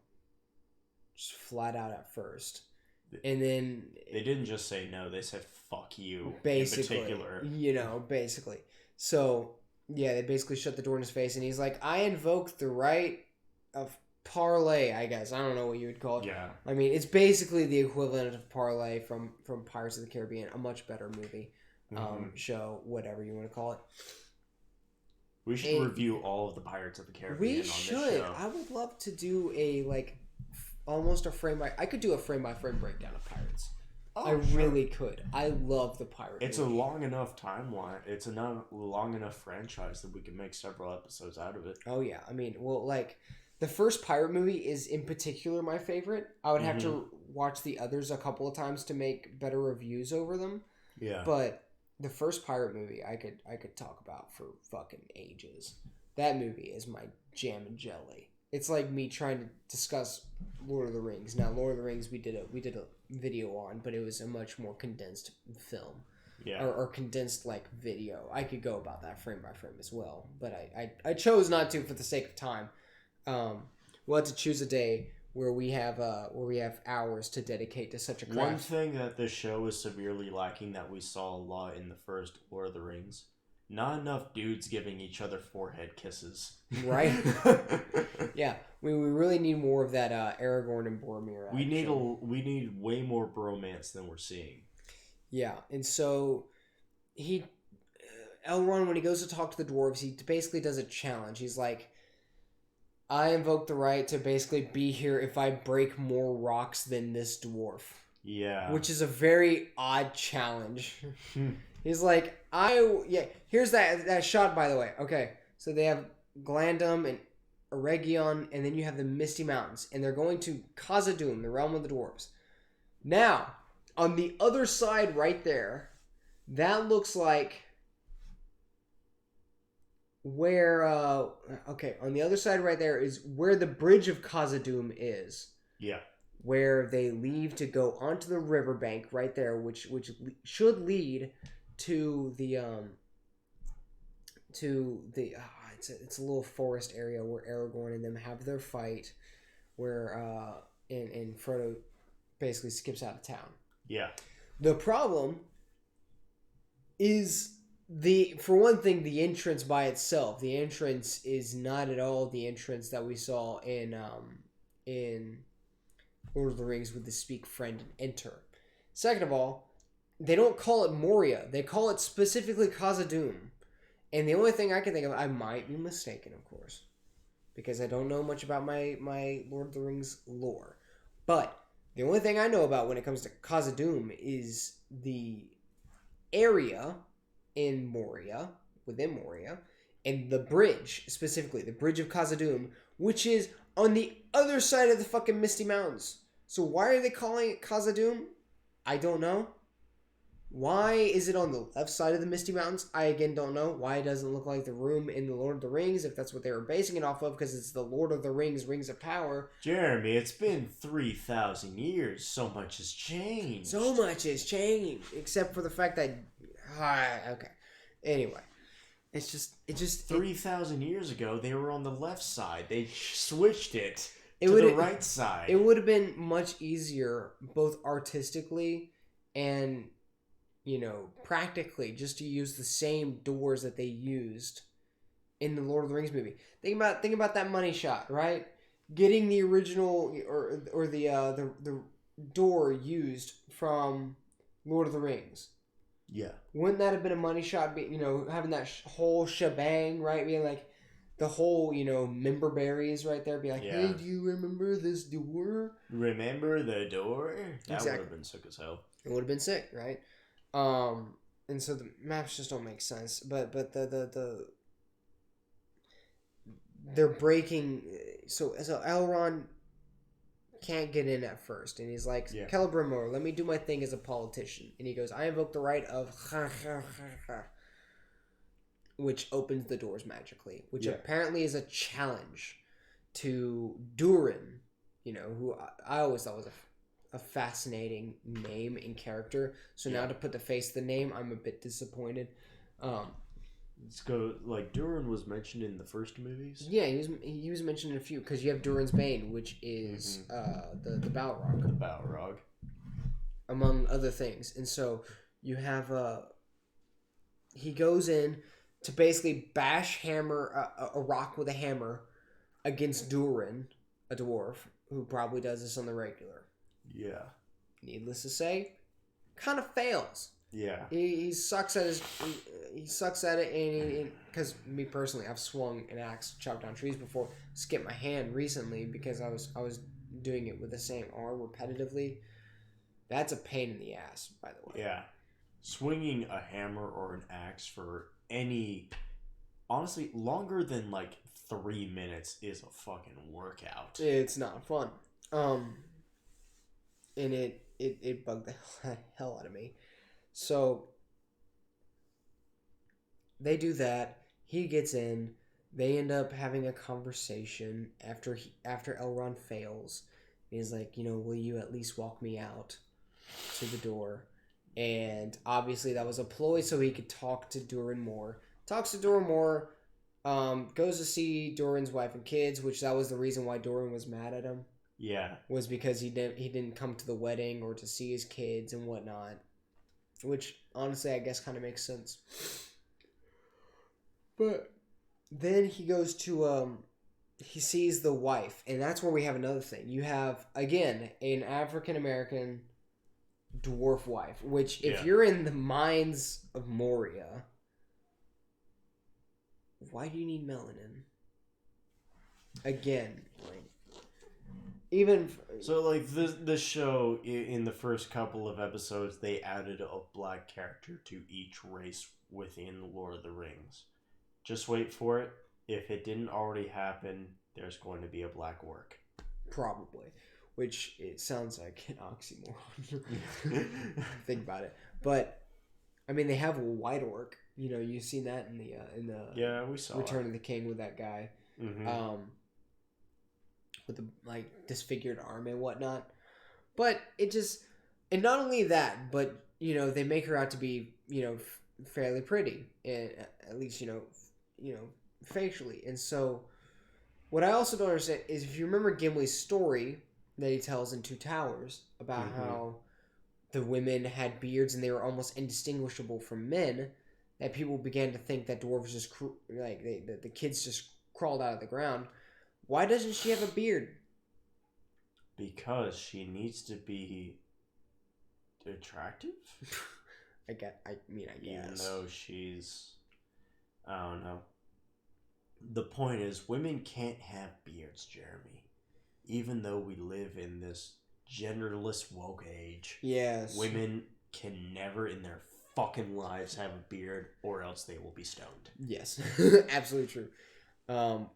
Just flat out at first. And then... They didn't just say no, they said fuck you, basically, in particular. Basically. So, yeah, they basically shut the door in his face, and he's like, I invoke the right of parlay, I guess. I don't know what you would call it. Yeah. I mean, it's basically the equivalent of parlay from Pirates of the Caribbean, a much better movie, show, whatever you want to call it. We should review all of the Pirates of the Caribbean on this show. We should. I would love to do almost a I could do a frame-by-frame breakdown of Pirates. I really could. I love the pirate It's movie. a long enough timeline. It's a long enough franchise that we can make several episodes out of it. Oh, yeah. I mean, the first pirate movie is in particular my favorite. I would have to watch the others a couple of times to make better reviews over them. Yeah. But the first pirate movie I could talk about for fucking ages. That movie is my jam and jelly. It's like me trying to discuss Lord of the Rings. Now, Lord of the Rings we did a video on, but it was a much more condensed film. Yeah. Or condensed video. I could go about that frame by frame as well, but I chose not to for the sake of time. We'll have to choose a day where we have hours to dedicate to such a craft. One thing that this show is severely lacking that we saw a lot in the first Lord of the Rings, not enough dudes giving each other forehead kisses. Right? Yeah, we really need more of that Aragorn and Boromir action. We need way more bromance than we're seeing. Yeah, and so Elrond, when he goes to talk to the dwarves, he basically does a challenge. He's like, I invoke the right to basically be here if I break more rocks than this dwarf. Yeah. Which is a very odd challenge. He's like, here's that shot, by the way. Okay, so they have Glandam and Eregion, and then you have the Misty Mountains, and they're going to Khazad-dûm, the realm of the dwarves. Now, on the other side right there, that looks like where, on the other side right there is where the bridge of Khazad-dûm is. Yeah. Where they leave to go onto the riverbank right there, which should lead to the it's a little forest area where Aragorn and them have their fight, where and Frodo basically skips out of town. Yeah. The problem is for one thing, the entrance by itself. The entrance is not at all the entrance that we saw in Lord of the Rings with the speak friend and enter. Second of all, they don't call it Moria. They call it specifically Khazad-dûm. And the only thing I can think of, I might be mistaken, of course, because I don't know much about my Lord of the Rings lore. But the only thing I know about when it comes to Khazad-dûm is the area in Moria, within Moria, and the bridge, specifically, the bridge of Khazad-dûm, which is on the other side of the fucking Misty Mountains. So why are they calling it Khazad-dûm? I don't know. Why is it on the left side of the Misty Mountains? I again don't know. Why it doesn't look like the room in the Lord of the Rings, if that's what they were basing it off of, because it's the Lord of the Rings, Rings of Power. Jeremy, it's been 3,000 years. So much has changed. So much has changed, except for the fact that... okay. Anyway. It's just 3,000 years ago, they were on the left side. They switched it It to would- the right side. It would have been much easier, both artistically and, practically, just to use the same doors that they used in the Lord of the Rings movie. Think about that money shot, right? Getting the original or the door used from Lord of the Rings. Yeah. Wouldn't that have been a money shot? Having that whole shebang, right? Being like the whole, member berries right there. Be like, Yeah. hey, do you remember this door? Remember the door? That Exactly. would have been sick as hell. It would have been sick, right? And so the maps just don't make sense. But they're breaking. So Elrond can't get in at first, and he's like, Yeah. Celebrimbor, let me do my thing as a politician. And he goes, I invoke the right of which opens the doors magically, which Yeah. apparently is a challenge to Durin, who I always thought was a fascinating name and character. So now Yeah. to put the face to the name, I'm a bit disappointed. Let's go. Like Durin was mentioned in the first movies. Yeah, he was mentioned in a few because you have Durin's Bane, which is the Balrog, The Balrog. among other things. And so you have he goes in to basically bash a rock with a hammer against Durin, a dwarf who probably does this on the regular. Yeah. Needless to say, kind of fails. Yeah. He sucks at it, and because me personally, I've swung an axe, chopped down trees before, skipped my hand recently because I was doing it with the same arm repetitively. That's a pain in the ass, by the way. Yeah. Swinging a hammer or an axe for honestly, longer than like 3 minutes is a fucking workout. It's not fun. And it bugged the hell out of me. So they do that. He gets in. They end up having a conversation after Elrond fails. He's like, will you at least walk me out to the door? And obviously that was a ploy so he could talk to Durin more. Talks to Durin more. Goes to see Durin's wife and kids, which that was the reason why Durin was mad at him. Yeah. Was because he didn't come to the wedding or to see his kids and whatnot. Which, honestly, I guess kind of makes sense. But then he goes to, he sees the wife. And that's where we have another thing. You have, again, an African-American dwarf wife. Which, if you're in the mines of Moria, why do you need melanin? Again, even so, like the show in the first couple of episodes, they added a black character to each race within Lord of the Rings. Just wait for it. If it didn't already happen, there's going to be a black orc. Probably, which it sounds like an oxymoron. Think about it, but I mean they have a white orc. You've seen that in the we saw Return it. of the King with that guy. Mm-hmm. With the disfigured arm and whatnot. But it just, and not only that, but they make her out to be fairly pretty, and at least facially. And so what I also don't understand is if you remember Gimli's story that he tells in Two Towers about how the women had beards and they were almost indistinguishable from men, that people began to think that dwarves just the kids just crawled out of the ground. Why doesn't she have a beard? Because she needs to be attractive. I guess. Even though she's, I don't know. The point is, women can't have beards, Jeremy. Even though we live in this genderless woke age, yes, women can never in their fucking lives have a beard, or else they will be stoned. Yes, absolutely true.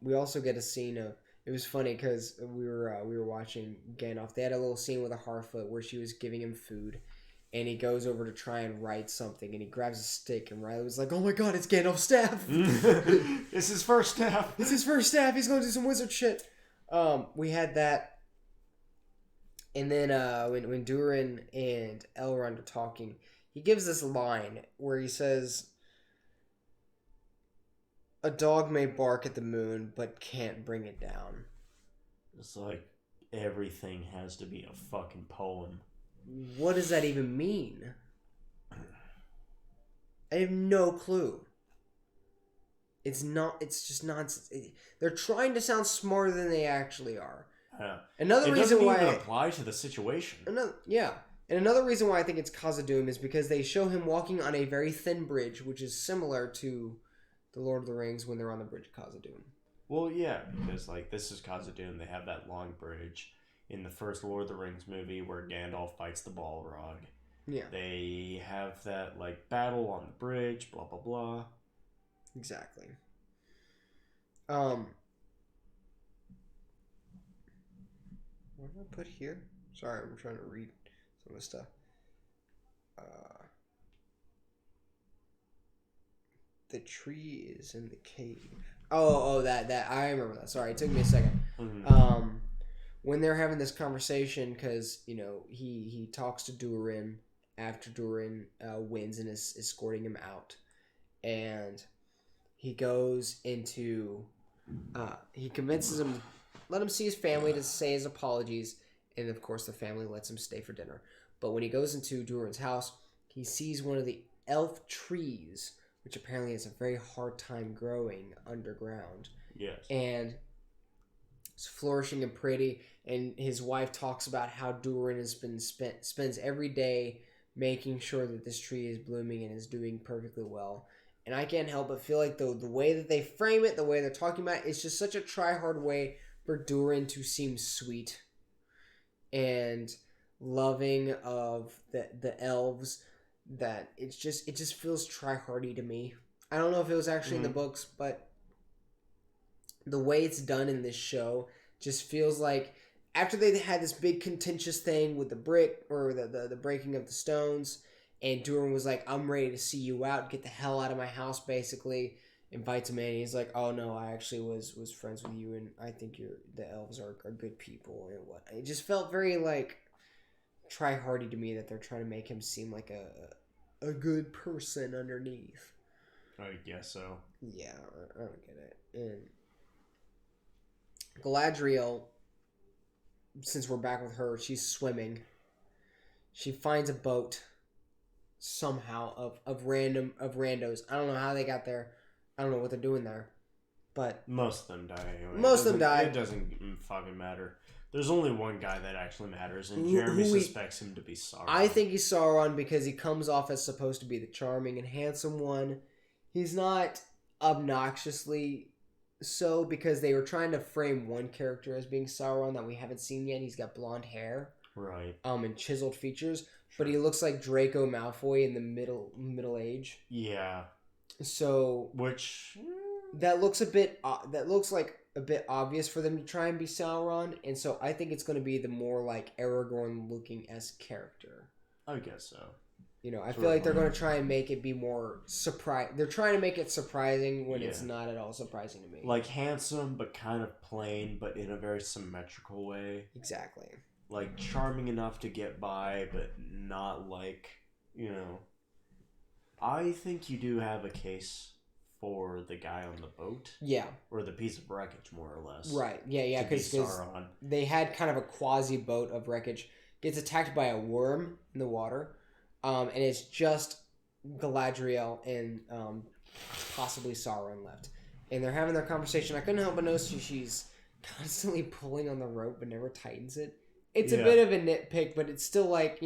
We also get a scene of. It was funny because we were watching Gandalf. They had a little scene with a Harfoot where she was giving him food, and he goes over to try and write something, and he grabs a stick, and Riley was like, "Oh my god, it's Gandalf's staff! It's his first staff. It's his first staff. He's going to do some wizard shit." We had that, and then when Durin and Elrond are talking, he gives this line where he says, a dog may bark at the moon, but can't bring it down. It's like everything has to be a fucking poem. What does that even mean? I have no clue. It's just nonsense. They're trying to sound smarter than they actually are. Another reason why it doesn't even apply to the situation. And another reason why I think it's Khazad-dûm is because they show him walking on a very thin bridge, which is similar to the Lord of the Rings when they're on the bridge of Khazad-dûm. Well, yeah, because like this is Khazad-dûm. They have that long bridge in the first Lord of the Rings movie where Gandalf fights the Balrog. Yeah, they have that like battle on the bridge. Blah blah blah. exactly. What did I put here? Sorry, I'm trying to read some of the stuff. The tree is in the cave. Oh, that I remember that. Sorry, it took me a second. Mm-hmm. When they're having this conversation, because he talks to Durin after Durin wins and is escorting him out, and he goes into he convinces him, let him see his family to say his apologies, and of course the family lets him stay for dinner. But when he goes into Durin's house, he sees one of the elf trees, which apparently has a very hard time growing underground. Yes. And it's flourishing and pretty, and his wife talks about how Durin has been spends every day making sure that this tree is blooming and is doing perfectly well. And I can't help but feel like the way that they frame it, the way they're talking about it, it's just such a try-hard way for Durin to seem sweet and loving of the elves, that it just feels try-hardy to me. I don't know if it was actually in the books, but the way it's done in this show just feels like after they had this big contentious thing with the brick or the breaking of the stones, and Durin was like, I'm ready to see you out, get the hell out of my house, basically, invites him in, and he's like, oh no, I actually was friends with you, and I think the elves are good people, and what. It just felt very like try-hardy to me that they're trying to make him seem like a good person underneath. I guess so. Yeah, I don't get it. And Galadriel, since we're back with her, she's swimming. She finds a boat somehow of randos. I don't know how they got there. I don't know what they're doing there. But most of them die anyway. Most of them die. It doesn't fucking matter. There's only one guy that actually matters, and Jeremy suspects him to be Sauron. I think he's Sauron because he comes off as supposed to be the charming and handsome one. He's not obnoxiously so, because they were trying to frame one character as being Sauron that we haven't seen yet. He's got blonde hair. Right. And chiseled features. But he looks like Draco Malfoy in the middle age. Yeah. So that looks like a bit obvious for them to try and be Sauron, and so I think it's going to be the more like Aragorn looking-esque character. I guess so. I feel like they're going to try and make it be more surprise. They're trying to make it surprising when it's not at all surprising to me. Like handsome, but kind of plain, but in a very symmetrical way. Exactly. Like charming enough to get by, but not like, I think you do have a case for the guy on the boat. Yeah. Or the piece of wreckage, more or less. Right. Yeah, because they had kind of a quasi-boat of wreckage. Gets attacked by a worm in the water. And it's just Galadriel and possibly Sauron left. And they're having their conversation. I couldn't help but notice she's constantly pulling on the rope but never tightens it. It's a bit of a nitpick, but it's still like,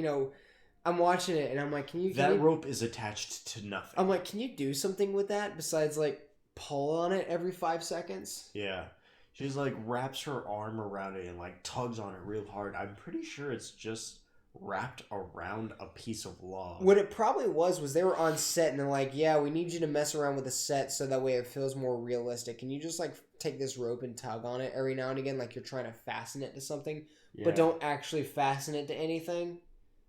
I'm watching it and I'm like, that rope is attached to nothing. I'm like, can you do something with that besides like pull on it every 5 seconds? Yeah. She's like wraps her arm around it and like tugs on it real hard. I'm pretty sure it's just wrapped around a piece of log. What it probably was they were on set and they're like, yeah, we need you to mess around with the set so that way it feels more realistic. Can you just like take this rope and tug on it every now and again like you're trying to fasten it to something, but don't actually fasten it to anything?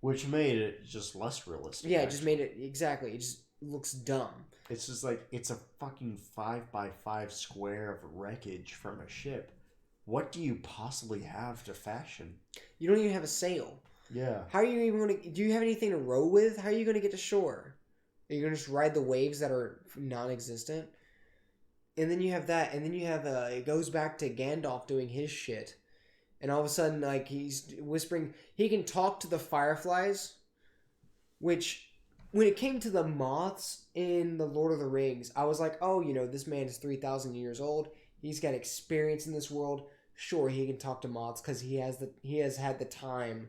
Which made it just less realistic. Yeah, it just made it, exactly. It just looks dumb. It's just like, it's a fucking 5x5 square of wreckage from a ship. What do you possibly have to fashion? You don't even have a sail. Yeah. How are you even going to... Do you have anything to row with? How are you going to get to shore? Are you going to just ride the waves that are non-existent? and then you have that, and then you have it goes back to Gandalf doing his shit, and all of a sudden, like, he's whispering. He can talk to the fireflies, which, when it came to the moths in the Lord of the Rings, I was like, oh, this man is 3,000 years old. He's got experience in this world. Sure, he can talk to moths because he has had the time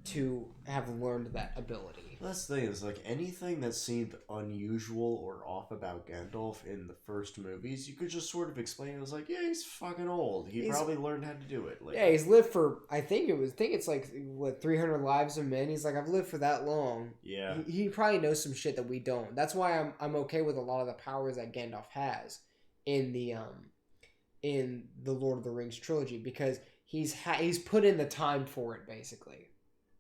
to have learned that ability. That's the thing, is like anything that seemed unusual or off about Gandalf in the first movies, you could just sort of explain. It was like, yeah, he's fucking old. He's probably learned how to do it. Like, yeah, he's lived for I think it's like what 300 lives of men. He's like, I've lived for that long. Yeah, he probably knows some shit that we don't. That's why I'm okay with a lot of the powers that Gandalf has in the Lord of the Rings trilogy, because he's put in the time for it, basically.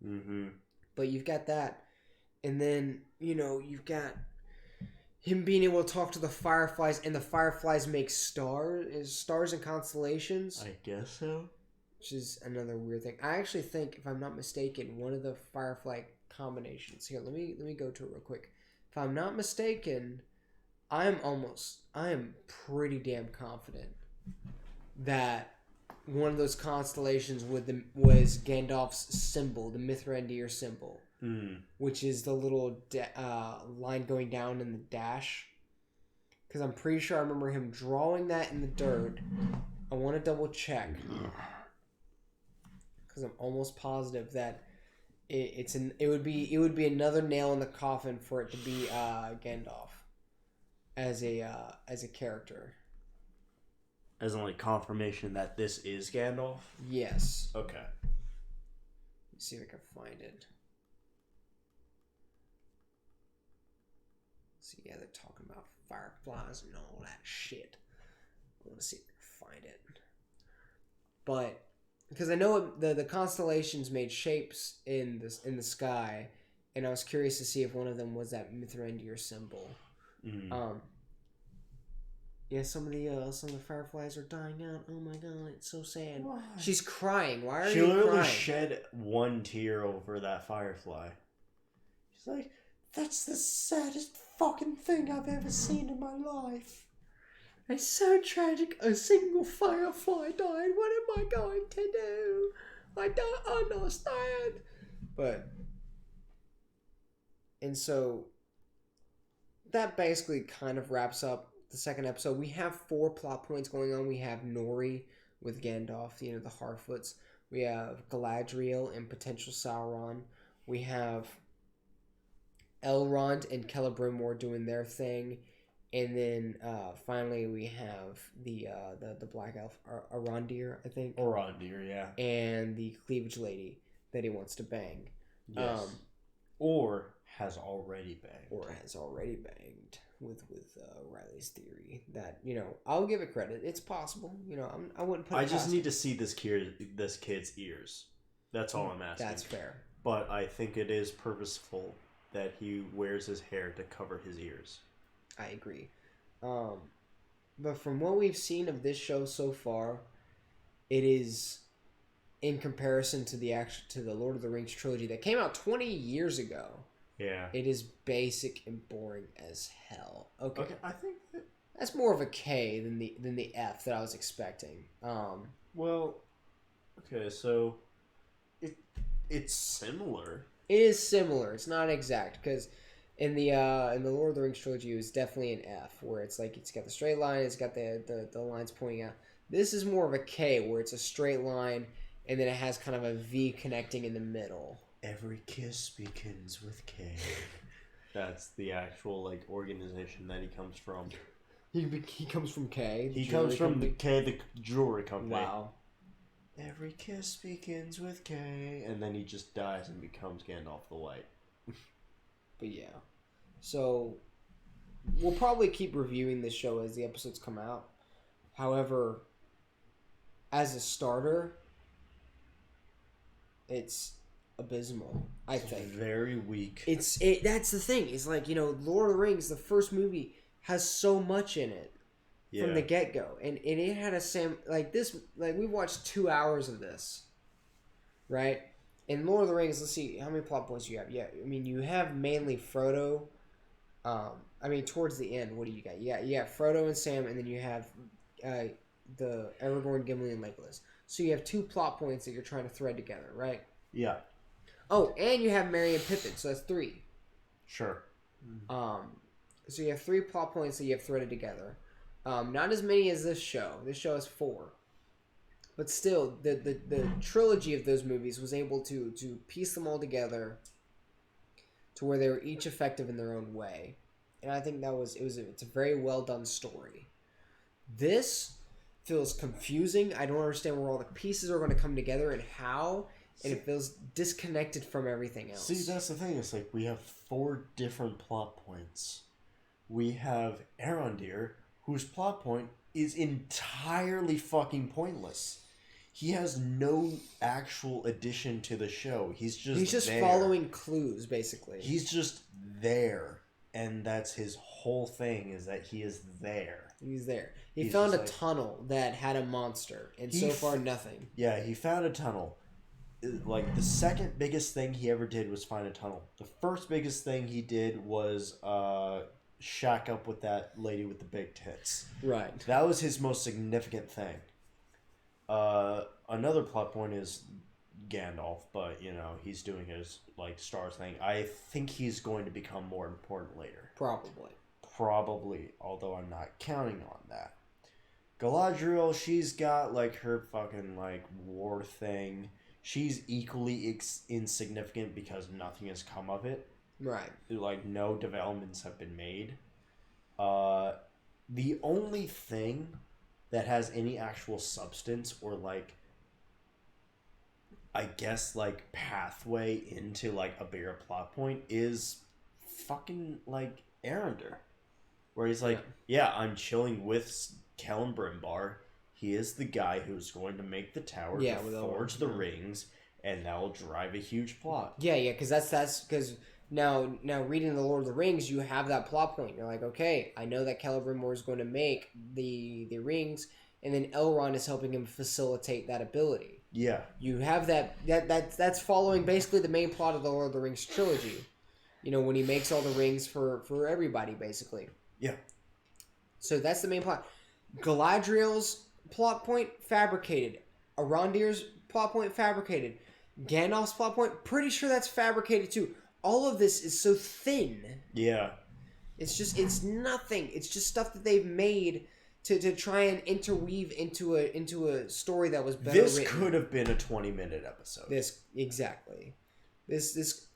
Mm-hmm. But you've got that, and then you've got him being able to talk to the fireflies, and the fireflies make stars and constellations. I guess so. Which is another weird thing. I actually think, if I'm not mistaken, one of the firefly combinations here. Let me go to it real quick. If I'm not mistaken, I am pretty damn confident that one of those constellations was Gandalf's symbol, the Mithrandir symbol, which is the little line going down in the dash. Because I'm pretty sure I remember him drawing that in the dirt. I want to double check, because I'm almost positive that it would be another nail in the coffin for it to be Gandalf as a character. As in, like, confirmation that this is Gandalf? Yes. Okay. Let's see if I can find it. See, yeah, they're talking about fireflies and all that shit. I want to see if I can find it. But, because I know the constellations made shapes in the sky, and I was curious to see if one of them was that Mithrandir symbol. Yeah, some of the fireflies are dying out. Oh my god, it's so sad. Why? She's crying. Why are you crying? She literally shed one tear over that firefly. She's like, that's the saddest fucking thing I've ever seen in my life. It's so tragic. A single firefly died. What am I going to do? I don't understand. And so that basically kind of wraps up the second episode. We have 4 plot points going on. We have Nori with Gandalf, the Harfoots. We have Galadriel and potential Sauron. We have Elrond and Celebrimbor doing their thing, and then finally we have the Black Elf Arondir, I think. Arondir, yeah. And the Cleavage Lady that he wants to bang. Yes. Or has already banged. With Riley's theory that I'll give it credit. It's possible. I wouldn't put. I just need to see this kid's ears. That's all I'm asking. That's fair. But I think it is purposeful that he wears his hair to cover his ears. I agree. But from what we've seen of this show so far, it is, in comparison to the Lord of the Rings trilogy that came out 20 years ago. Yeah. It is basic and boring as hell. Okay. I think that's more of a K than the F that I was expecting. Well, okay, so it's similar. It is similar. It's not exact, because in the Lord of the Rings trilogy, it was definitely an F, where it's like it's got the straight line, it's got the lines pointing out. This is more of a K, where it's a straight line, and then it has kind of a V connecting in the middle. Every kiss begins with K. That's the actual organization that he comes from. He comes from K. He comes from the K, the jewelry company. Wow. Every kiss begins with K, and then he just dies and becomes Gandalf the White. But yeah, so we'll probably keep reviewing this show as the episodes come out. However, as a starter, it's abysmal. I think very weak. That's the thing. It's like Lord of the Rings, the first movie has so much in it from the get go, and it had we watched 2 hours of this, right? In Lord of the Rings, let's see how many plot points you have. Yeah, I mean you have mainly Frodo I mean, towards the end, what do you got? You got Frodo and Sam, and then you have the Aragorn, Gimli, and Legolas. So you have 2 plot points that you're trying to thread together, right? Yeah. Oh, and you have Merry and Pippin, so that's 3. Sure. So you have 3 plot points that you have threaded together. Not as many as this show. This show has 4. But still, the trilogy of those movies was able to piece them all together to where they were each effective in their own way. And I think it's a very well done story. This feels confusing. I don't understand where all the pieces are going to come together and how, and it feels disconnected from everything else. See, that's the thing. It's like we have 4 different plot points. We have Arondir, whose plot point is entirely fucking pointless. He has no actual addition to the show. He's just there. Following clues, basically. He's just there, and that's his whole thing, is that he is there. He's there. He found a tunnel that had a monster, and so far nothing. Yeah, he found a tunnel. Like, the second biggest thing he ever did was find a tunnel. The first biggest thing he did was shack up with that lady with the big tits. Right. That was his most significant thing. Another plot point is Gandalf, but, you know, he's doing his, like, stars thing. I think he's going to become more important later. Probably, although I'm not counting on that. Galadriel, she's got, like, her fucking, like, war thing. She's equally insignificant because nothing has come of it. Right. Like, no developments have been made. The only thing that has any actual substance or, like, I guess, like, pathway into, like, a bigger plot point is fucking, like, Arondir. Where he's like, yeah, I'm chilling with Celebrimbor. He is the guy who's going to make the tower, to forge the rings, and that will drive a huge plot. Yeah, because that's because now reading the Lord of the Rings, you have that plot point. You're like, okay, I know that Celebrimbor is going to make the rings, and then Elrond is helping him facilitate that ability. Yeah, you have that's following basically the main plot of the Lord of the Rings trilogy. You know, when he makes all the rings for everybody, basically. Yeah. So that's the main plot. Galadriel's plot point fabricated. Arondir's plot point fabricated. Gandalf's plot point, pretty sure that's fabricated too. All of this is so thin. Yeah. It's nothing. It's just stuff that they've made to try and interweave into a story that was better This written. could have been a 20-minute episode.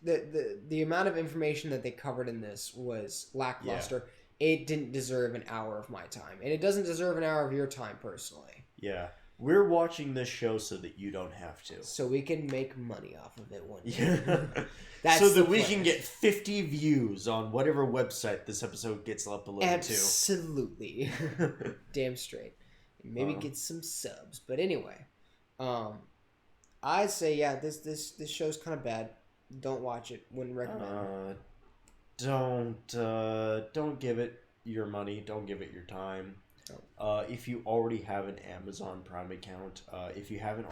The amount of information that they covered in this was lackluster. Yeah. It didn't deserve an hour of my time, and it doesn't deserve an hour of your time personally. Yeah. We're watching this show so that you don't have to. So we can make money off of it one day. Yeah. So that we can get 50 views on whatever website this episode gets uploaded to. Absolutely. Damn straight. And maybe get some subs. But anyway, I'd say, yeah, this show's kind of bad. Don't watch it. Wouldn't recommend it. Don't give it your money. Don't give it your time. If you already have an Amazon Prime account, if you haven't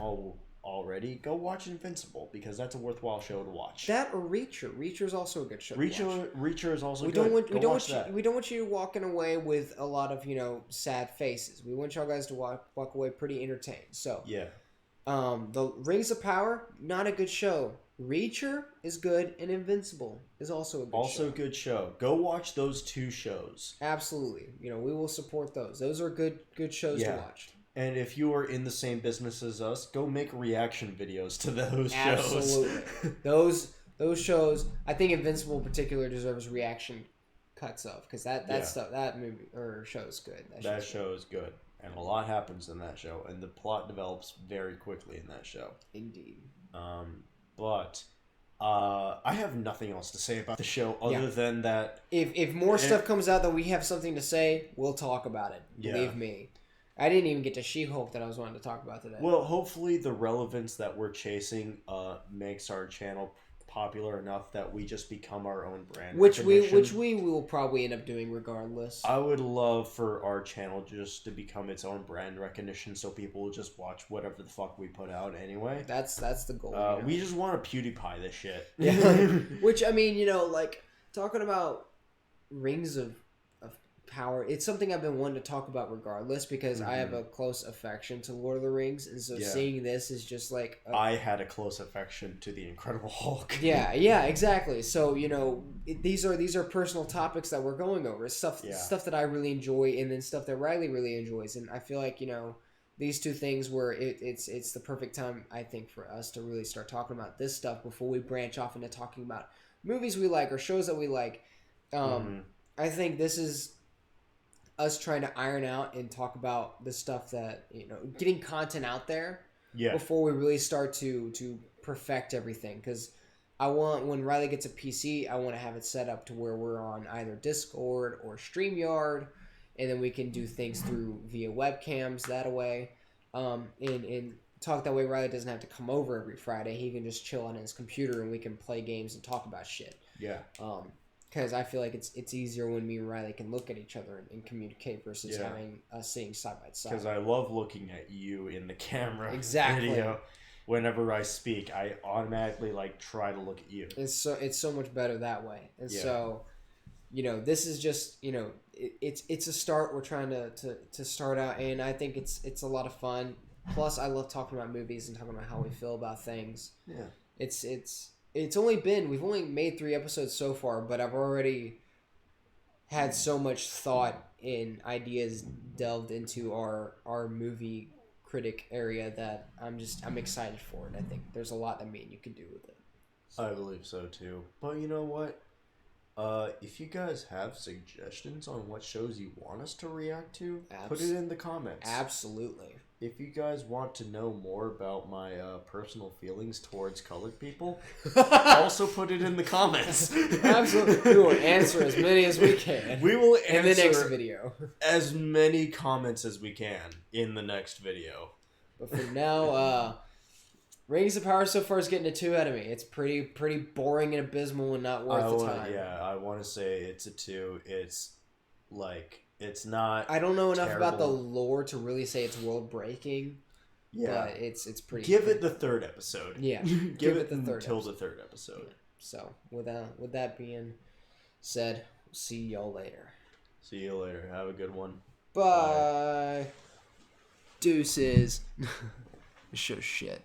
already, go watch Invincible, because that's a worthwhile show to watch. That or Reacher. Reacher's also a good show. Reacher is also good. We don't want you walking away with a lot of, sad faces. We want y'all guys to walk away pretty entertained. So yeah. The Rings of Power, not a good show. Reacher is good, and Invincible is also a good show. Also a good show. Go watch those 2 shows. Absolutely. We will support those. Those are good shows to watch. And if you are in the same business as us, go make reaction videos to those shows. Absolutely. those shows, I think Invincible in particular deserves reaction cuts of, because that movie or show is good. That show is good. And a lot happens in that show, and the plot develops very quickly in that show. Indeed. But I have nothing else to say about the show other than that. If more stuff comes out that we have something to say, we'll talk about it. Believe me. I didn't even get to She-Hulk that I was wanting to talk about today. Well, hopefully the relevance that we're chasing makes our channel popular enough that we just become our own brand. Which we will probably end up doing regardless. I would love for our channel just to become its own brand recognition, so people will just watch whatever the fuck we put out anyway. That's the goal. We just want to PewDiePie this shit. Yeah. Which, I mean, like talking about Rings of Power. It's something I've been wanting to talk about regardless because I have a close affection to Lord of the Rings, and so seeing this is just like I had a close affection to the Incredible Hulk. Yeah, exactly. So these are personal topics that we're going over. Stuff that I really enjoy, and then stuff that Riley really enjoys, and I feel like these two things where it's the perfect time I think for us to really start talking about this stuff before we branch off into talking about movies we like or shows that we like. I think this is us trying to iron out and talk about the stuff that getting content out there before we really start to perfect everything, because I want, when Riley gets a PC, I want to have it set up to where we're on either Discord or StreamYard, and then we can do things through via webcams that way, and talk that way. Riley doesn't have to come over every Friday. He can just chill on his computer and we can play games and talk about shit. Because I feel like it's easier when me and Riley can look at each other and communicate versus having us sitting side by side. Because I love looking at you in the camera video. Whenever I speak, I automatically try to look at you. It's so much better that way. And so, this is just it's a start. We're trying to start out, and I think it's a lot of fun. Plus, I love talking about movies and talking about how we feel about things. Yeah, we've only made 3 episodes so far, but I've already had so much thought and ideas delved into our movie critic area that I'm excited for it. I think there's a lot that me and you can do with it. So. I believe so too. But you know what? If you guys have suggestions on what shows you want us to react to, put it in the comments. Absolutely. If you guys want to know more about my personal feelings towards colored people, also put it in the comments. Absolutely. We will answer as many as we can. We will answer in the next video as many comments as we can in the next video. But for now, Rings of Power so far is getting a 2 out of me. It's pretty boring and abysmal and not worth the time. Yeah, I want to say it's a 2. It's it's not. I don't know enough about the lore to really say it's world breaking. Yeah, but it's pretty. Give it the 3rd episode. Yeah, give it the 3rd until the 3rd episode. Yeah. So with that being said, we'll see y'all later. See you later. Have a good one. Bye. Deuces. Show shit.